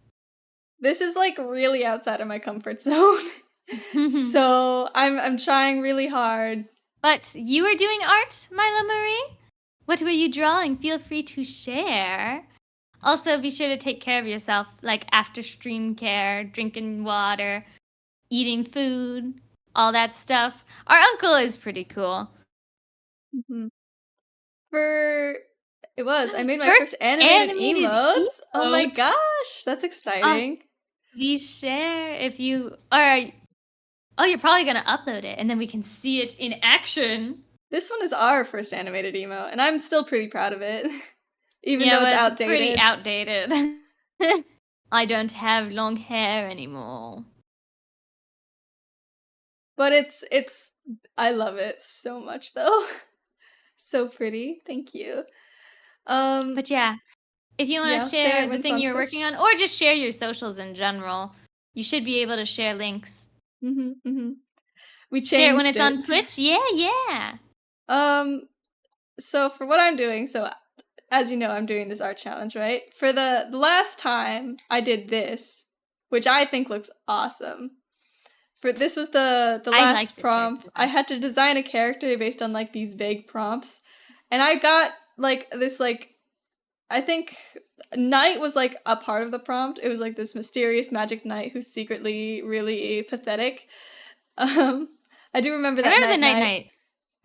This is like really outside of my comfort zone. So I'm trying really hard. But you are doing art, Mila Marie? What were you drawing? Feel free to share. Also, be sure to take care of yourself, like after stream care, drinking water, eating food, all that stuff. Our uncle is pretty cool. Mm-hmm. I made my first animated emotes. Oh my gosh, that's exciting. Please share if you are. Oh, you're probably gonna upload it, and then we can see it in action. This one is our first animated emote, and I'm still pretty proud of it, even though it's outdated. Pretty outdated. I don't have long hair anymore. But it's I love it so much though. So pretty. Thank you. But yeah, if you want to share the thing you're working on, or just share your socials in general, you should be able to share links. We changed share it when it's on Twitch. Yeah. So for what I'm doing, so as you know, I'm doing this art challenge, right? For the last time I did this, which I think looks awesome. This was the last prompt. I had to design a character based on like these vague prompts. And I got like this I think knight was like a part of the prompt. It was like this mysterious magic knight who's secretly really pathetic. I do remember that. I remember the knight.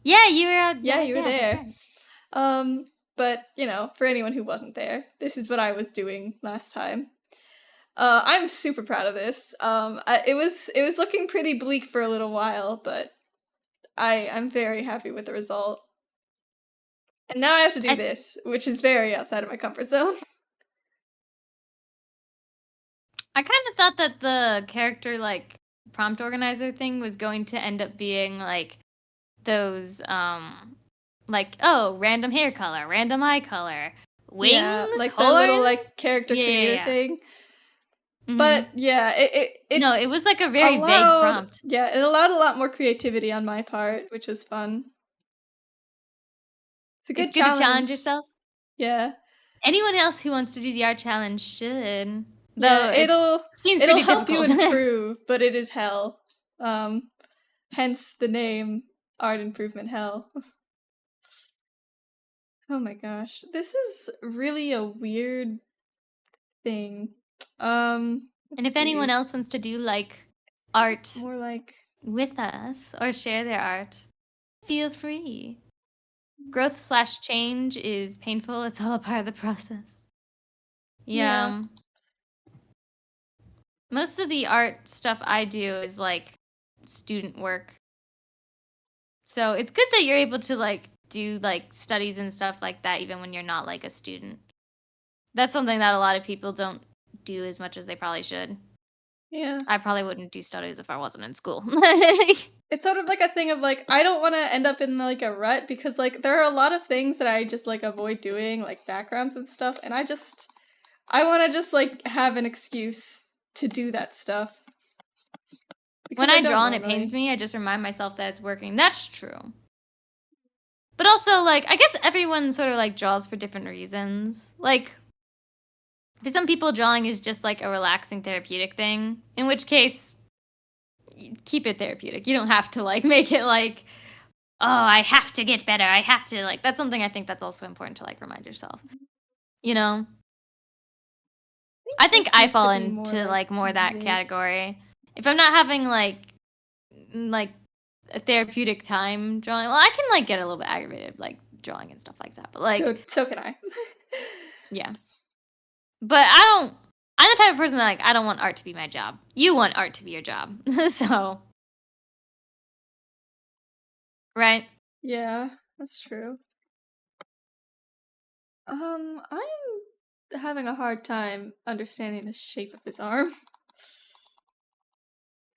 Yeah, you were. You were there. Right. But you know, for anyone who wasn't there, this is what I was doing last time. I'm super proud of this. It was looking pretty bleak for a little while, but I'm very happy with the result. And now I have to do this, which is very outside of my comfort zone. I kind of thought that the character like prompt organizer thing was going to end up being like those like random hair color, random eye color, wings, like horns? the little like character creator thing. But yeah, it was like a very vague prompt. Yeah, it allowed a lot more creativity on my part, which was fun. It's good to challenge yourself. Yeah. Anyone else who wants to do the art challenge should. Though it'll help difficult. you improve, but it is hell. Hence the name Art Improvement Hell. Oh my gosh, this is really a weird thing. And Let's if anyone see. else wants to do like art More like with us or share their art, feel free. Growth/change is painful. It's all a part of the process. Yeah. Most of the art stuff I do is like student work. So it's good that you're able to like do like studies and stuff like that even when you're not like a student. That's something that a lot of people don't do as much as they probably should. Yeah. I probably wouldn't do studies if I wasn't in school. It's sort of like a thing of like I don't want to end up in like a rut because like there are a lot of things that I just like avoid doing, like backgrounds and stuff, and I want to just like have an excuse to do that stuff. Because When I don't draw and it normally. pains me, I just remind myself that it's working. That's true. But also, like, I guess everyone sort of like draws for different reasons. Like, for some people, drawing is just like a relaxing therapeutic thing. In which case, keep it therapeutic. You don't have to like make it like, oh, I have to get better. I have to like. That's something I think that's also important to like remind yourself. You know. I think this I needs to fall be more into like more that this. category. If I'm not having like a therapeutic time drawing, well, I can like get a little bit aggravated like drawing and stuff like that. But like, so can I. yeah. But I'm the type of person that like I don't want art to be my job. You want art to be your job, so right? Yeah, that's true. I'm having a hard time understanding the shape of his arm.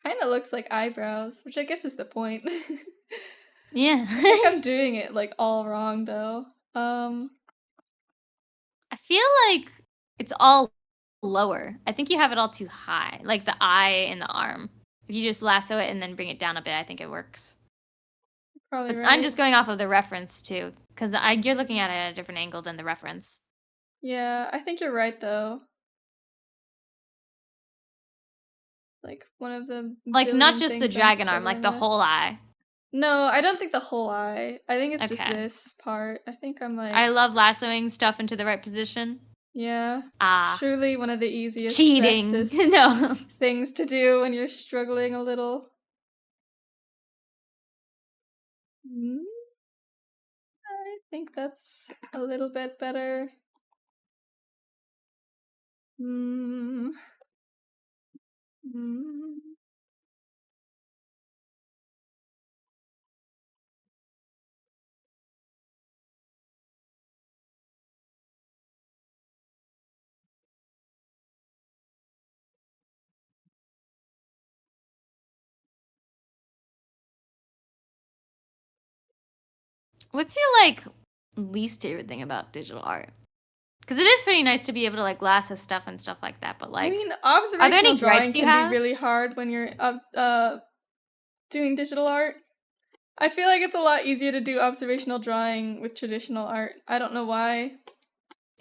Kinda looks like eyebrows, which I guess is the point. Yeah. I think I'm doing it like all wrong though. I feel like it's all lower. I think you have it all too high, like the eye and the arm. If you just lasso it and then bring it down a bit, I think it works. Probably But right. I'm just going off of the reference too, because you're looking at it at a different angle than the reference. Yeah, I think you're right though. Like one of the Like not billion just the things I'm dragon arm, like the struggling with. whole eye. No, I don't think the whole eye. I think it's just Okay. this part. I think I'm like I love lassoing stuff into the right position. yeah. Ah. Truly one of the easiest, Cheating. fastest No. things to do when you're struggling a little. I think that's a little bit better. Mm. Mm. What's your like least favorite thing about digital art? Because it is pretty nice to be able to like lasso stuff and stuff like that. But like, I mean, are there observational any drawing gripes you can have? be really hard when you're doing digital art. I feel like it's a lot easier to do observational drawing with traditional art. I don't know why.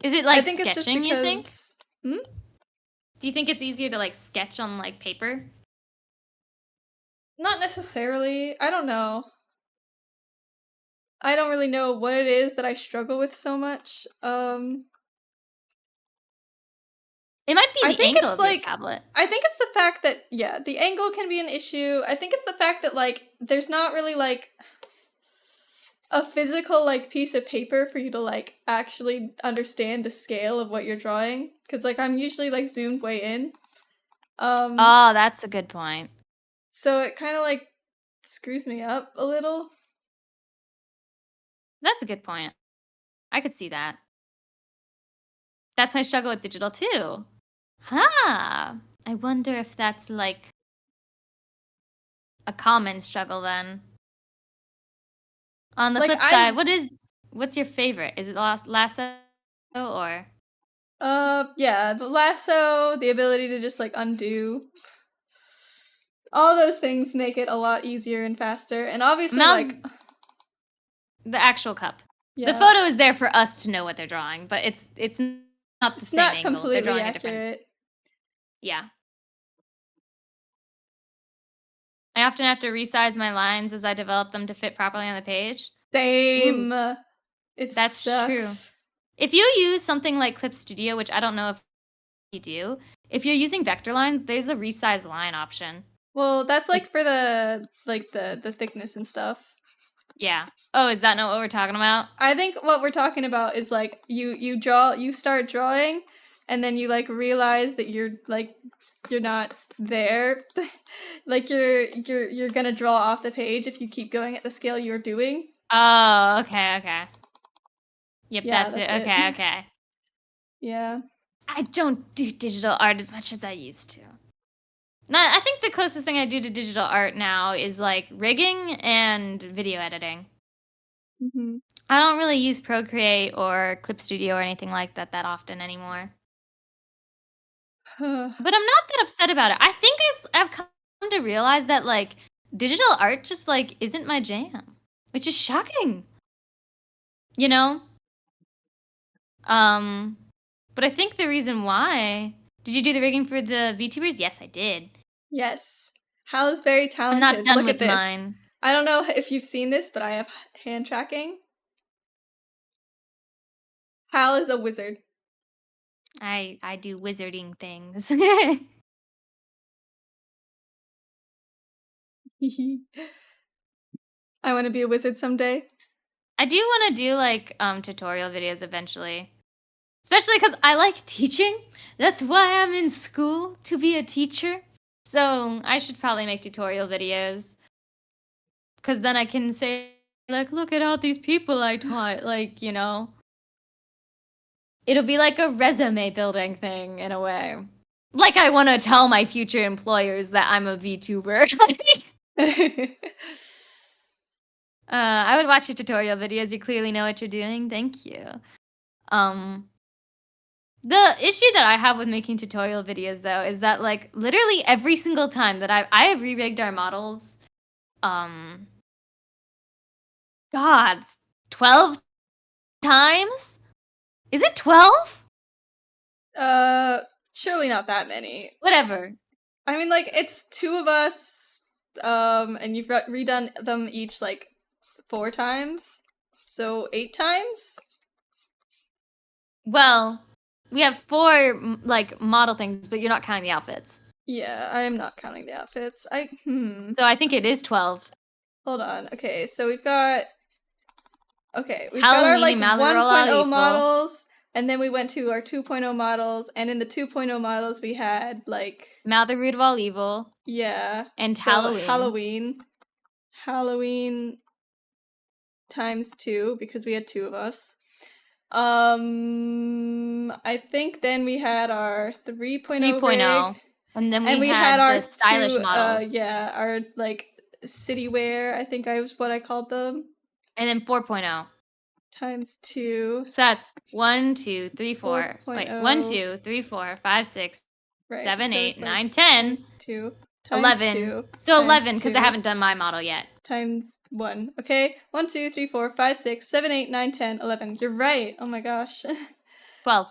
Is it like I think sketching? it's just because. You think? Do you think it's easier to like sketch on like paper? Not necessarily. I don't know. I don't really know what it is that I struggle with so much. It might be I the think angle it's of your like tablet. I think it's the fact that yeah, the angle can be an issue. I think it's the fact that like there's not really like a physical like piece of paper for you to like actually understand the scale of what you're drawing cuz like I'm usually like zoomed way in. Oh, that's a good point. So it kind of like screws me up a little. That's a good point. I could see that. That's my struggle with digital too. Huh. I wonder if that's like a common struggle then. On the Like, flip side, what's your favorite? Is it lasso or? Yeah, the lasso, the ability to just like undo. All those things make it a lot easier and faster. And obviously like the actual cup. yeah. The photo is there for us to know what they're drawing, but it's not the same not angle. completely They're drawing accurate. a different. Yeah. I often have to resize my lines as I develop them to fit properly on the page. Same. That's true. If you use something like Clip Studio, which I don't know if you do. If you're using vector lines, there's a resize line option. Well, that's like for the the thickness and stuff. Yeah. Oh, is that not what we're talking about? I think what we're talking about is like you start drawing, and then you like realize that you're not there. Like you're gonna draw off the page if you keep going at the scale you're doing. Oh, okay, okay. Yep, Yeah, that's it. that's it. Okay, okay. Yeah. I don't do digital art as much as I used to. No, I think the closest thing I do to digital art now is like rigging and video editing. Mm-hmm. I don't really use Procreate or Clip Studio or anything like that often anymore. But I'm not that upset about it. I think I've come to realize that like digital art just like isn't my jam, which is shocking. You know? But I think the reason why. Did you do the rigging for the VTubers? Yes, I did. Yes. Hal is very I'm talented. not done Look with at this. mine. I don't know if you've seen this, but I have hand tracking. Hal is a wizard. I do wizarding things. I want to be a wizard someday. I do want to do like tutorial videos eventually. Especially because I like teaching. That's why I'm in school, to be a teacher. So I should probably make tutorial videos. Because then I can say, like, look at all these people I taught. Like, you know. It'll be like a resume building thing in a way. Like I want to tell my future employers that I'm a VTuber. I would watch your tutorial videos. You clearly know what you're doing. Thank you. The issue that I have with making tutorial videos though is that like literally every single time that I have re-rigged our models, God, 12 times? Is it 12? Surely not that many. Whatever. I mean, like, it's two of us, and you've redone them each, like, 4 times. So, 8 times? Well, we have 4 like model things, but you're not counting the outfits. Yeah, I am not counting the outfits. So I think it is 12. Hold on. Okay, so we've got... Okay, we've Halloween, got our, like, Mallory 1.0 models, and then we went to our 2.0 models, and in the 2.0 models we had, like... Mal the Root of All Evil. Yeah. And so Halloween. Halloween times 2, because we had 2 of us. I think then we had our 3.0 3.0. rig, And then and we had our the stylish 2, models. yeah, our like city wear, I think I was what I called them. And then 4.0. Times 2. So that's 1, 2, 3, 4. Wait, 1, 4.0. 2, 3, 4, 5, 6, Right, 7, so 8, it's like 9, 10. times 2. Times 11. 2. So times 11, because I 2, haven't done my model yet. Times 1. Okay, 1, 2, 3, 4, 5, 6, 7, 8, 9, 10, 11. You're right. Oh my gosh. 12.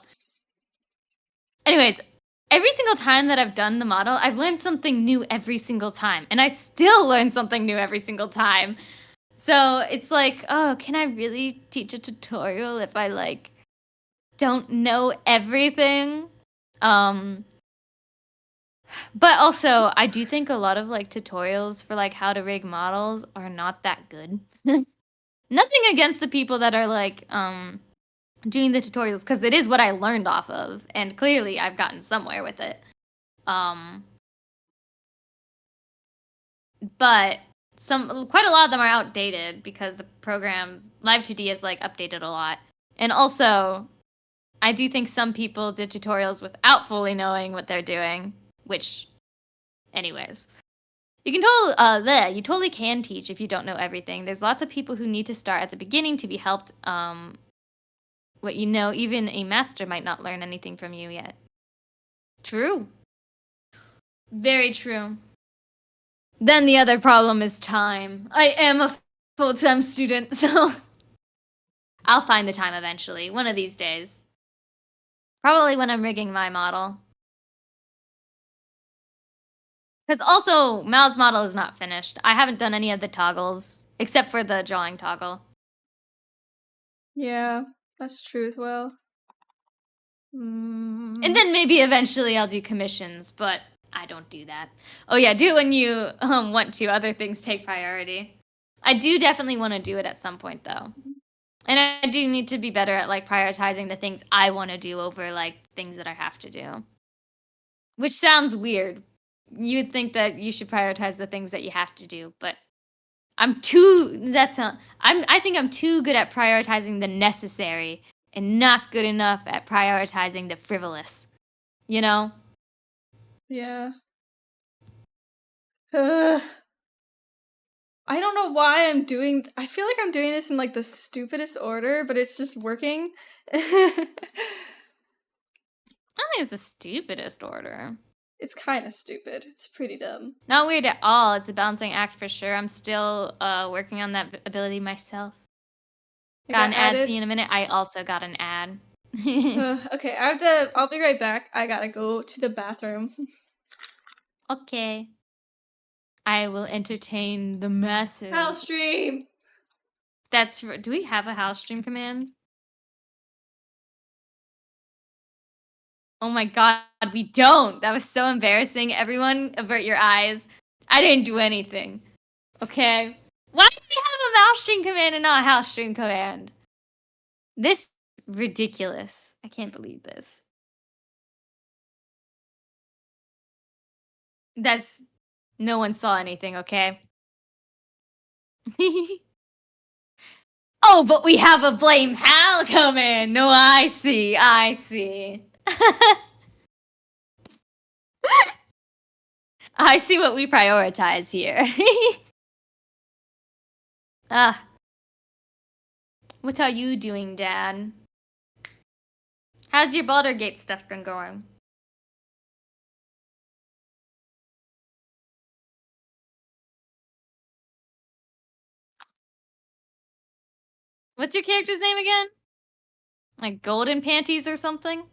Anyways, every single time that I've done the model, I've learned something new every single time. And I still learn something new every single time. So it's like, oh, can I really teach a tutorial if I like don't know everything? But also, I do think a lot of like tutorials for like how to rig models are not that good. Nothing against the people that are like doing the tutorials, because it is what I learned off of, and clearly I've gotten somewhere with it. But quite a lot of them are outdated because the program Live2D has like updated a lot. And also, I do think some people did tutorials without fully knowing what they're doing, which, anyways. You totally can teach if you don't know everything. There's lots of people who need to start at the beginning to be helped. What you know, even a master might not learn anything from you yet. True. Very true. Then the other problem is time. I am a full-time student, so I'll find the time eventually, one of these days. Probably when I'm rigging my model. Because also, Mal's model is not finished. I haven't done any of the toggles, except for the drawing toggle. Yeah, that's true as well. And then maybe eventually I'll do commissions, but I don't do that. Oh yeah, do it when you want to. Other things take priority. I do definitely want to do it at some point though. And I do need to be better at like prioritizing the things I want to do over like things that I have to do. Which sounds weird. You would think that you should prioritize the things that you have to do, but I think I'm too good at prioritizing the necessary and not good enough at prioritizing the frivolous. You know? Yeah. I don't know why I feel like I'm doing this in like the stupidest order, but it's just working. I don't think it's the stupidest order. It's kind of stupid. It's pretty dumb. Not weird at all. It's a balancing act for sure. I'm still working on that ability myself. Got an ad see in a minute. I also got an ad. Okay, I'll be right back. I gotta go to the bathroom. Okay. I will entertain the masses. House stream! Do we have a house stream command? Oh my god, we don't. That was so embarrassing. Everyone, avert your eyes. I didn't do anything. Okay? Why does he have a mouse stream command and not a house stream command? This is ridiculous. I can't believe this. No one saw anything, okay? Oh, but we have a blame Hal command. No, I see. I see what we prioritize here. What are you doing, Dad? How's your Baldur's Gate stuff been going? What's your character's name again? Like Golden Panties or something?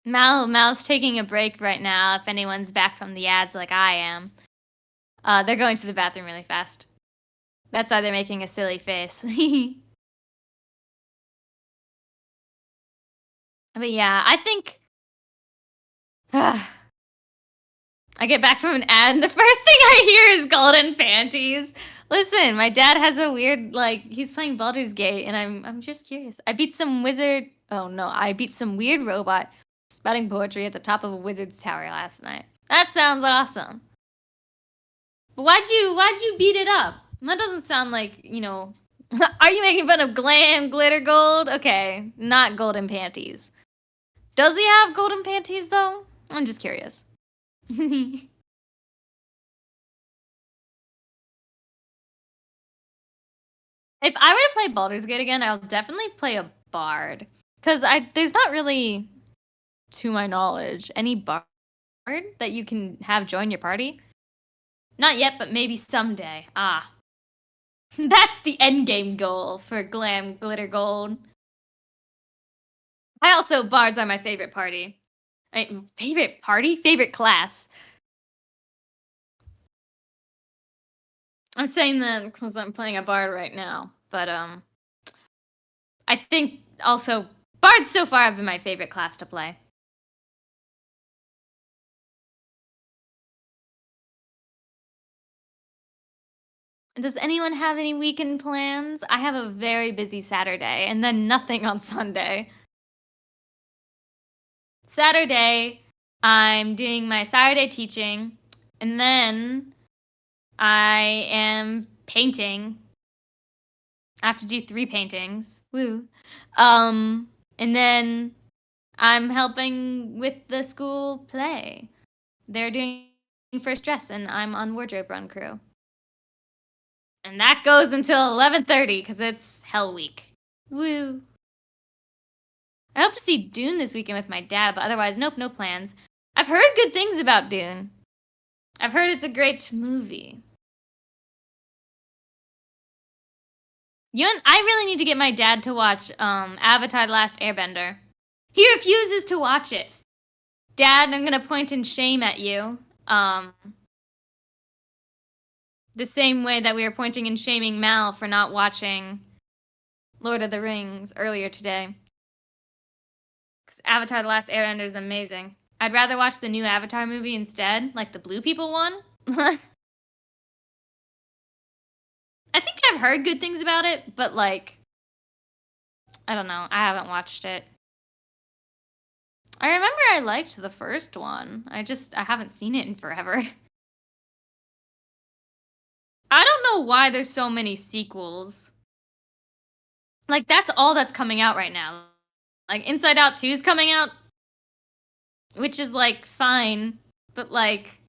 Mal's taking a break right now if anyone's back from the ads like I am. They're going to the bathroom really fast. That's why they're making a silly face. But yeah, I think... I get back from an ad and the first thing I hear is Golden Panties. Listen, my dad has a weird, like, he's playing Baldur's Gate and I'm just curious. I beat some weird robot spouting poetry at the top of a wizard's tower last night. That sounds awesome. But why'd you beat it up? That doesn't sound like, you know... Are you making fun of glam glitter gold? Okay, not Golden Panties. Does he have Golden Panties, though? I'm just curious. If I were to play Baldur's Gate again, I'll definitely play a bard. Because there's not really, to my knowledge, any bard that you can have join your party. Not yet, but maybe someday. Ah. That's the endgame goal for Glam Glitter Gold. Bards are my favorite party. Favorite party? Favorite class. I'm saying that because I'm playing a bard right now. But, I think also, bards so far have been my favorite class to play. Does anyone have any weekend plans? I have a very busy Saturday and then nothing on Sunday. Saturday, I'm doing my Saturday teaching, and then I am painting. I have to do 3 paintings. Woo. And then I'm helping with the school play. They're doing first dress, and I'm on wardrobe run crew. And that goes until 11:30 because it's Hell Week. Woo. I hope to see Dune this weekend with my dad, but otherwise, nope, no plans. I've heard good things about Dune. I've heard it's a great movie. I really need to get my dad to watch Avatar: The Last Airbender. He refuses to watch it. Dad, I'm gonna point in shame at you. The same way that we were pointing and shaming Mal for not watching Lord of the Rings earlier today. Because Avatar The Last Airbender is amazing. I'd rather watch the new Avatar movie instead, like the Blue People one. I think I've heard good things about it, but like, I don't know. I haven't watched it. I remember I liked the first one. I haven't seen it in forever. I don't know why there's so many sequels. Like, that's all that's coming out right now. Like, Inside Out 2 is coming out, which is, like, fine. But, like,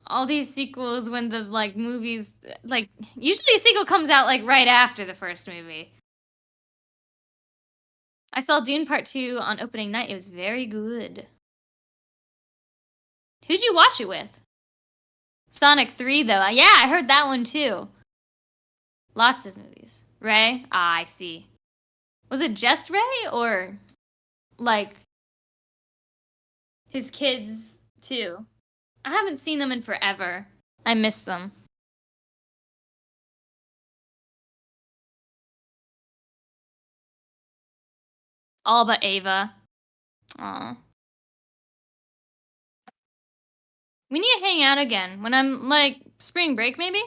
all these sequels when the, like, movies... Like, usually a sequel comes out, like, right after the first movie. I saw Dune Part 2 on opening night. It was very good. Who'd you watch it with? Sonic 3, though. Yeah, I heard that one, too. Lots of movies. Ray? Ah, I see. Was it just Ray, or, like, his kids, too? I haven't seen them in forever. I miss them. All but Ava. Aw. We need to hang out again. When I'm, like, spring break, maybe?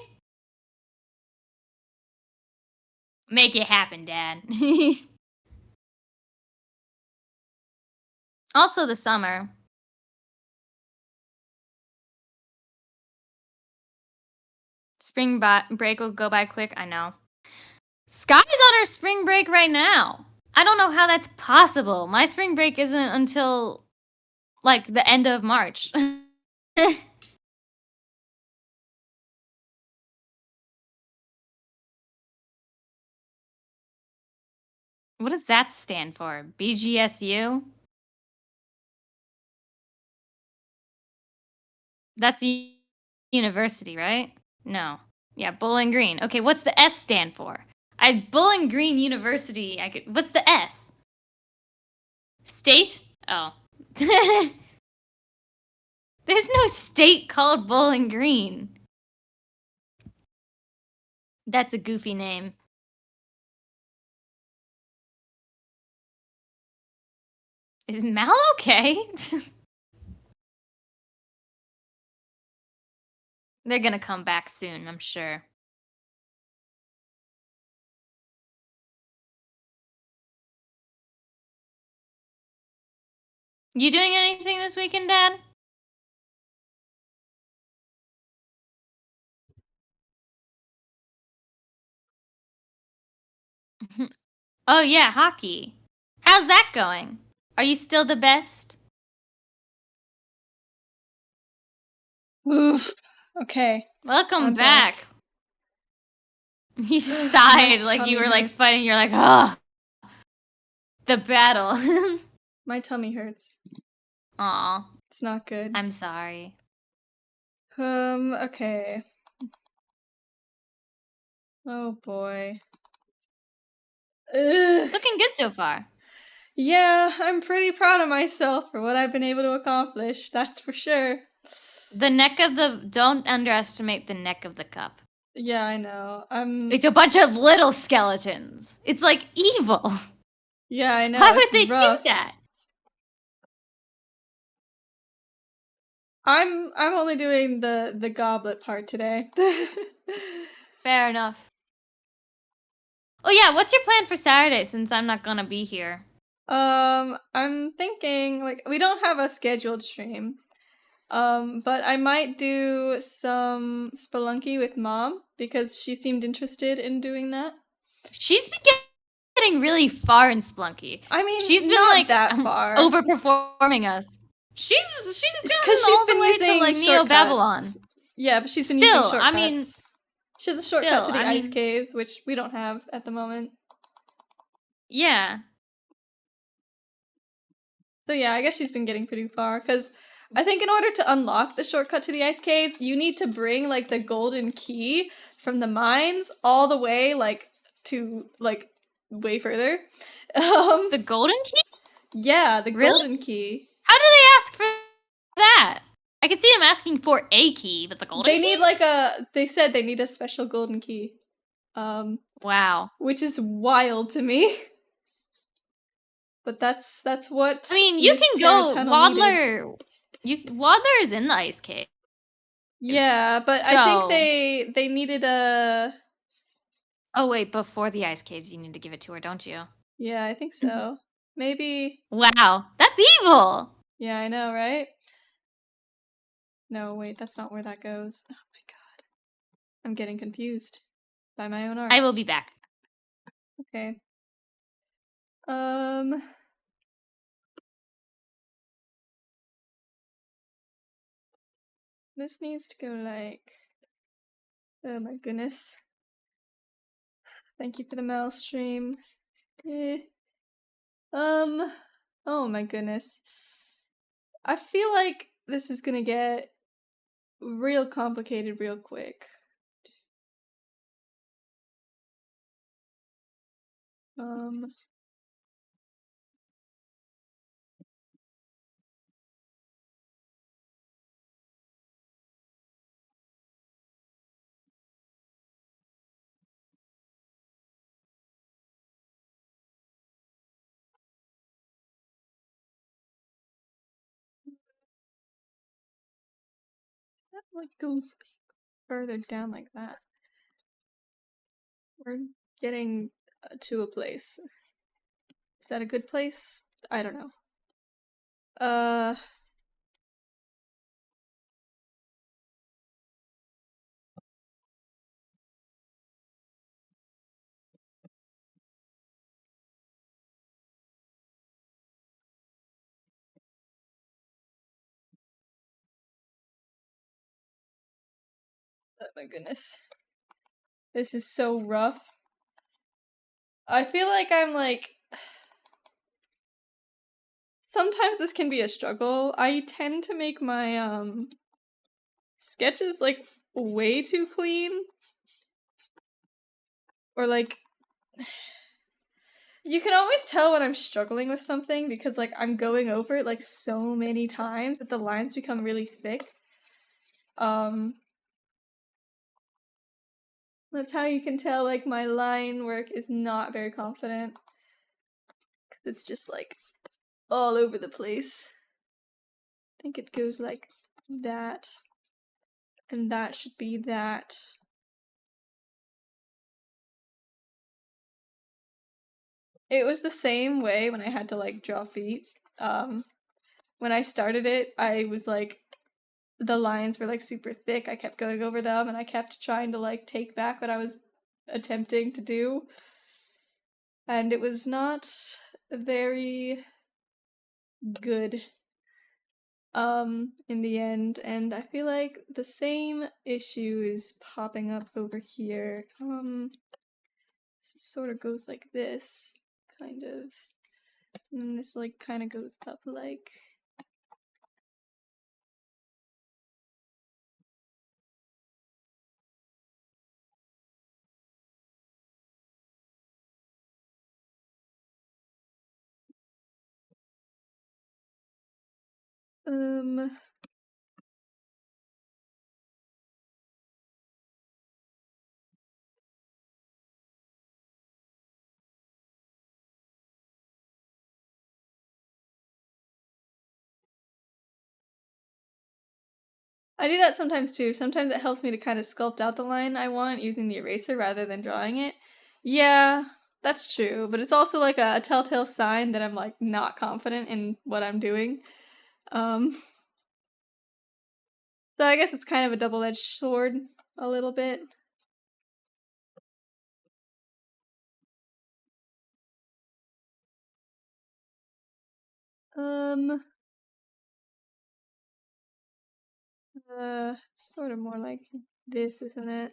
Make it happen, Dad. Also the summer. Spring break will go by quick, I know. Sky's on her spring break right now. I don't know how that's possible. My spring break isn't until, like, the end of March. What does that stand for? BGSU? That's university, right? No. Yeah, Bowling Green. Okay, what's the S stand for? Bowling Green University. What's the S? State? Oh. There's no state called Bowling Green. That's a goofy name. Is Mal okay? They're gonna come back soon, I'm sure. You doing anything this weekend, Dad? Oh yeah, hockey. How's that going? Are you still the best? Oof. Okay. Welcome I'm back. back. You just sighed like you were like hurts. fighting. You're like, oh, the battle. My tummy hurts. Aw, It's not good. I'm sorry. Okay. Oh boy. Ugh. Looking good so far. Yeah, I'm pretty proud of myself for what I've been able to accomplish, that's for sure. Don't underestimate the neck of the cup. Yeah, I know. It's a bunch of little skeletons. It's like evil. Yeah, I know. Why would it's they rough. do that? I'm only doing the goblet part today. Fair enough. Oh yeah, what's your plan for Saturday since I'm not gonna be here? I'm thinking like we don't have a scheduled stream. But I might do some Spelunky with Mom because she seemed interested in doing that. She's been getting really far in Splunky. I mean, she's been not like that far. overperforming us. She's because she's been using like Neo Babylon. Yeah, but she's been using shortcuts. I mean, she has a shortcut to the ice caves, which we don't have at the moment. Yeah. So yeah, I guess she's been getting pretty far because I think in order to unlock the shortcut to the ice caves, you need to bring like the golden key from the mines all the way like to like way further. The golden key? Yeah, the golden key. How do they ask for that? I can see them asking for a key, but the golden They key? need like a. They said they need a special golden key. Wow. Which is wild to me. But that's what. I mean, you Miss can Terra go Tunnel needed. Waddler. Waddler is in the ice cave. Yeah, but I think So- they needed a. Oh wait, before the ice caves, you need to give it to her, don't you? Yeah, I think so. Maybe. Wow, that's evil. Yeah, I know, right? No, wait, that's not where that goes. Oh my god. I'm getting confused by my own art. I will be back. Okay. This needs to go like. Oh my goodness. Thank you for the mail stream. Oh my goodness. I feel like this is gonna get real complicated real quick. That like goes further down like that. We're getting to a place. Is that a good place? I don't know. Oh my goodness. This is so rough. I feel like I'm like. Sometimes this can be a struggle. I tend to make my sketches like way too clean. Or like you can always tell when I'm struggling with something because like I'm going over it like so many times that the lines become really thick. That's how you can tell like my line work is not very confident. It's just like all over the place. I think it goes like that. And that should be that. It was the same way when I had to like draw feet. When I started it, I was like the lines were like super thick. I kept going over them and I kept trying to like take back what I was attempting to do. And it was not very good in the end, and I feel like the same issue is popping up over here. This sort of goes like this, kind of. And this like kind of goes up like I do that sometimes too. Sometimes it helps me to kind of sculpt out the line I want using the eraser rather than drawing it. Yeah, that's true, but it's also like a telltale sign that I'm like not confident in what I'm doing. So I guess it's kind of a double-edged sword a little bit. It's sort of more like this, isn't it?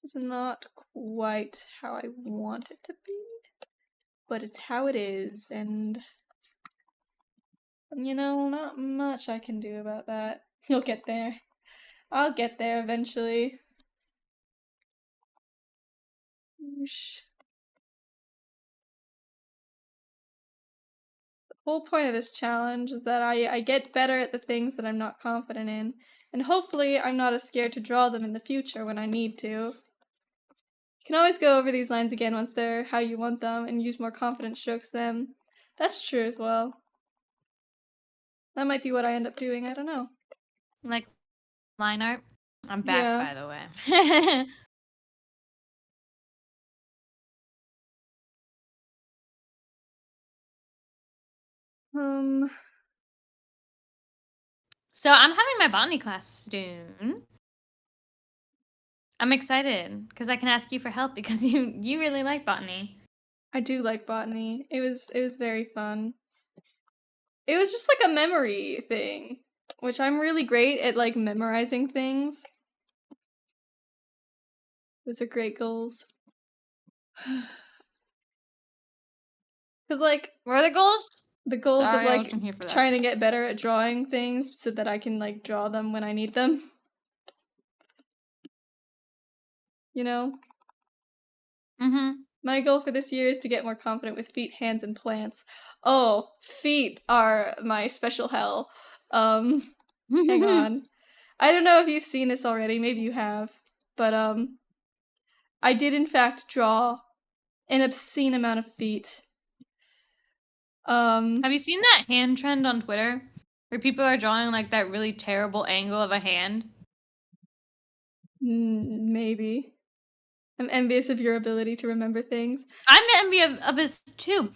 This is not quite how I want it to be, but it's how it is, and you know, not much I can do about that. You'll get there. I'll get there eventually. The whole point of this challenge is that I get better at the things that I'm not confident in, and hopefully I'm not as scared to draw them in the future when I need to. You can always go over these lines again once they're how you want them and use more confident strokes then. That's true as well. That might be what I end up doing, I don't know. Like line art. I'm back, Yeah. by the way. So I'm having my botany class soon. I'm excited because I can ask you for help because you really like botany. I do like botany. It was very fun. It was just like a memory thing, which I'm really great at, like, memorizing things. Those are great goals. Because, like, What are the goals? the goals Sorry, of, I like, wasn't here for that. trying to get better at drawing things so that I can, like, draw them when I need them. You know? Mm-hmm. My goal for this year is to get more confident with feet, hands, and plants. Oh, feet are my special hell. Hang on. I don't know if you've seen this already, maybe you have, but, I did in fact draw an obscene amount of feet. Have you seen that hand trend on Twitter where people are drawing like that really terrible angle of a hand? Maybe. I'm envious of your ability to remember things. I'm envious of his too.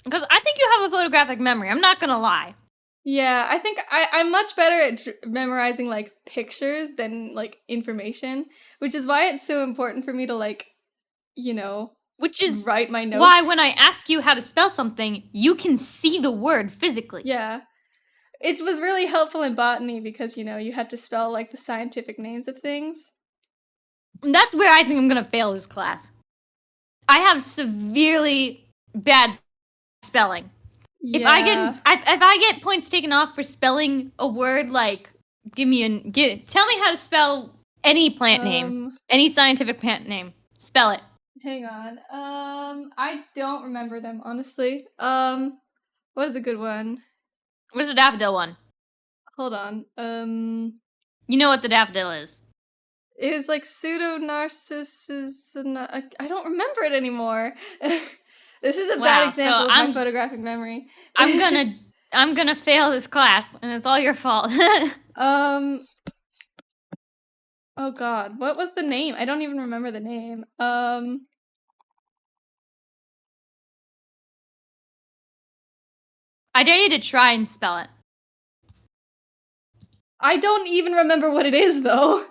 Because I think you have a photographic memory. I'm not gonna lie. Yeah, I think I'm much better at memorizing, like, pictures than, like, information, which is why it's so important for me to, like, you know, Which is write my notes. why when I ask you how to spell something, you can see the word physically. Yeah. It was really helpful in botany because, you know, you had to spell, like, the scientific names of things. And that's where I think I'm gonna fail this class. I have severely bad spelling. Yeah. If I get points taken off for spelling a word, like tell me how to spell any plant name, any scientific plant name. Spell it. Hang on. I don't remember them, honestly. What is a good one? What's the daffodil one? Hold on. You know what the daffodil is. It was like pseudo-narcissus. I don't remember it anymore. This is a bad example of my photographic memory. I'm gonna fail this class, and it's all your fault. Oh god, what was the name? I don't even remember the name. I dare you to try and spell it. I don't even remember what it is, though.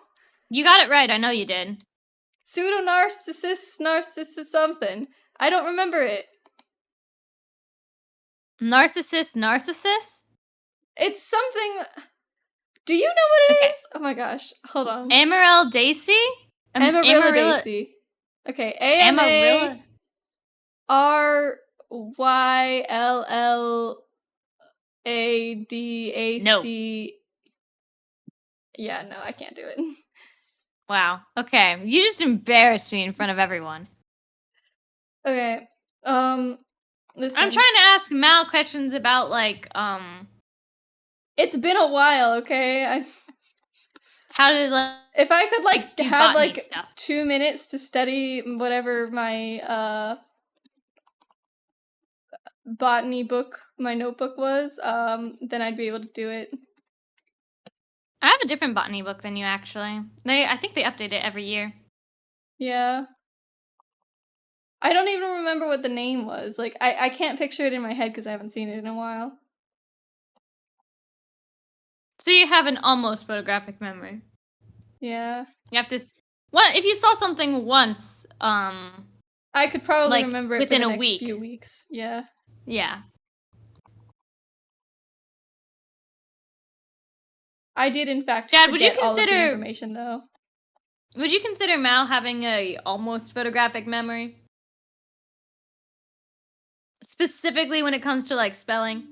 You got it right, I know you did. Pseudo-narcissus something. I don't remember it. Narcissus? It's something... Do you know what it is? Oh my gosh, hold on. Amaryldaisy? Amaryllidaceae. Okay, Amaryllidaceae. No. Yeah, no, I can't do it. Wow. Okay, you just embarrassed me in front of everyone. Okay, listen. I'm trying to ask Mal questions about, like, It's been a while, okay? how to, like... If I could, like, have, like, stuff. 2 minutes to study whatever my, botany book, my notebook was, then I'd be able to do it. I have a different botany book than you, actually. I think they update it every year. Yeah. I don't even remember what the name was. Like, I can't picture it in my head because I haven't seen it in a while. So you have an almost photographic memory. Yeah. You have to... Well, if you saw something once, I could probably like, remember it within for the a next week. few weeks. Yeah. Yeah. I did, in fact, Dad, would you forget all of the consider... information, though. Would you consider Mal having a almost photographic memory? Specifically when it comes to, like, spelling?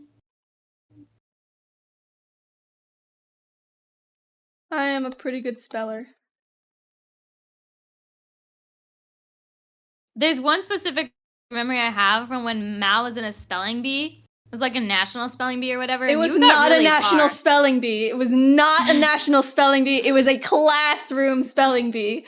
I am a pretty good speller. There's one specific memory I have from when Mal was in a spelling bee. It was like a national spelling bee or whatever. It and was you got not really a national far. spelling bee. It was not a national spelling bee. It was a classroom spelling bee.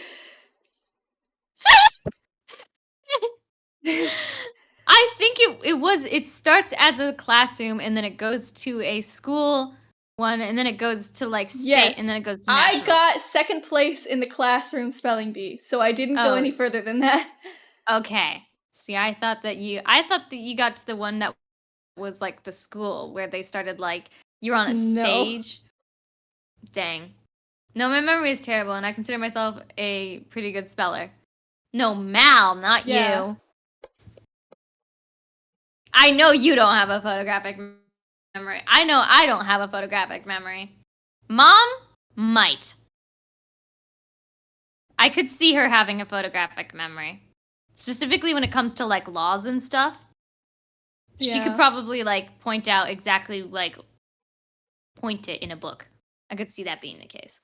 I think it starts as a classroom and then it goes to a school one and then it goes to like state and then it goes to national. I got second place in the classroom spelling bee, so I didn't go any further than that. Okay. See, I thought that you got to the one that was like the school where they started like you're on a stage. Dang. No, my memory is terrible and I consider myself a pretty good speller. No, Mal, not you. I know you don't have a photographic memory. I know I don't have a photographic memory. Mom might. I could see her having a photographic memory. Specifically when it comes to like laws and stuff. She could probably like point out exactly like point it in a book. I could see that being the case.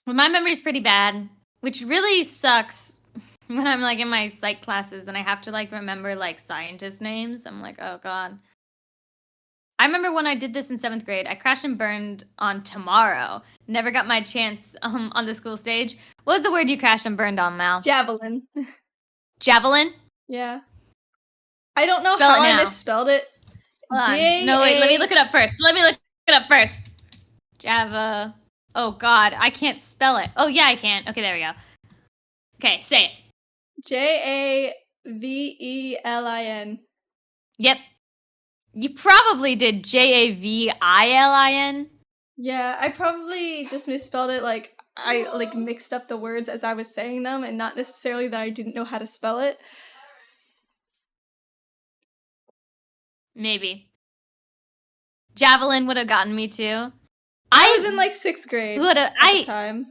But my memory's pretty bad, which really sucks when I'm like in my psych classes and I have to like remember like scientist names. I'm like, oh god. I remember when I did this in 7th grade, I crashed and burned on Tomorrow. Never got my chance on the school stage. What was the word you crashed and burned on, Mal? Javelin. Javelin? Yeah. I don't know how I misspelled it. No, wait, let me look it up first. Java. Oh god, I can't spell it. Oh yeah, I can. Okay, there we go. Okay, say it. Javelin. Yep. You probably did Javilin. Yeah, I probably just misspelled it. Like I like mixed up the words as I was saying them, and not necessarily that I didn't know how to spell it. Maybe. Javelin would have gotten me too. I was in like 6th grade at the time.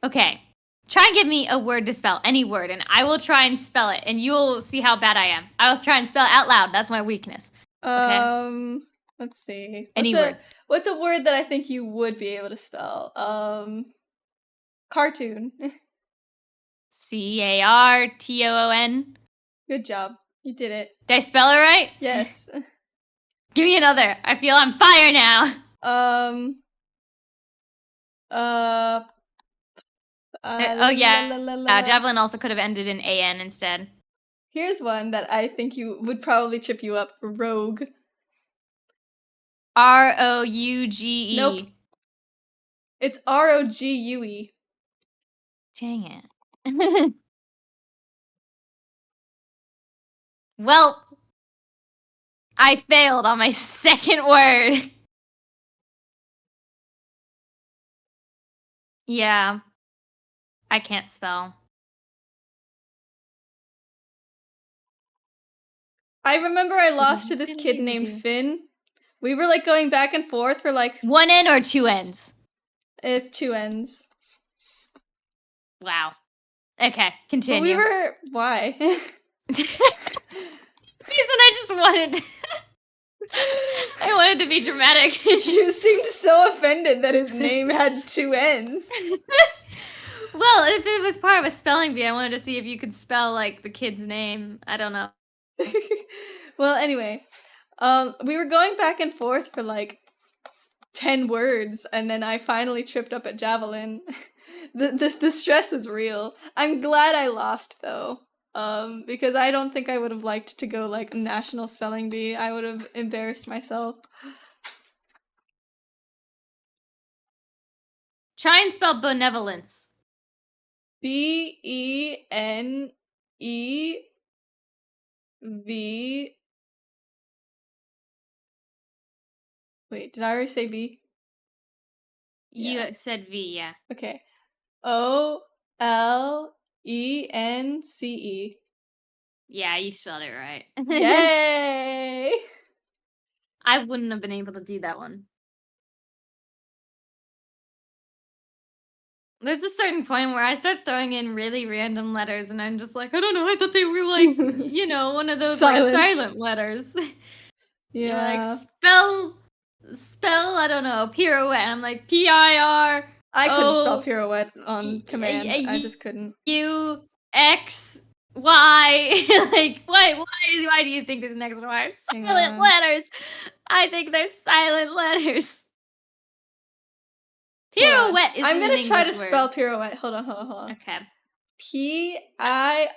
Okay. Try and give me a word to spell, any word, and I will try and spell it, and you will see how bad I am. I will try and spell it out loud. That's my weakness. Okay? Let's see. Any word. What's a word that I think you would be able to spell? Cartoon. Cartoon. Good job. You did it. Did I spell it right? Yes. Give me another. I feel on fire now. Oh yeah. Javelin also could have ended in AN instead. Here's one that I think you would probably trip you up. Rogue. Rouge. Nope. It's Rogue. Dang it. Well, I failed on my second word. Yeah. I can't spell. I remember I lost to this kid named Finn. We were like going back and forth for like... One N or two N's? 2 N's. Wow. Okay, continue. But why? Because I just wanted... I wanted to be dramatic. You seemed so offended that his name had 2 N's. Well, if it was part of a spelling bee, I wanted to see if you could spell, like, the kid's name. I don't know. Well, anyway, we were going back and forth for, like, 10 words, and then I finally tripped up at Javelin. The stress is real. I'm glad I lost, though. Because I don't think I would have liked to go, like, national spelling bee. I would have embarrassed myself. Try and spell benevolence. Benev. Wait, did I already say B? You said V, yeah. Okay. OLENCE. Yeah, you spelled it right. Yay! I wouldn't have been able to do that one. There's a certain point where I start throwing in really random letters and I'm just like, I don't know, I thought they were like, you know, one of those like silent letters. Yeah. Like spell, I don't know, pirouette. I'm like Pirou. I couldn't spell Oh, pirouette on command. I just couldn't. U X Y. Like, why do you think there's an X and Y? Hang Silent on. letters. I think they're silent letters. Hold on. Pirouette is I'm an gonna try to English spell word. pirouette. Hold on. Okay. Pirouette.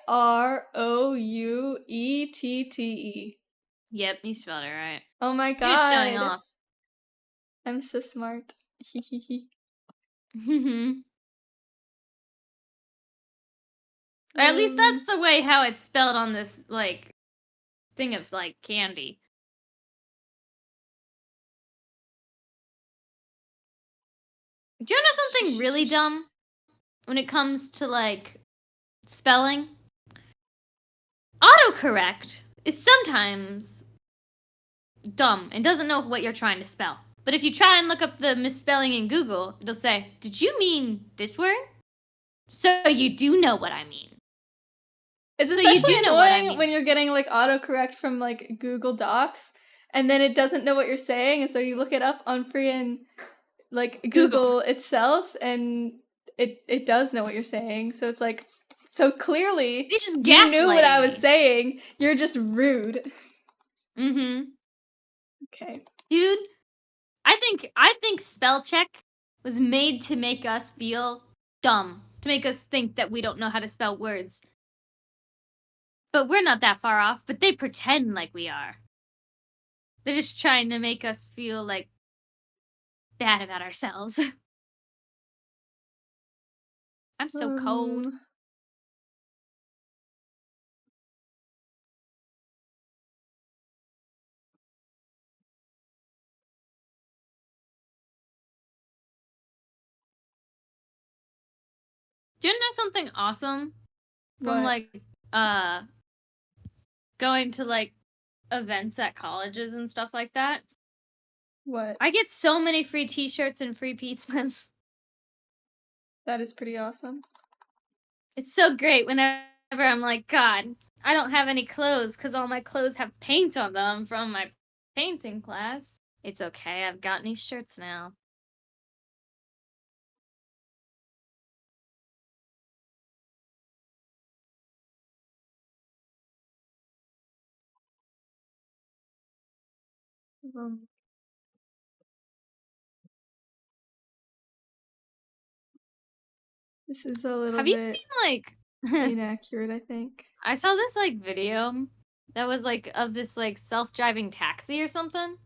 Yep, you spelled it right. Oh my You're just showing god. off. I'm so smart. Or at least that's the way how it's spelled on this, like, thing of, like, candy. Do you know something really dumb when it comes to, like, spelling? Autocorrect is sometimes dumb and doesn't know what you're trying to spell. But if you try and look up the misspelling in Google, it'll say, "Did you mean this word?" So you do know what I mean. It's So especially you do know what I annoying mean. when you're getting like autocorrect from like Google Docs and then it doesn't know what you're saying, and so you look it up on freaking like Google itself and it does know what you're saying. So it's like, so clearly It's just you knew what I gaslighting was me. saying. You're just rude. Mm-hmm. Okay. Dude, I think spell check was made to make us feel dumb, to make us think that we don't know how to spell words. But we're not that far off, but they pretend like we are. They're just trying to make us feel like bad about ourselves. I'm so cold. Do you know something awesome from What? like going to like events at colleges and stuff like that? What? I get so many free t-shirts and free pizzas. That is pretty awesome. It's so great whenever I'm like, God, I don't have any clothes because all my clothes have paint on them from my painting class. It's okay, I've got new shirts now. This is a little Have you bit seen like inaccurate, I think. I saw this like video that was like of this like self-driving taxi or something.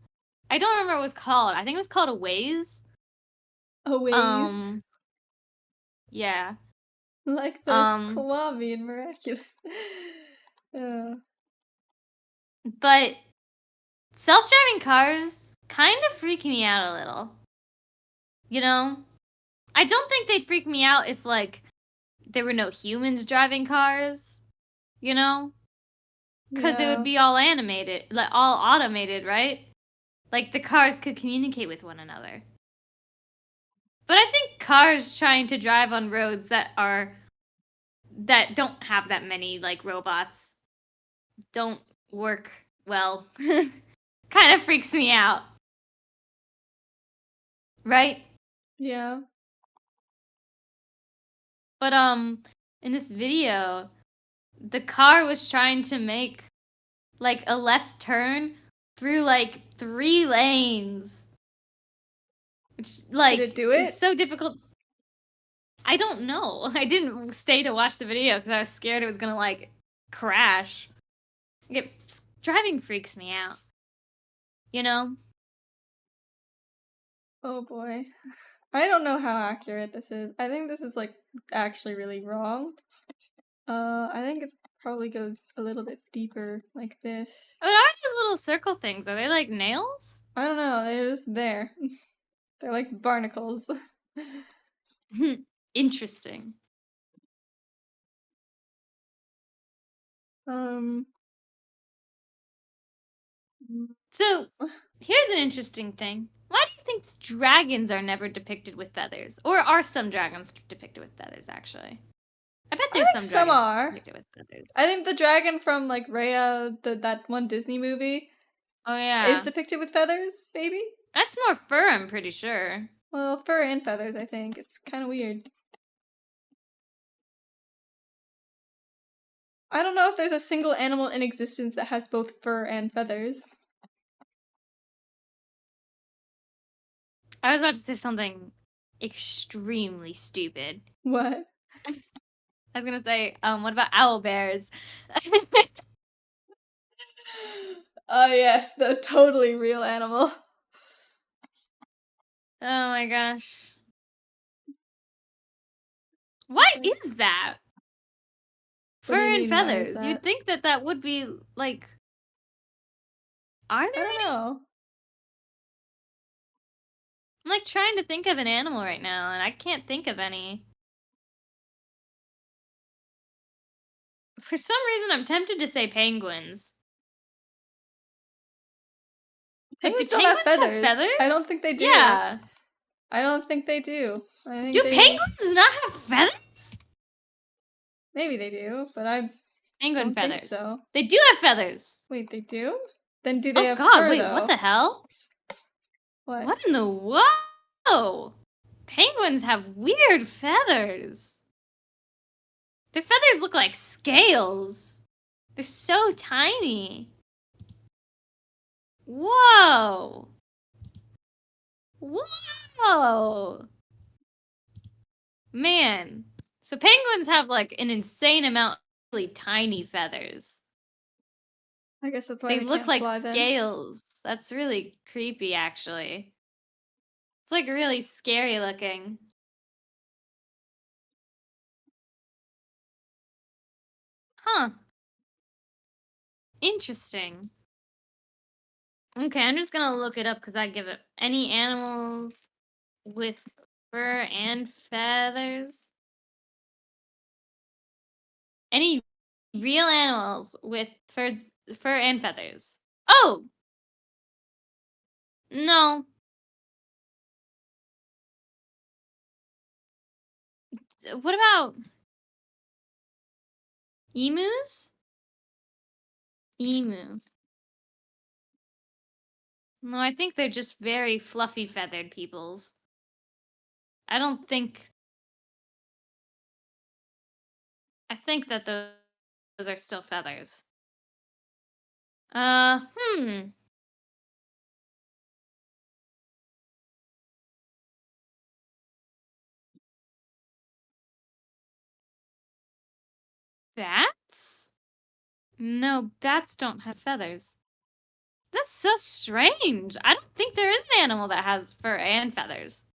I don't remember what it was called. I think it was called a Waze. A ways. Yeah. Like the Kwame in Miraculous. But self-driving cars kind of freak me out a little. You know? I don't think they'd freak me out if like there were no humans driving cars, you know? Cuz it would be all animated, like all automated, right? Like the cars could communicate with one another. But I think cars trying to drive on roads that don't have that many like robots don't work well. Kind of freaks me out. Right? Yeah. But in this video, the car was trying to make like a left turn through like 3 lanes. Which like Did it do it? is so difficult. I don't know. I didn't stay to watch the video because I was scared it was gonna like crash. Driving freaks me out. You know? Oh boy. I don't know how accurate this is. I think this is like actually really wrong. I think it probably goes a little bit deeper like this. What are those little circle things? Are they like nails? I don't know, they're just there. They're like barnacles. Interesting. So, here's an interesting thing. Why do you think dragons are never depicted with feathers? Or are some dragons depicted with feathers, actually? I bet there's think some some dragons are. depicted with feathers. I think the dragon from like Raya, that one Disney movie, Oh, yeah. is depicted with feathers, maybe? That's more fur, I'm pretty sure. Well, fur and feathers, I think. It's kind of weird. I don't know if there's a single animal in existence that has both fur and feathers. I was about to say something extremely stupid. What? I was gonna say, what about owl bears? Oh yes, the totally real animal. Oh my gosh. What is that? What do Fur you and mean, why is feathers. that? You'd think that that would be, like... Are I there don't any? know. I'm, like, trying to think of an animal right now, and I can't think of any. For some reason, I'm tempted to say penguins. Penguins Do don't have penguins feathers. I don't think they do. Yeah. I don't think they do. I think Do they... penguins not have feathers? Maybe they do, but I Penguin don't think feathers. so. They do have feathers. Wait, they do? Then do they Oh have god, fur, wait, though? what the hell? What in the whoa? Penguins have weird feathers. Their feathers look like scales. They're so tiny. Whoa. Whoa. Man. So penguins have like an insane amount of really tiny feathers. I guess that's why They they look can't like fly then. scales. That's really creepy, actually. It's like really scary looking. Huh. Interesting. Okay, I'm just gonna look it up because I give it any animals with fur and feathers. Any real animals with fur and feathers. Oh! No. What about emus? Emu. No, I think they're just very fluffy feathered peoples. I don't think... I think that those are still feathers. Hmm. Bats? No, bats don't have feathers. That's so strange. I don't think there is an animal that has fur and feathers.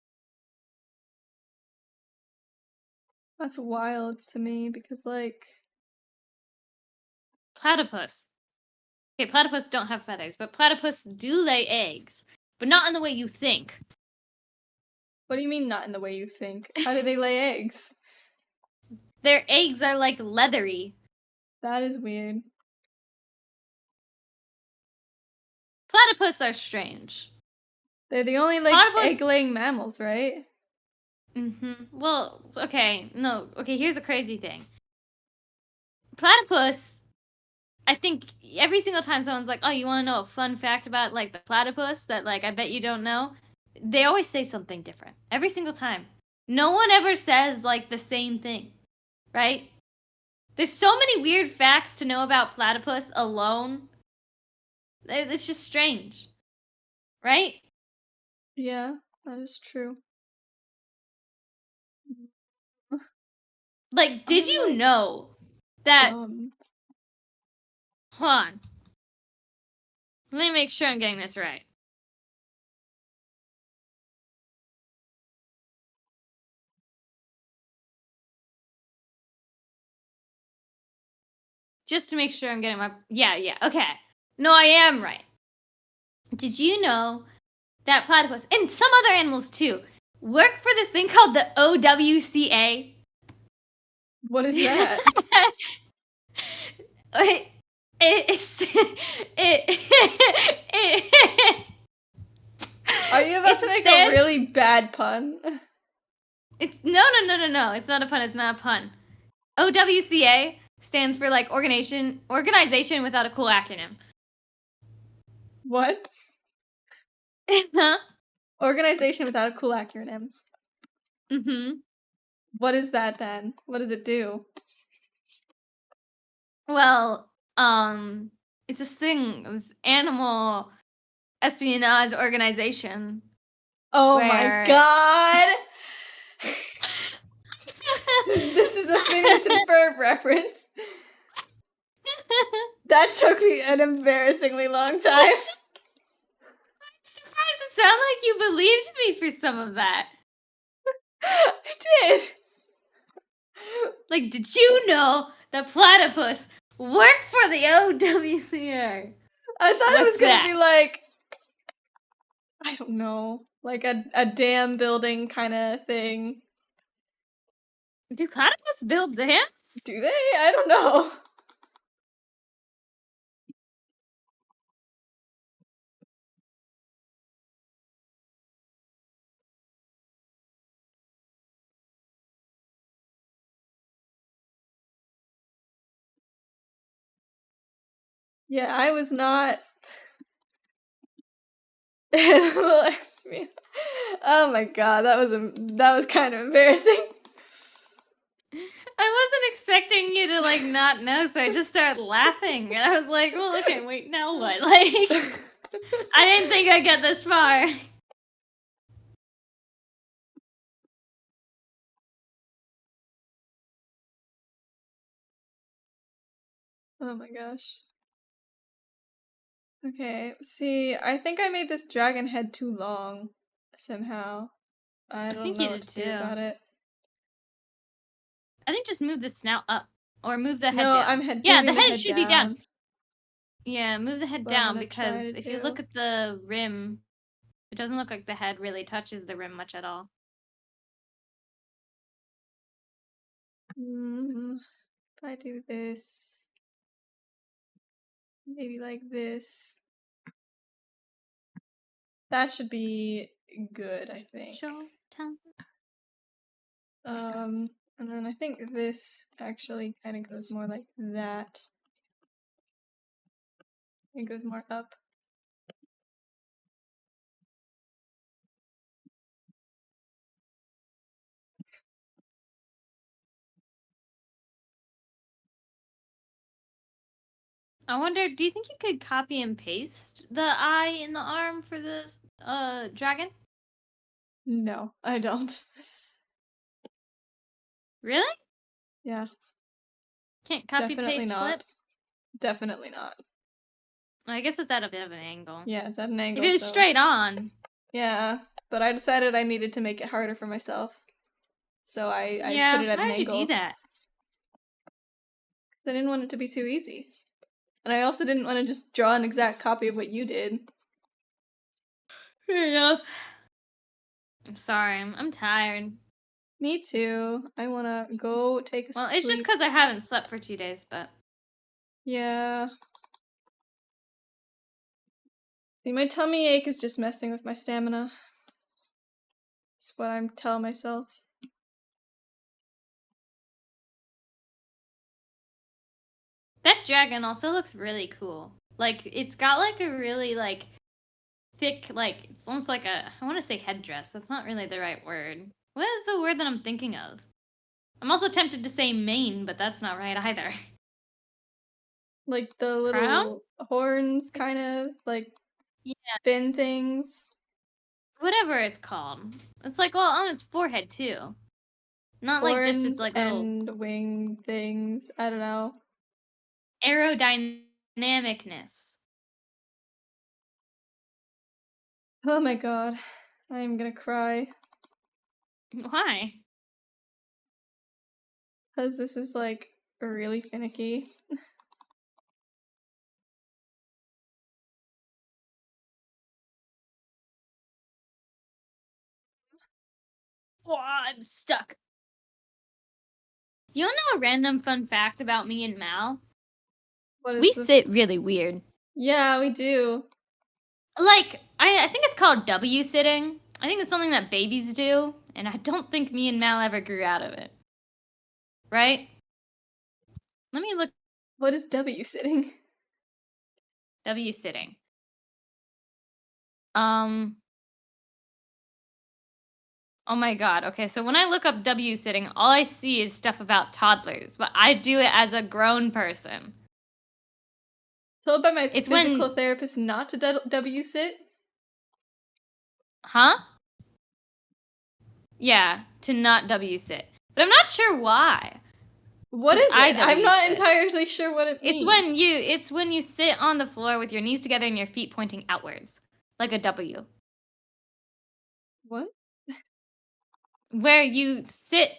That's wild to me because, like... Platypus. Okay, platypus don't have feathers, but platypus do lay eggs. But not in the way you think. What do you mean not in the way you think? How do they lay eggs? Their eggs are like leathery. That is weird. Platypus are strange. They're the only, like, egg-laying mammals, right? Well, okay, no. Okay, here's the crazy thing. Platypus, I think every single time someone's like, oh, you want to know a fun fact about, like, the platypus that, like, I bet you don't know? They always say something different. Every single time. No one ever says, like, the same thing. Right? There's so many weird facts to know about platypus alone. It's just strange. Right? Yeah, that is true. Like, did you like, know that... dumb. Hold on. Let me make sure I'm getting this right. Just to make sure I'm getting my... Yeah, okay. No, I am right. Did you know that platypus, and some other animals too, work for this thing called the OWCA? What is that? Are you about to make a really bad pun? It's no. It's not a pun. It's not a pun. OWCA stands for like organization without a cool acronym. What? Huh? Organization without a cool acronym. Mm-hmm. What is that then? What does it do? Well, it's this thing, this animal espionage organization. Oh Where... my god! This is a Phineas and Ferb reference. That took me an embarrassingly long time. I'm surprised it sounded like you believed me for some of that. I did. Like, did you know that platypus worked for the OWCR? I thought it was What's gonna that? be like, I don't know, like a dam building kind of thing. Do platypus build dams? Do they? I don't know. Yeah, I was not. Oh my god, that was kind of embarrassing. I wasn't expecting you to like not know, so I just started laughing, and I was like, "Well, okay, wait, now what?" Like, I didn't think I'd get this far. Oh my gosh. Okay, see, I think I made this dragon head too long somehow. I don't think know you what did to do too. about it. I think just move the snout up, or move the head No, down. I'm moving moving the the head head should be down. down. Yeah, move the head What I'm down gonna try because to if you do. look at the rim, it doesn't look like the head really touches the rim much at all. If I do this, maybe like this. That should be good, I think. Showtime. And then I think this actually kind of goes more like that. It goes more up. I wonder, do you think you could copy and paste the eye in the arm for this dragon? No, I don't. Really? Yeah, Can't copy definitely paste not. flip? Definitely not. Well, I guess it's at a bit of an angle. Yeah, it's at an If angle, it was so. straight on. Yeah, but I decided I needed to make it harder for myself. So I put it at an How'd you angle. do that? I didn't want it to be too easy. And I also didn't want to just draw an exact copy of what you did. Fair enough. I'm sorry, I'm tired. Me too. I want to go take a Well, sleep. it's just because I haven't slept for 2 days, but... Yeah. See, my tummy ache is just messing with my stamina. That's what I'm telling myself. That dragon also looks really cool. Like, it's got like a really like thick, like, it's almost like a, I want to say headdress. That's not really the right word. What is the word that I'm thinking of? I'm also tempted to say mane, but that's not right either. Like the little Crown? horns, kind of, like Yeah, fin things. whatever it's called. It's like, well, on its forehead too. Not like just its Horns like little and wing things. I don't know. aerodynamicness. Oh my god. I am gonna cry. Why? Because this is like really finicky. Oh, I'm stuck. Do you want to know a random fun fact about me and Mal? What is We this? sit really weird. Yeah, we do. Like, I think it's called W sitting. I think it's something that babies do, and I don't think me and Mal ever grew out of it. Right? Let me look What is W sitting? W sitting. Oh my god. Okay, so when I look up W sitting, all I see is stuff about toddlers, but I do it as a grown person. Told by my It's physical when therapist not to W sit. Huh? Yeah, to not W sit. But I'm not sure why. What 'Cause is I it? I'm W not sit. entirely sure what it means. It's when you sit on the floor with your knees together and your feet pointing outwards, like a W. What? Where you sit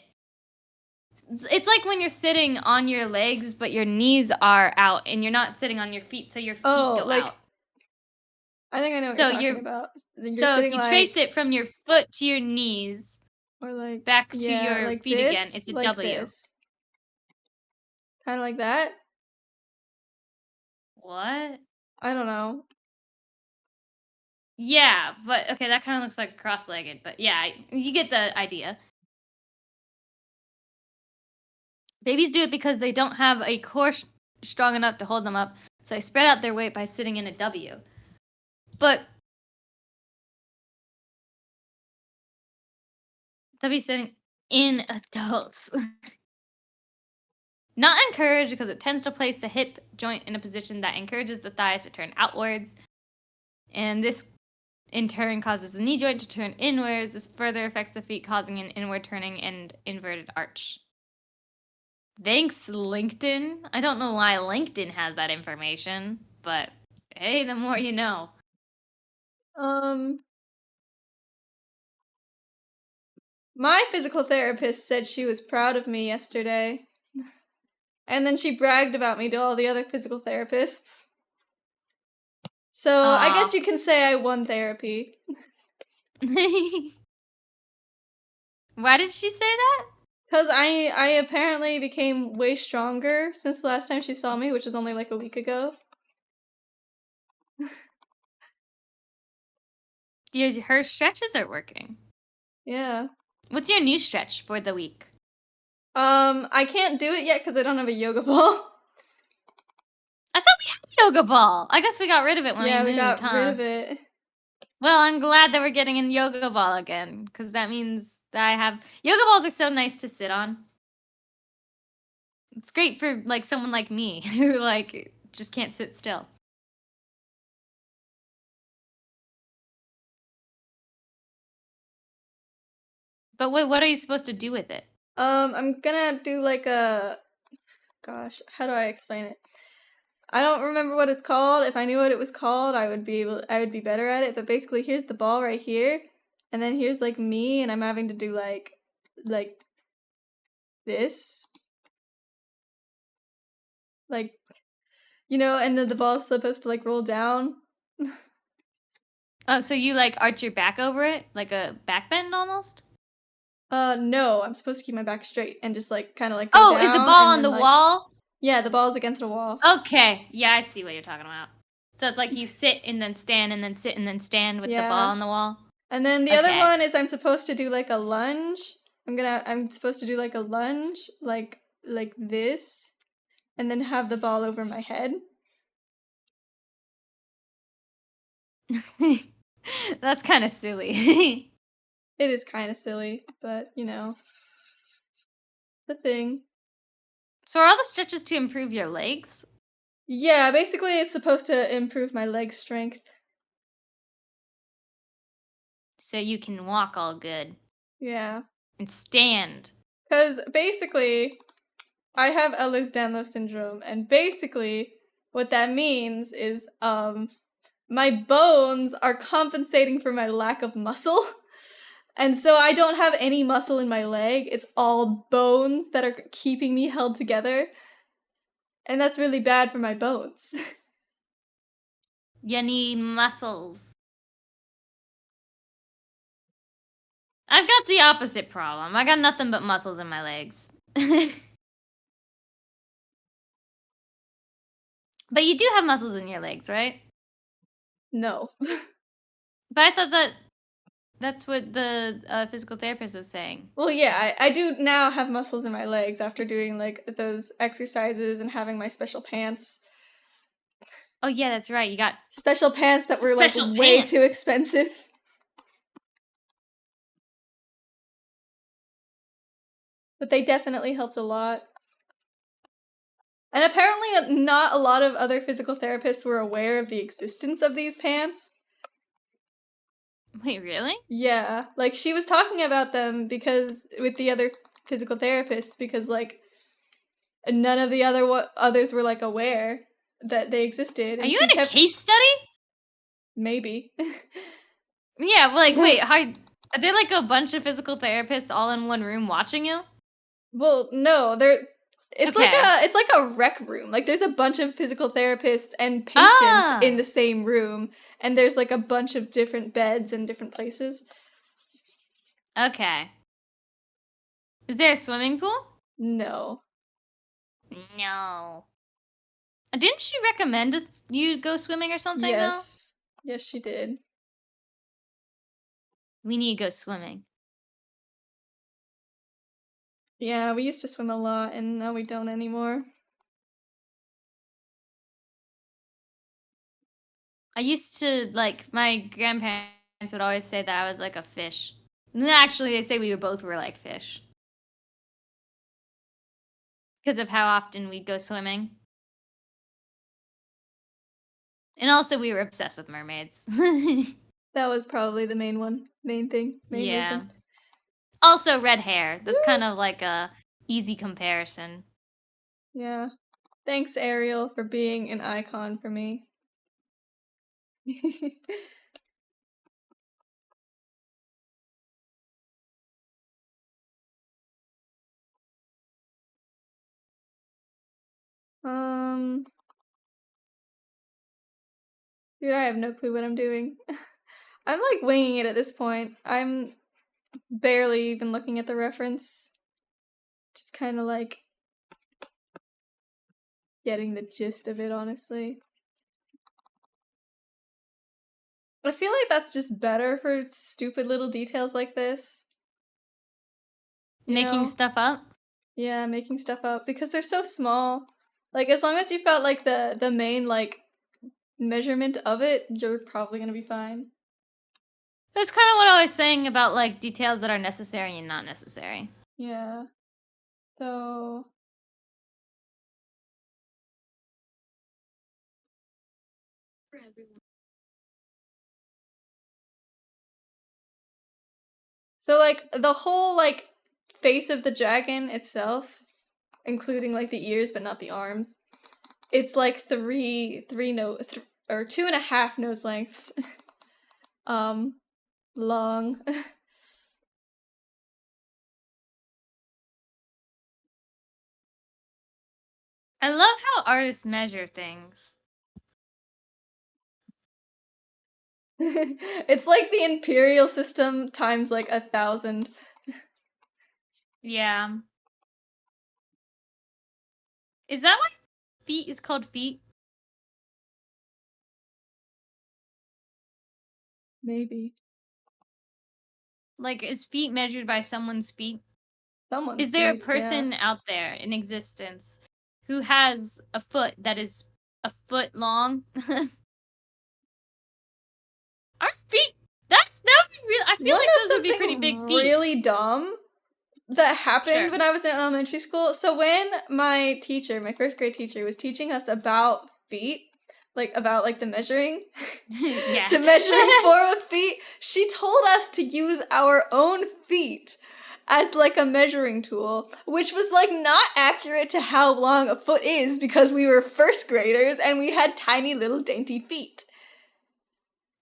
it's like when you're sitting on your legs but your knees are out and you're not sitting on your feet so your feet Oh, go like out. I think I know what So you're talking you're about. You're so if sitting you trace like, it from your foot to your knees or like, back to yeah, your like feet again, this, it's a like W. this. Kind of like that. What? I don't know. Yeah, but okay, that kind of looks like cross-legged, but yeah, you get the idea. Babies do it because they don't have a core strong enough to hold them up, so they spread out their weight by sitting in a W. But W sitting in adults. Not encouraged because it tends to place the hip joint in a position that encourages the thighs to turn outwards, and this in turn causes the knee joint to turn inwards. This further affects the feet, causing an inward turning and inverted arch. Thanks, LinkedIn. I don't know why LinkedIn has that information, but hey, the more you know. My physical therapist said she was proud of me yesterday. And then she bragged about me to all the other physical therapists. So I Aw. guess you can say I won therapy. Why did she say that? Because I apparently became way stronger since the last time she saw me, which was only like a week ago. Her stretches are working. Yeah. What's your new stretch for the week? I can't do it yet because I don't have a yoga ball. I thought we had a yoga ball. I guess we got rid of it when Yeah, we we moved, got rid of it. Well, I'm glad that we're getting a yoga ball again, because that means that I have yoga balls are so nice to sit on. It's great for like someone like me who like just can't sit still. But wait, what are you supposed to do with it? I'm gonna do like a, gosh, how do I explain it? I don't remember what it's called. If I knew what it was called, I would be better at it. But basically, here's the ball right here, and then here's like me, and I'm having to do like this, like, and then the ball's supposed to like roll down. Oh, so you like arch your back over it, like a back bend almost? No, I'm supposed to keep my back straight and just like kind of like go Oh, down. is the ball and on then, the like, wall? Yeah, the ball's against a wall. Okay, yeah, I see what you're talking about. So it's like you sit and then stand and then sit and then stand with the ball Yeah. on the wall. And then the other Okay. one is I'm supposed to do like a lunge. I'm supposed to do like a lunge, like this, and then have the ball over my head. That's kind of silly. It is kind of silly, but the thing. So are all the stretches to improve your legs? Yeah, basically it's supposed to improve my leg strength. So you can walk all good Yeah. and stand. Because basically, I have Ehlers-Danlos syndrome, and basically, what that means is, my bones are compensating for my lack of muscle. And so I don't have any muscle in my leg. It's all bones that are keeping me held together. And that's really bad for my bones. You need muscles. I've got the opposite problem. I got nothing but muscles in my legs. But you do have muscles in your legs, right? No. But I thought that's what the physical therapist was saying. Well, yeah, I do now have muscles in my legs after doing like those exercises and having my special pants. Oh yeah, that's right. You got Special pants that were like Special way pants. too expensive. But they definitely helped a lot. And apparently not a lot of other physical therapists were aware of the existence of these pants. Wait, really? Yeah, like she was talking about them because with the other physical therapists because like none of the others were like aware that they existed. Are And you she in a kept case study? maybe. Yeah, but like, wait, how are there like a bunch of physical therapists all in one room watching you? Well, no, it's Okay. like a rec room. Like there's a bunch of physical therapists and patients in the same room, and there's like a bunch of different beds in different places. Okay. Is there a swimming pool? No. No. Didn't she recommend you go swimming or something? Yes. Yes, she did. We need to go swimming. Yeah, we used to swim a lot, and now we don't anymore. I used to, like, my grandparents would always say that I was like a fish. Actually, they say we both were like fish. Because of how often we'd go swimming. And also, we were obsessed with mermaids. That was probably the main thing, main Yeah. reason. Also, red hair. That's Woo! kind of like a easy comparison. Yeah. Thanks, Ariel, for being an icon for me. Dude, I have no clue what I'm doing. I'm like winging it at this point. I'm barely even looking at the reference. Just kind of like getting the gist of it, honestly. I feel like that's just better for stupid little details like this. Making stuff up? Yeah, making stuff up because they're so small. Like as long as you've got like the main like measurement of it, you're probably gonna be fine. That's kind of what I was saying about like details that are necessary and not necessary. Yeah. So like the whole like face of the dragon itself, including like the ears but not the arms, it's like three or 2.5 nose lengths long. I love how artists measure things. It's like the imperial system times like 1,000. Yeah. Is that why feet is called feet? Maybe. Like, is feet measured by someone's feet? Someone's Is there a feet, person yeah. out there in existence who has a foot that is a foot long? Our feet. That would be real. I feel like those would be pretty big feet. Really dumb that happened when I was in elementary school. So when my first grade teacher, was teaching us about feet, like about like the measuring, Yeah. the measuring form of feet, she told us to use our own feet as like a measuring tool, which was like not accurate to how long a foot is because we were first graders and we had tiny little dainty feet.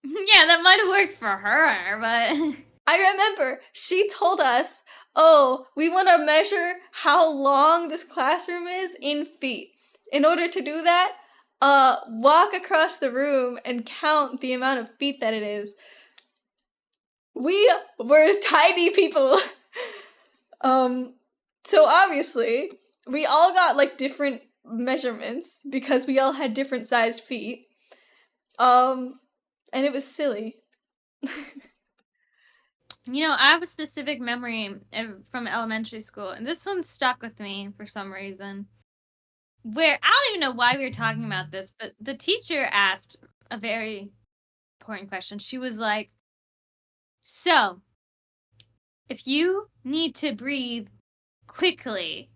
Yeah, that might have worked for her, but I remember she told us, oh, we want to measure how long this classroom is in feet. In order to do that, walk across the room and count the amount of feet that it is. We were tiny people. So obviously, we all got like different measurements because we all had different sized feet. And it was silly. You know, I have a specific memory from elementary school, and this one stuck with me for some reason. Where I don't even know why we were talking about this, but the teacher asked a very important question. She was like, so, if you need to breathe quickly,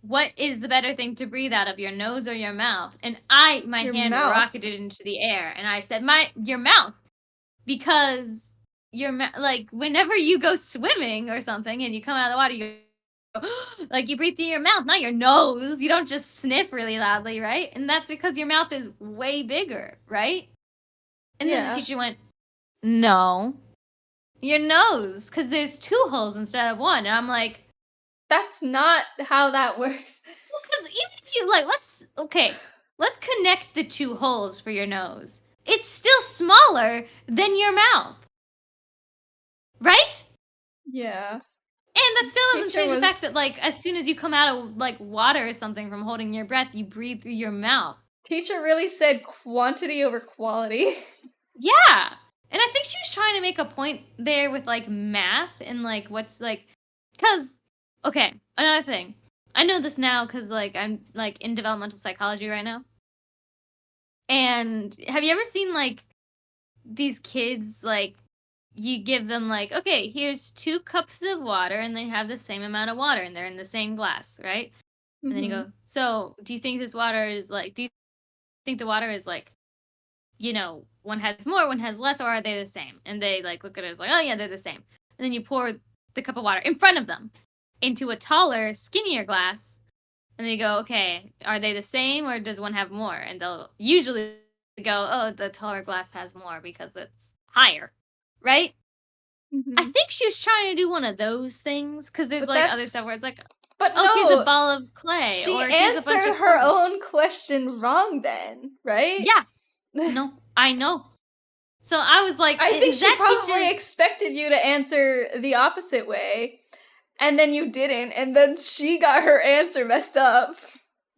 what is the better thing to breathe out of, your nose or your mouth? And my Your hand mouth. rocketed into the air, and I said, your mouth, because like whenever you go swimming or something and you come out of the water, you like you breathe through your mouth, not your nose. You don't just sniff really loudly, right? And that's because your mouth is way bigger, right? And then the teacher went, no, your nose, because there's 2 holes instead of 1. And I'm like, that's not how that works. well, because even if you let's connect the 2 holes for your nose. It's still smaller than your mouth, right? Yeah. And that still doesn't Teacher change the fact was- that, like, as soon as you come out of, like, water or something from holding your breath, you breathe through your mouth. Teacher really said quantity over quality. Yeah. And I think she was trying to make a point there with, like, math and, like, what's, like... Because, okay, another thing. I know this now because, like, I'm, like, in developmental psychology right now. And have you ever seen, like, these kids, like, you give them, like, okay, here's 2 cups of water, and they have the same amount of water, and they're in the same glass, right? And then you go, so, do you think this water is, like, do you think the water is, like, you know, one has more, one has less, or are they the same? And they, like, look at it as, like, oh, yeah, they're the same. And then you pour the cup of water in front of them into a taller, skinnier glass, and they go, okay, are they the same, or does one have more? And they'll usually go, oh, the taller glass has more because it's higher, right? I think she was trying to do one of those things, because there's, But like, other that's- stuff where it's like, But oh, no, here's a ball of clay, she or here's a bunch answered of her coal. own question wrong then, right? Yeah. No, I know. So I was like, I think is she that probably teacher... expected you to answer the opposite way, and then you didn't, and then she got her answer messed up.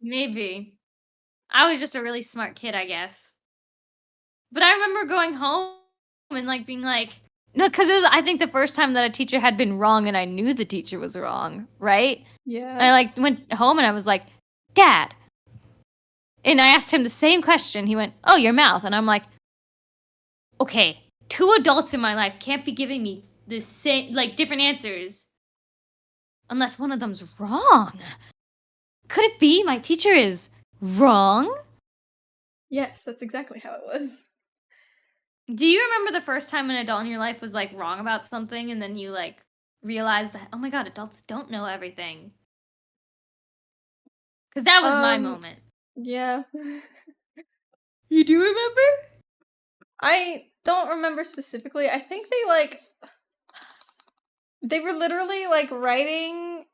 Maybe. I was just a really smart kid, I guess. But I remember going home and, like, being like... No, because it was, I think, the first time that a teacher had been wrong and I knew the teacher was wrong, right? Yeah. And I, like, went home and I was like, Dad. And I asked him the same question. He went, oh, your mouth. And I'm like, okay, 2 adults in my life can't be giving me the same, like, different answers unless one of them's wrong. Could it be my teacher is wrong? Yes, that's exactly how it was. Do you remember the first time an adult in your life was, like, wrong about something, and then you, like, realized that, oh my god, adults don't know everything? Because that was my moment. Yeah. You do remember? I don't remember specifically. I think they were literally, like, writing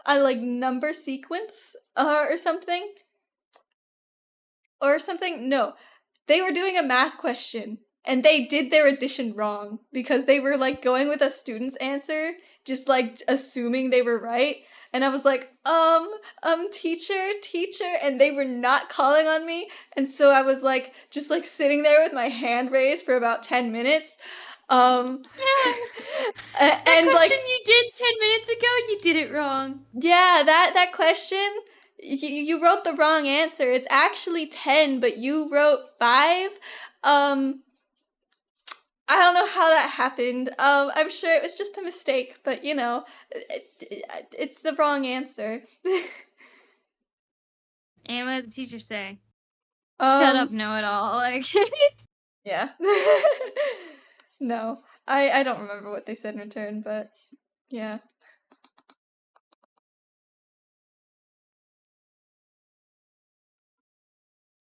a, like, number sequence or something. Or something. No. They were doing a math question, and they did their addition wrong because they were, like, going with a student's answer, just, like, assuming they were right. And I was like, teacher, and they were not calling on me. And so I was, like, just, like, sitting there with my hand raised for about 10 minutes. That And, question like, you did 10 minutes ago, you did it wrong. yeah, that question, you wrote the wrong answer. It's actually 10, but you wrote 5. I don't know how that happened. I'm sure it was just a mistake, but you know, it's the wrong answer. And what did the teacher say? Shut up, Um, know-it-all. Like, Yeah. No, I don't remember what they said in return, but yeah.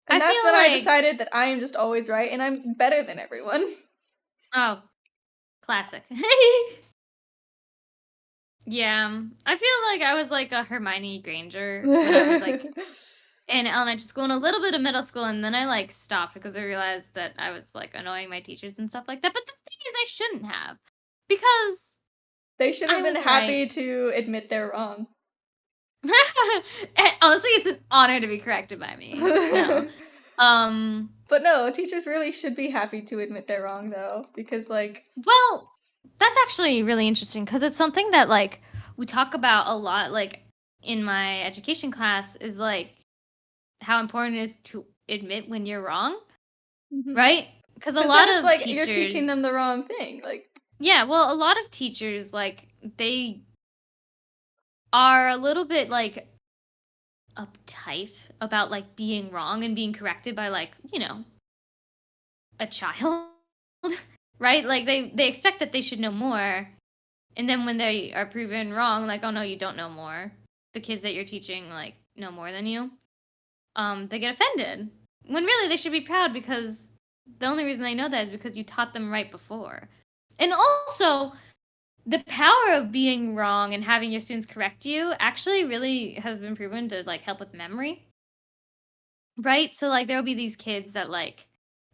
And I that's feel when I like- decided that I am just always right and I'm better than everyone. oh, classic. Yeah, I feel like I was like a Hermione Granger when I was like in elementary school and a little bit of middle school, and then I like stopped because I realized that I was like annoying my teachers and stuff like that. But the thing is, I shouldn't have, because They should have I been was happy right. to admit they're wrong. Honestly, it's an honor to be corrected by me. No. But no, teachers really should be happy to admit they're wrong though, because like Well, that's actually really interesting because it's something that like we talk about a lot, like in my education class, is like how important it is to admit when you're wrong, right? Because a lot then of it's like teachers, you're teaching them the wrong thing. Like yeah, well, a lot of teachers like they are a little bit like uptight about like being wrong and being corrected by like, you know, a child, right? Like they expect that they should know more, and then when they are proven wrong, like, oh no, you don't know more. The kids that you're teaching like know more than you. They get offended when really they should be proud because the only reason they know that is because you taught them right before. And also, the power of being wrong and having your students correct you actually really has been proven to like help with memory. Right? So like there'll be these kids that like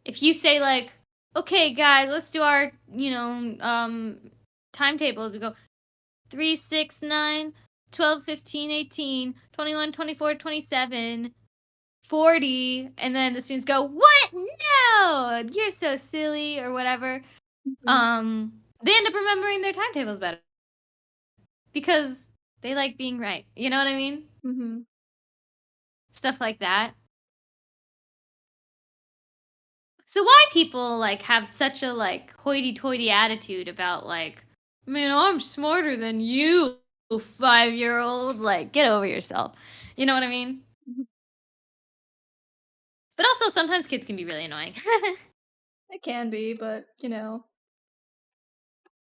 if you say like, okay guys, let's do our, you know, timetables. We go 3, 6, 9, 12, 15, 18, 21, 24, 27, 40, and then the students go, what? No, you're so silly or whatever. They end up remembering their timetables better because they like being right. You know what I mean? Mm-hmm. Stuff like that. So why people like have such a like hoity-toity attitude about like, man, I'm smarter than you, 5-year-old. Like, get over yourself. You know what I mean? But also sometimes kids can be really annoying. It can be, but you know,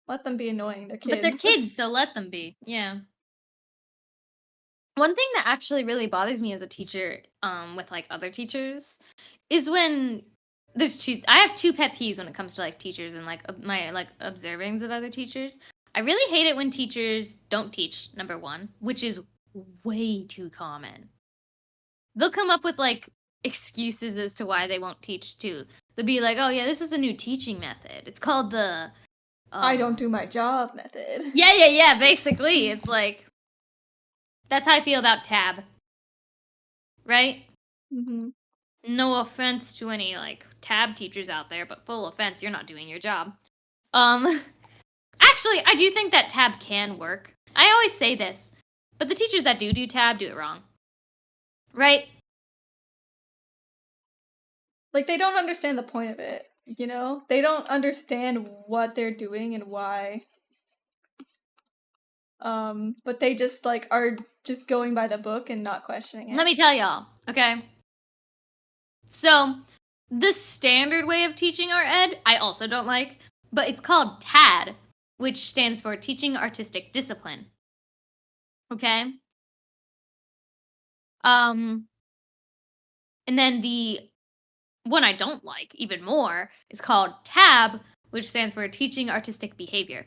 let them be annoying. They're kids. But they're kids, so let them be. Yeah. One thing that actually really bothers me as a teacher, with like other teachers, is when I have two pet peeves when it comes to like teachers and like my like observings of other teachers. I really hate it when teachers don't teach, number one, which is way too common. They'll come up with like excuses as to why they won't teach too. They'll be like, oh yeah, this is a new teaching method. It's called the I don't do my job method. Yeah, basically. It's like that's how I feel about tab. Right? Mm-hmm. No offense to any like tab teachers out there, but full offense, you're not doing your job. Actually, I do think that tab can work. I always say this, but the teachers that do tab do it wrong. Right? Like, they don't understand the point of it, you know? They don't understand what they're doing and why. But they just, like, are just going by the book and not questioning it. Let me tell y'all, okay? So, the standard way of teaching art ed, I also don't like, but it's called TAD, which stands for Teaching Artistic Discipline. Okay? And then the one I don't like even more is called TAB, which stands for Teaching Artistic Behavior.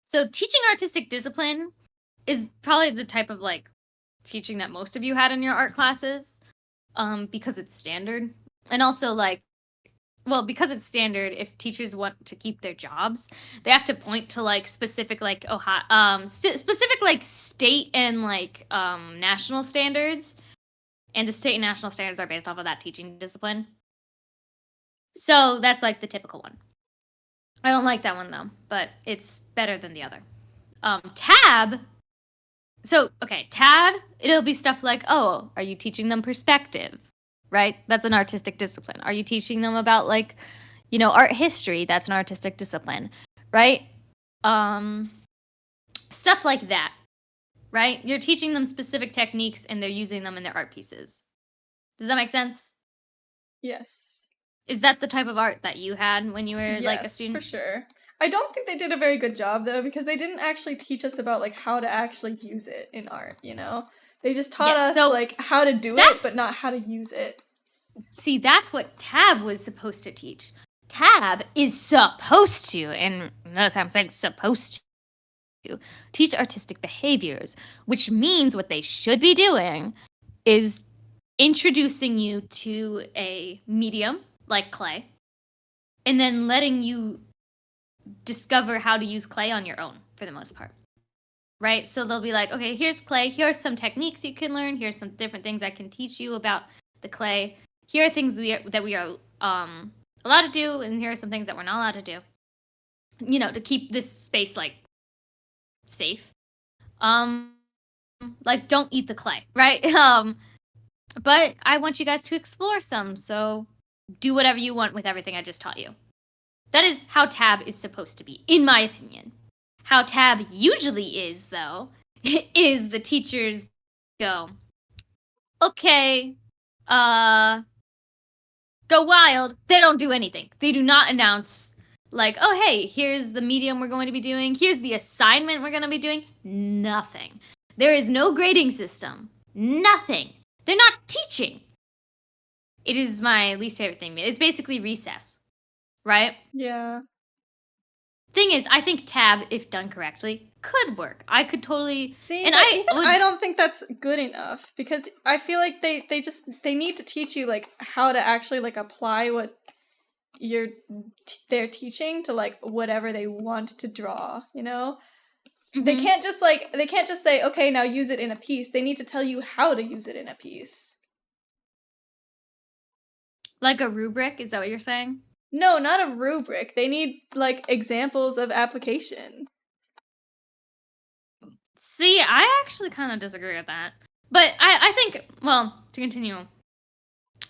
So teaching artistic discipline is probably the type of like teaching that most of you had in your art classes, because it's standard. And also like, well, because it's standard, if teachers want to keep their jobs, they have to point to like specific like specific like state and like national standards. And the state and national standards are based off of that teaching discipline. So that's like the typical one. I don't like that one though, but it's better than the other. TAB. So, okay, TAD, it'll be stuff like, oh, are you teaching them perspective? Right? That's an artistic discipline. Are you teaching them about like, you know, art history? That's an artistic discipline. Right? Stuff like that. Right? You're teaching them specific techniques and they're using them in their art pieces. Does that make sense? Yes. Is that the type of art that you had when you were like a student? Yes, for sure. I don't think they did a very good job though, because they didn't actually teach us about like how to actually use it in art, you know? They just taught us like how to do it, but not how to use it. See, that's what TAB was supposed to teach. TAB is supposed to, and notice I'm saying supposed to, teach artistic behaviors, which means what they should be doing is introducing you to a medium like clay, and then letting you discover how to use clay on your own for the most part. Right? So they'll be like, okay, here's clay. Here's some techniques you can learn. Here's some different things I can teach you about the clay. Here are things that we are allowed to do, and here are some things that we're not allowed to do. You know, to keep this space like safe. Like don't eat the clay, right? But I want you guys to explore some, so do whatever you want with everything I just taught you. That is how TAB is supposed to be, in my opinion. How Tab usually is, though, is the teachers go, okay, go wild. They don't do anything. They do not announce, like, oh, hey, here's the medium we're going to be doing. Here's the assignment we're going to be doing. Nothing. There is no grading system. Nothing. They're not teaching. It is my least favorite thing. It's basically recess, right? Yeah. Thing is, I think Tab, if done correctly, could work. I could totally See, and but I even would, I don't think that's good enough because I feel like they need to teach you like how to actually like apply what they're teaching to like whatever they want to draw, you know? They Mhm. can't just say, okay, now use it in a piece. They need to tell you how to use it in a piece. like a rubric. Is that what you're saying? No, not a rubric. They need like examples of application. See, I actually kind of disagree with that. But I think, well, to continue,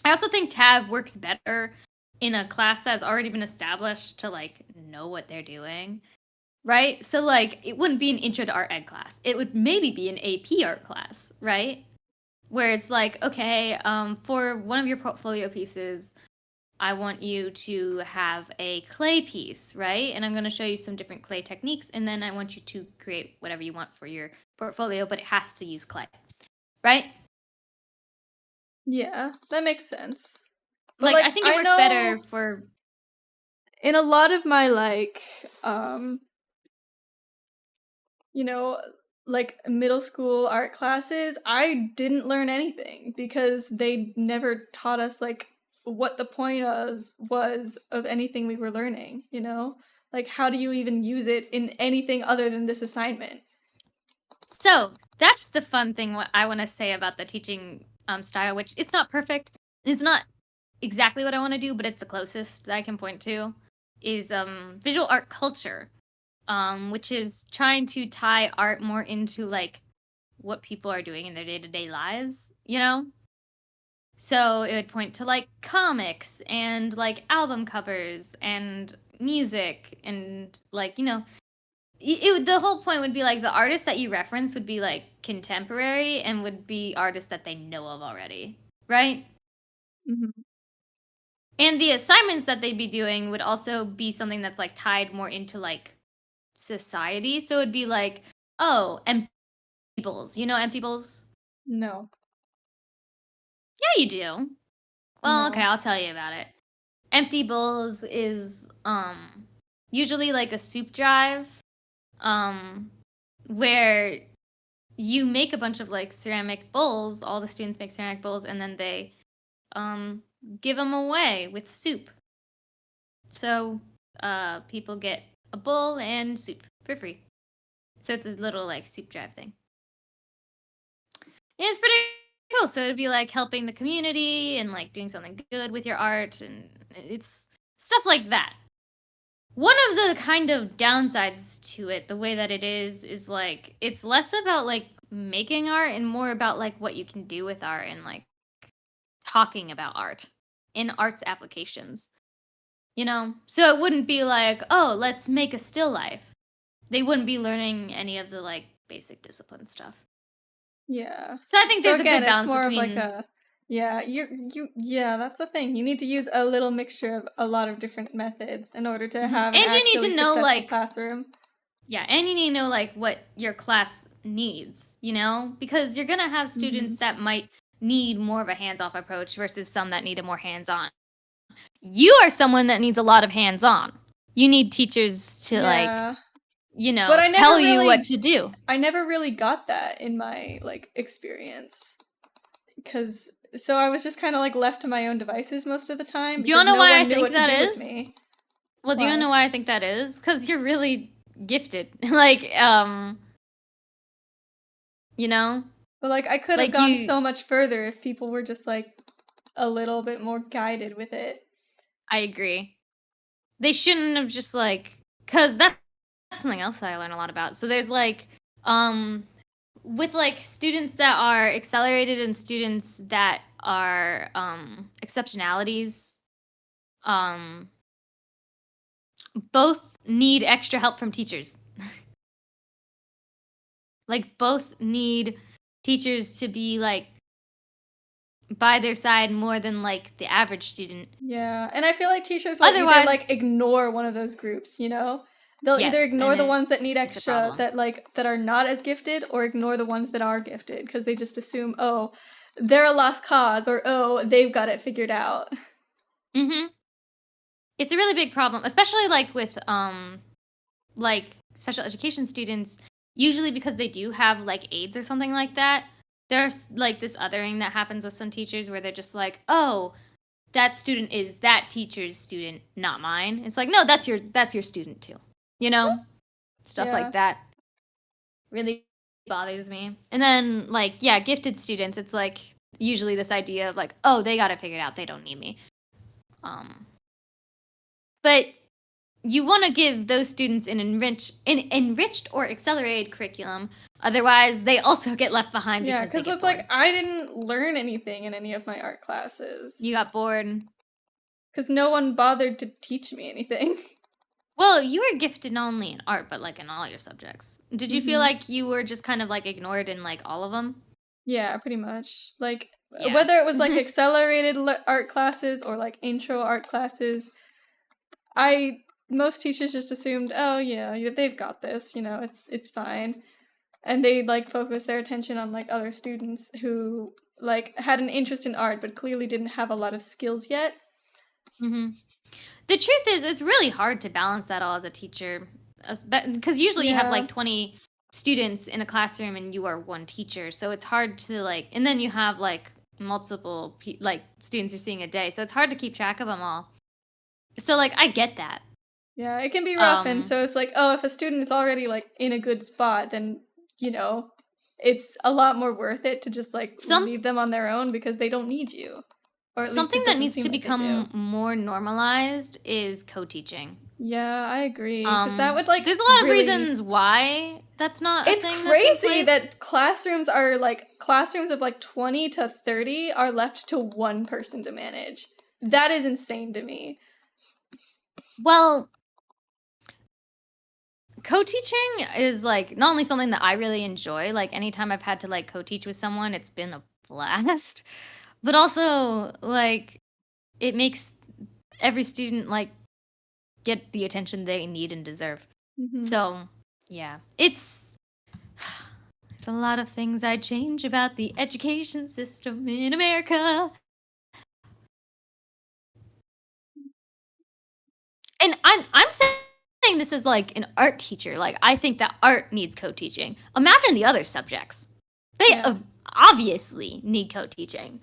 I also think Tab works better in a class that's already been established to like know what they're doing, right? So like it wouldn't be an intro to art ed class. It would maybe be an AP art class, right? Where it's like, okay, for one of your portfolio pieces, I want you to have a clay piece, right? And I'm going to show you some different clay techniques, and then I want you to create whatever you want for your portfolio, but it has to use clay, right? Yeah, that makes sense. But Like, I like think it I works better know for. in a lot of my like you know, like middle school art classes, I didn't learn anything because they never taught us like what the point was of anything we were learning, you know? Like how do you even use it in anything other than this assignment? So that's the fun thing. What I want to say about the teaching style, which it's not perfect. It's not exactly what I want to do, but it's the closest that I can point to. Is visual art culture, which is trying to tie art more into like what people are doing in their day-to-day lives, you know? So it would point to like comics and like album covers and music and like, the whole point would be like the artists that you reference would be like contemporary and would be artists that they know of already, right? Mhm. And the assignments that they'd be doing would also be something that's like tied more into like society. So it'd be like, oh, empty bowls. You know empty bowls? No. Yeah, you do. Well, okay, No. I'll tell you about it. Empty bowls is usually like a soup drive um where you make a bunch of like ceramic bowls. All the students make ceramic bowls and then they um give them away with soup. So people get a bowl and soup for free. So it's a little like soup drive thing. And it's pretty cool. So it'd be like helping the community and like doing something good with your art and it's stuff like that. One of the kind of downsides to it, the way that it is like it's less about like making art and more about like what you can do with art and like talking about art in arts applications. You know? So it wouldn't be like, oh, let's make a still life. They wouldn't be learning any of the like basic discipline stuff. Yeah. So I think So there's a again, good it's balance more of like between. a yeah, yeah, that's the thing. You need to use a little mixture of a lot of different methods in order to have an And you need actually to know successful like classroom. yeah, and you need to know like what your class needs, because you're gonna have Mhm. students that might need more of a hands-off approach versus some that need a more hands-on. You are someone that needs a lot of hands-on. You need teachers to like, Yeah. But tell you what to do. I never really got that in my like experience. So I was just kind of like left to my own devices most of the time Do you because know no why I one knew think what to that do with is? me. Well, do you know Why? why I think that is? Because you're really gifted. like, you know, But like I could have like gone you. so much further if people were just like a little bit more guided with it. I agree. They shouldn't have just like, because that's something else that I learned a lot about. So there's like, with like students that are accelerated and students that are exceptionalities, um, both need extra help from teachers. Like, both need teachers to be, like, by their side more than, like, the average student. Yeah, and I feel like teachers will either, like, Otherwise ignore one of those groups, you know? They'll either yes, ignore and the ones that need it's a extra, problem. that are not as gifted, or ignore the ones that are gifted, because they just assume, "Oh, they're a lost cause," or, "Oh, they've got it figured out." Mhm. It's a really big problem, especially, like, with, like, special education students, usually because they do have, like, aides or something like that. There's, like, this othering that happens with some teachers where they're just like, "Oh, that student is that teacher's student, not mine." It's like, "No, that's your student too." You know? Stuff Yeah. like that really bothers me. And then, like, yeah, gifted students, it's like usually this idea of like, "Oh, they got it figured out. They don't need me." Um, but you want to give those students an enriched or accelerated curriculum. Otherwise, they also get left behind Yeah, because they because get it's bored. like, I didn't learn anything in any of my art classes. You got bored. Because no one bothered to teach me anything. Well, you were gifted not only in art, but like in all your subjects. Did you feel Mhm. like you were just kind of like ignored in like all of them? Yeah, pretty much. Like, Yeah. whether it was, like, accelerated art classes or, like, intro art classes, most teachers just assumed, "Oh, yeah, they've got this, you know, it's fine." And they, like, focus their attention on, like, other students who, like, had an interest in art but clearly didn't have a lot of skills yet. Mhm. The truth is, it's really hard to balance that all as a teacher, because usually you have Yeah. like 20 students in a classroom and you are one teacher, so it's hard to like, and then you have like multiple like students you're seeing a day, so it's hard to keep track of them all. So like, I get that. Yeah, it can be rough, and Um, so it's like, oh, if a student is already, like, in a good spot, then, you know, it's a lot more worth it to just, like, some leave them on their own because they don't need you. Or at least something it that doesn't needs seem to like they do. become more normalized is co-teaching. Yeah, I agree, because that would, like, There's a lot of really reasons why that's not a It's thing that's in crazy place. that classrooms of, like, 20 to 30 are left to one person to manage. That is insane to me. Well, co-teaching is like not only something that I really enjoy, like anytime I've had to like co-teach with someone, it's been a blast. But also like it makes every student like get the attention they need and deserve. Mhm. So, yeah. It's a lot of things I'd change about the education system in America. And I'm saying this as like an art teacher. Like I think that art needs co-teaching. Imagine the other subjects. They Yeah. obviously need co-teaching,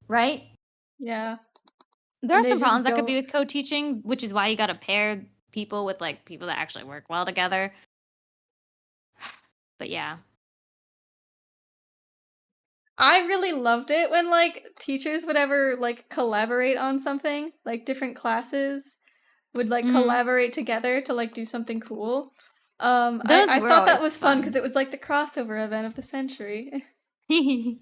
right? Yeah. There are And they some just problems that could be don't. with co-teaching, which is why you got to pair people with like people that actually work well together. But yeah. I really loved it when, like, teachers would ever, like, collaborate on something. Like, different classes would, like, Mhm. collaborate together to, like, do something cool. Those I were thought that always was fun because fun. it was, like, the crossover event of the century. Even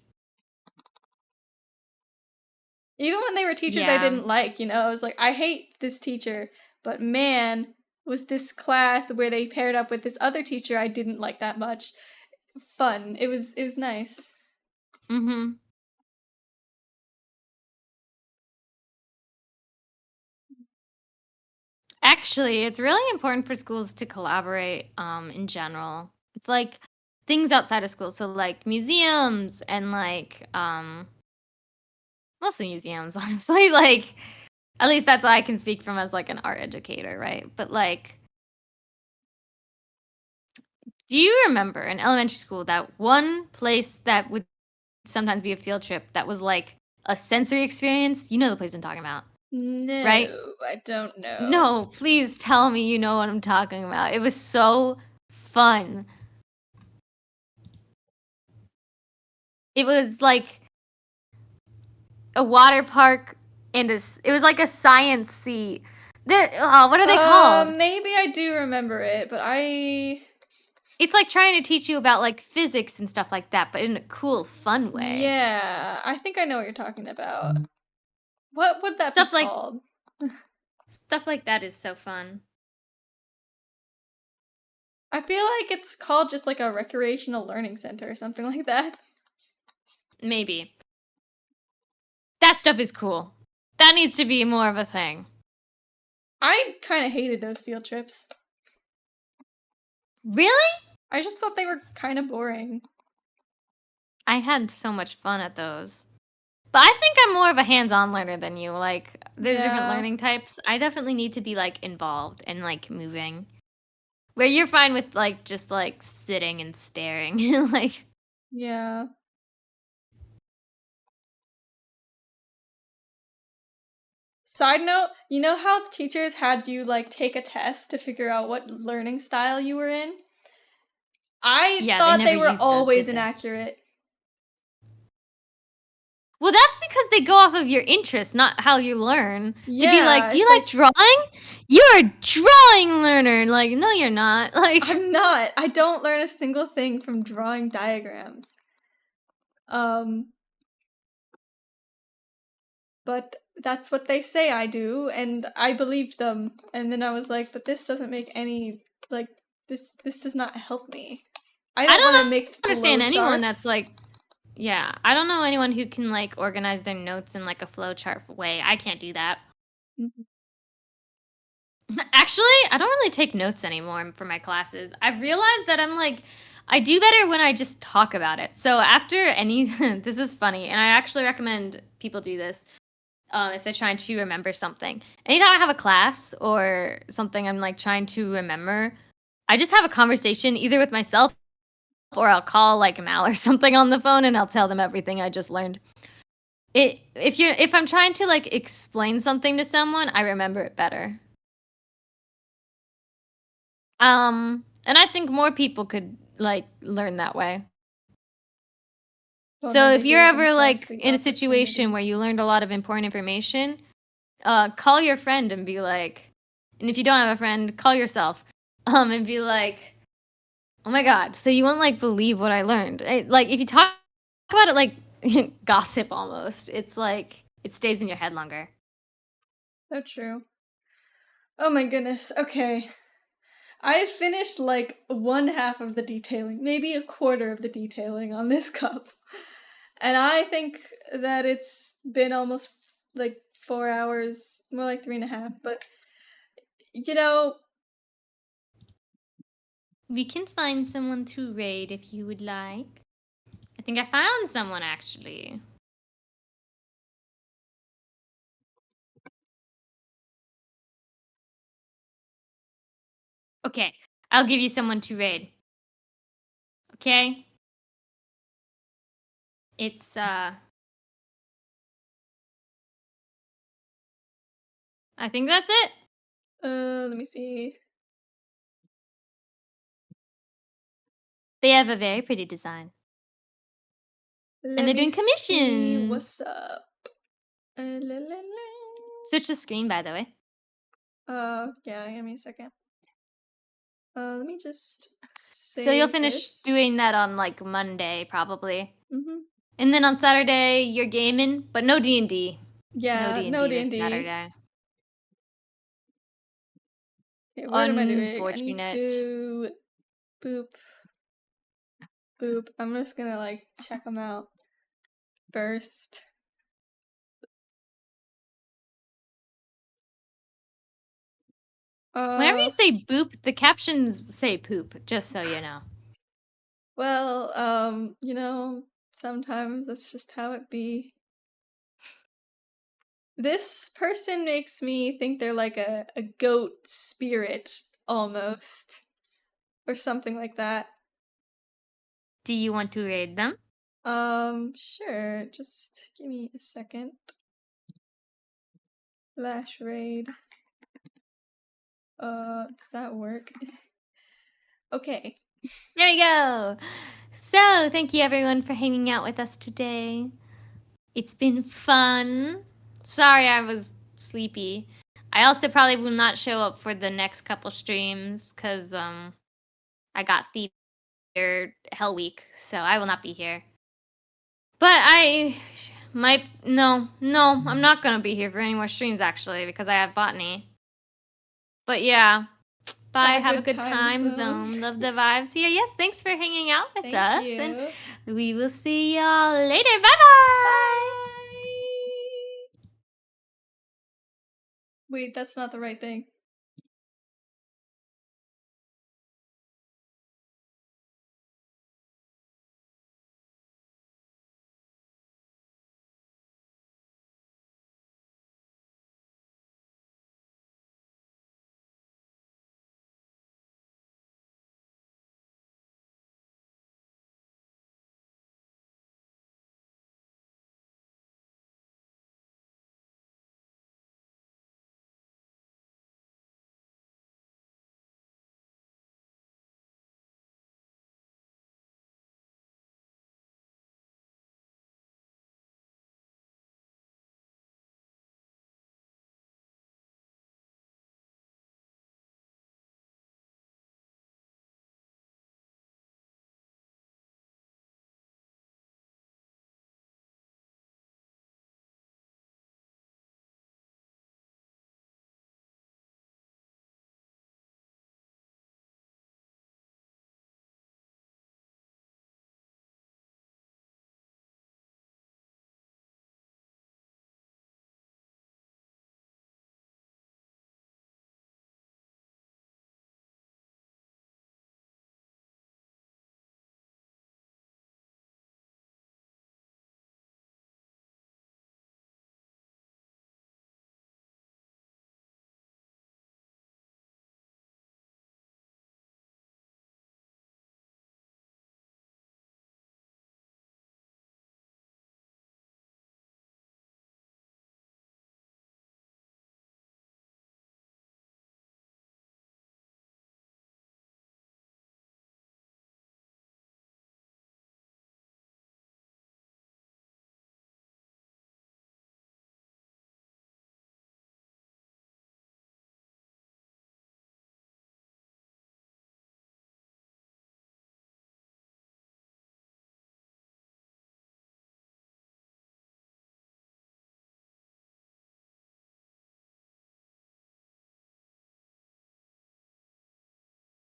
when they were teachers I Yeah. didn't like, you know, I was like, I hate this teacher, but man, was this class where they paired up with this other teacher I didn't like that much fun. It was nice. Mhm. Actually, it's really important for schools to collaborate in general. It's like things outside of school, so like museums and like mostly museums, honestly. Like at least that's what I can speak from as like an art educator, right? But like do you remember in elementary school that one place that would sometimes be a field trip that was like a sensory experience? You know the place I'm talking about, right? No, I don't know. No, please tell me you know what I'm talking about. It was so fun. It was like a water park and it was like a sciencey. What are they called? Maybe I do remember it, but It's like trying to teach you about like physics and stuff like that, but in a cool, fun way. yeah, I think I know what you're talking about. What would that be Stuff like called? stuff like that is so fun. I feel like it's called just like a recreational learning center or something like that. Maybe. That stuff is cool. That needs to be more of a thing. I kind of hated those field trips. Really? I just thought they were kind of boring. I had so much fun at those. But I think I'm more of a hands-on learner than you. Like, there's different Yeah. learning types. I definitely need to be, like, involved and, like, moving. Where you're fine with, like, just, like, sitting and staring. Like, Yeah. Side note, you know how teachers had you like take a test to figure out what learning style you were in? I yeah, they thought never they were used those, always did they? inaccurate. Well, that's because they go off of your interests, not how you learn. They'd be like, Yeah, "Do you it's like like drawing? You're a drawing learner." Like, no, you're not. Like, I'm not. I don't learn a single thing from drawing diagrams. But that's what they say I do, and I believed them. And then I was like, but this doesn't make any like this does not help me. I I don't want to don't make understand anyone that's flowcharts. like, yeah, I don't know anyone who can like organize their notes in like a flowchart way. I can't do that. Mhm. Actually, I don't really take notes anymore for my classes. I've realized that I'm like, I do better when I just talk about it. So after any, this is funny, and I actually recommend people do this if they're trying to remember something. Anytime I have a class or something I'm like trying to remember, I just have a conversation either with myself or I'll call like Mal or something on the phone and I'll tell them everything I just learned. If I'm trying to like explain something to someone, I remember it better. And I think more people could like learn that way. Well, So then if they you're gave ever themselves like the in a situation opportunity. where you learned a lot of important information, call your friend and be like, and if you don't have a friend, call yourself, and be like, oh my god, so you won't like believe what I learned. Like if you talk about it like gossip almost, it's like it stays in your head longer. So true. Oh my goodness. Okay. I finished like one half of the detailing, maybe a quarter of the detailing on this cup. And I think that it's been almost like 4 hours, more like 3.5. But, you know, We can find someone to raid if you would like. I think I found someone actually. Okay, I'll give you someone to raid. Okay? It's I think that's it. let me see. They have a very pretty design. Let And they're me doing see commissions. what's up. La, la, la. Switch the screen, by the way. Yeah, give me a second. Let me just So you'll save finish this. doing that on like Monday, probably. Mm-hmm. And then on Saturday, you're gaming, but no D&D. No Yeah, no D&D this D&D. Saturday. Okay, what am I doing? I need to Unfortunate. do boop, boop. I'm just gonna like check them out first. Whenever you say boop, the captions say poop, just so you know. Well, you know, sometimes that's just how it be. This person makes me think they're like a goat spirit almost. Or something like that. Do you want to raid them? Sure. Just give me a second. Flash raid. Does that work? Okay. There we go. So, thank you everyone for hanging out with us today. It's been fun. Sorry I was sleepy. I also probably will not show up for the next couple streams because I got theater hell week, so I will not be here. But I might no, I'm not gonna be here for any more streams actually because I have botany. But yeah, Bye. Have a good time zone. Love the vibes here. Yes, thanks for hanging out with us. Thank you. And we will see y'all later. Bye-bye. Bye. Wait, that's not the right thing.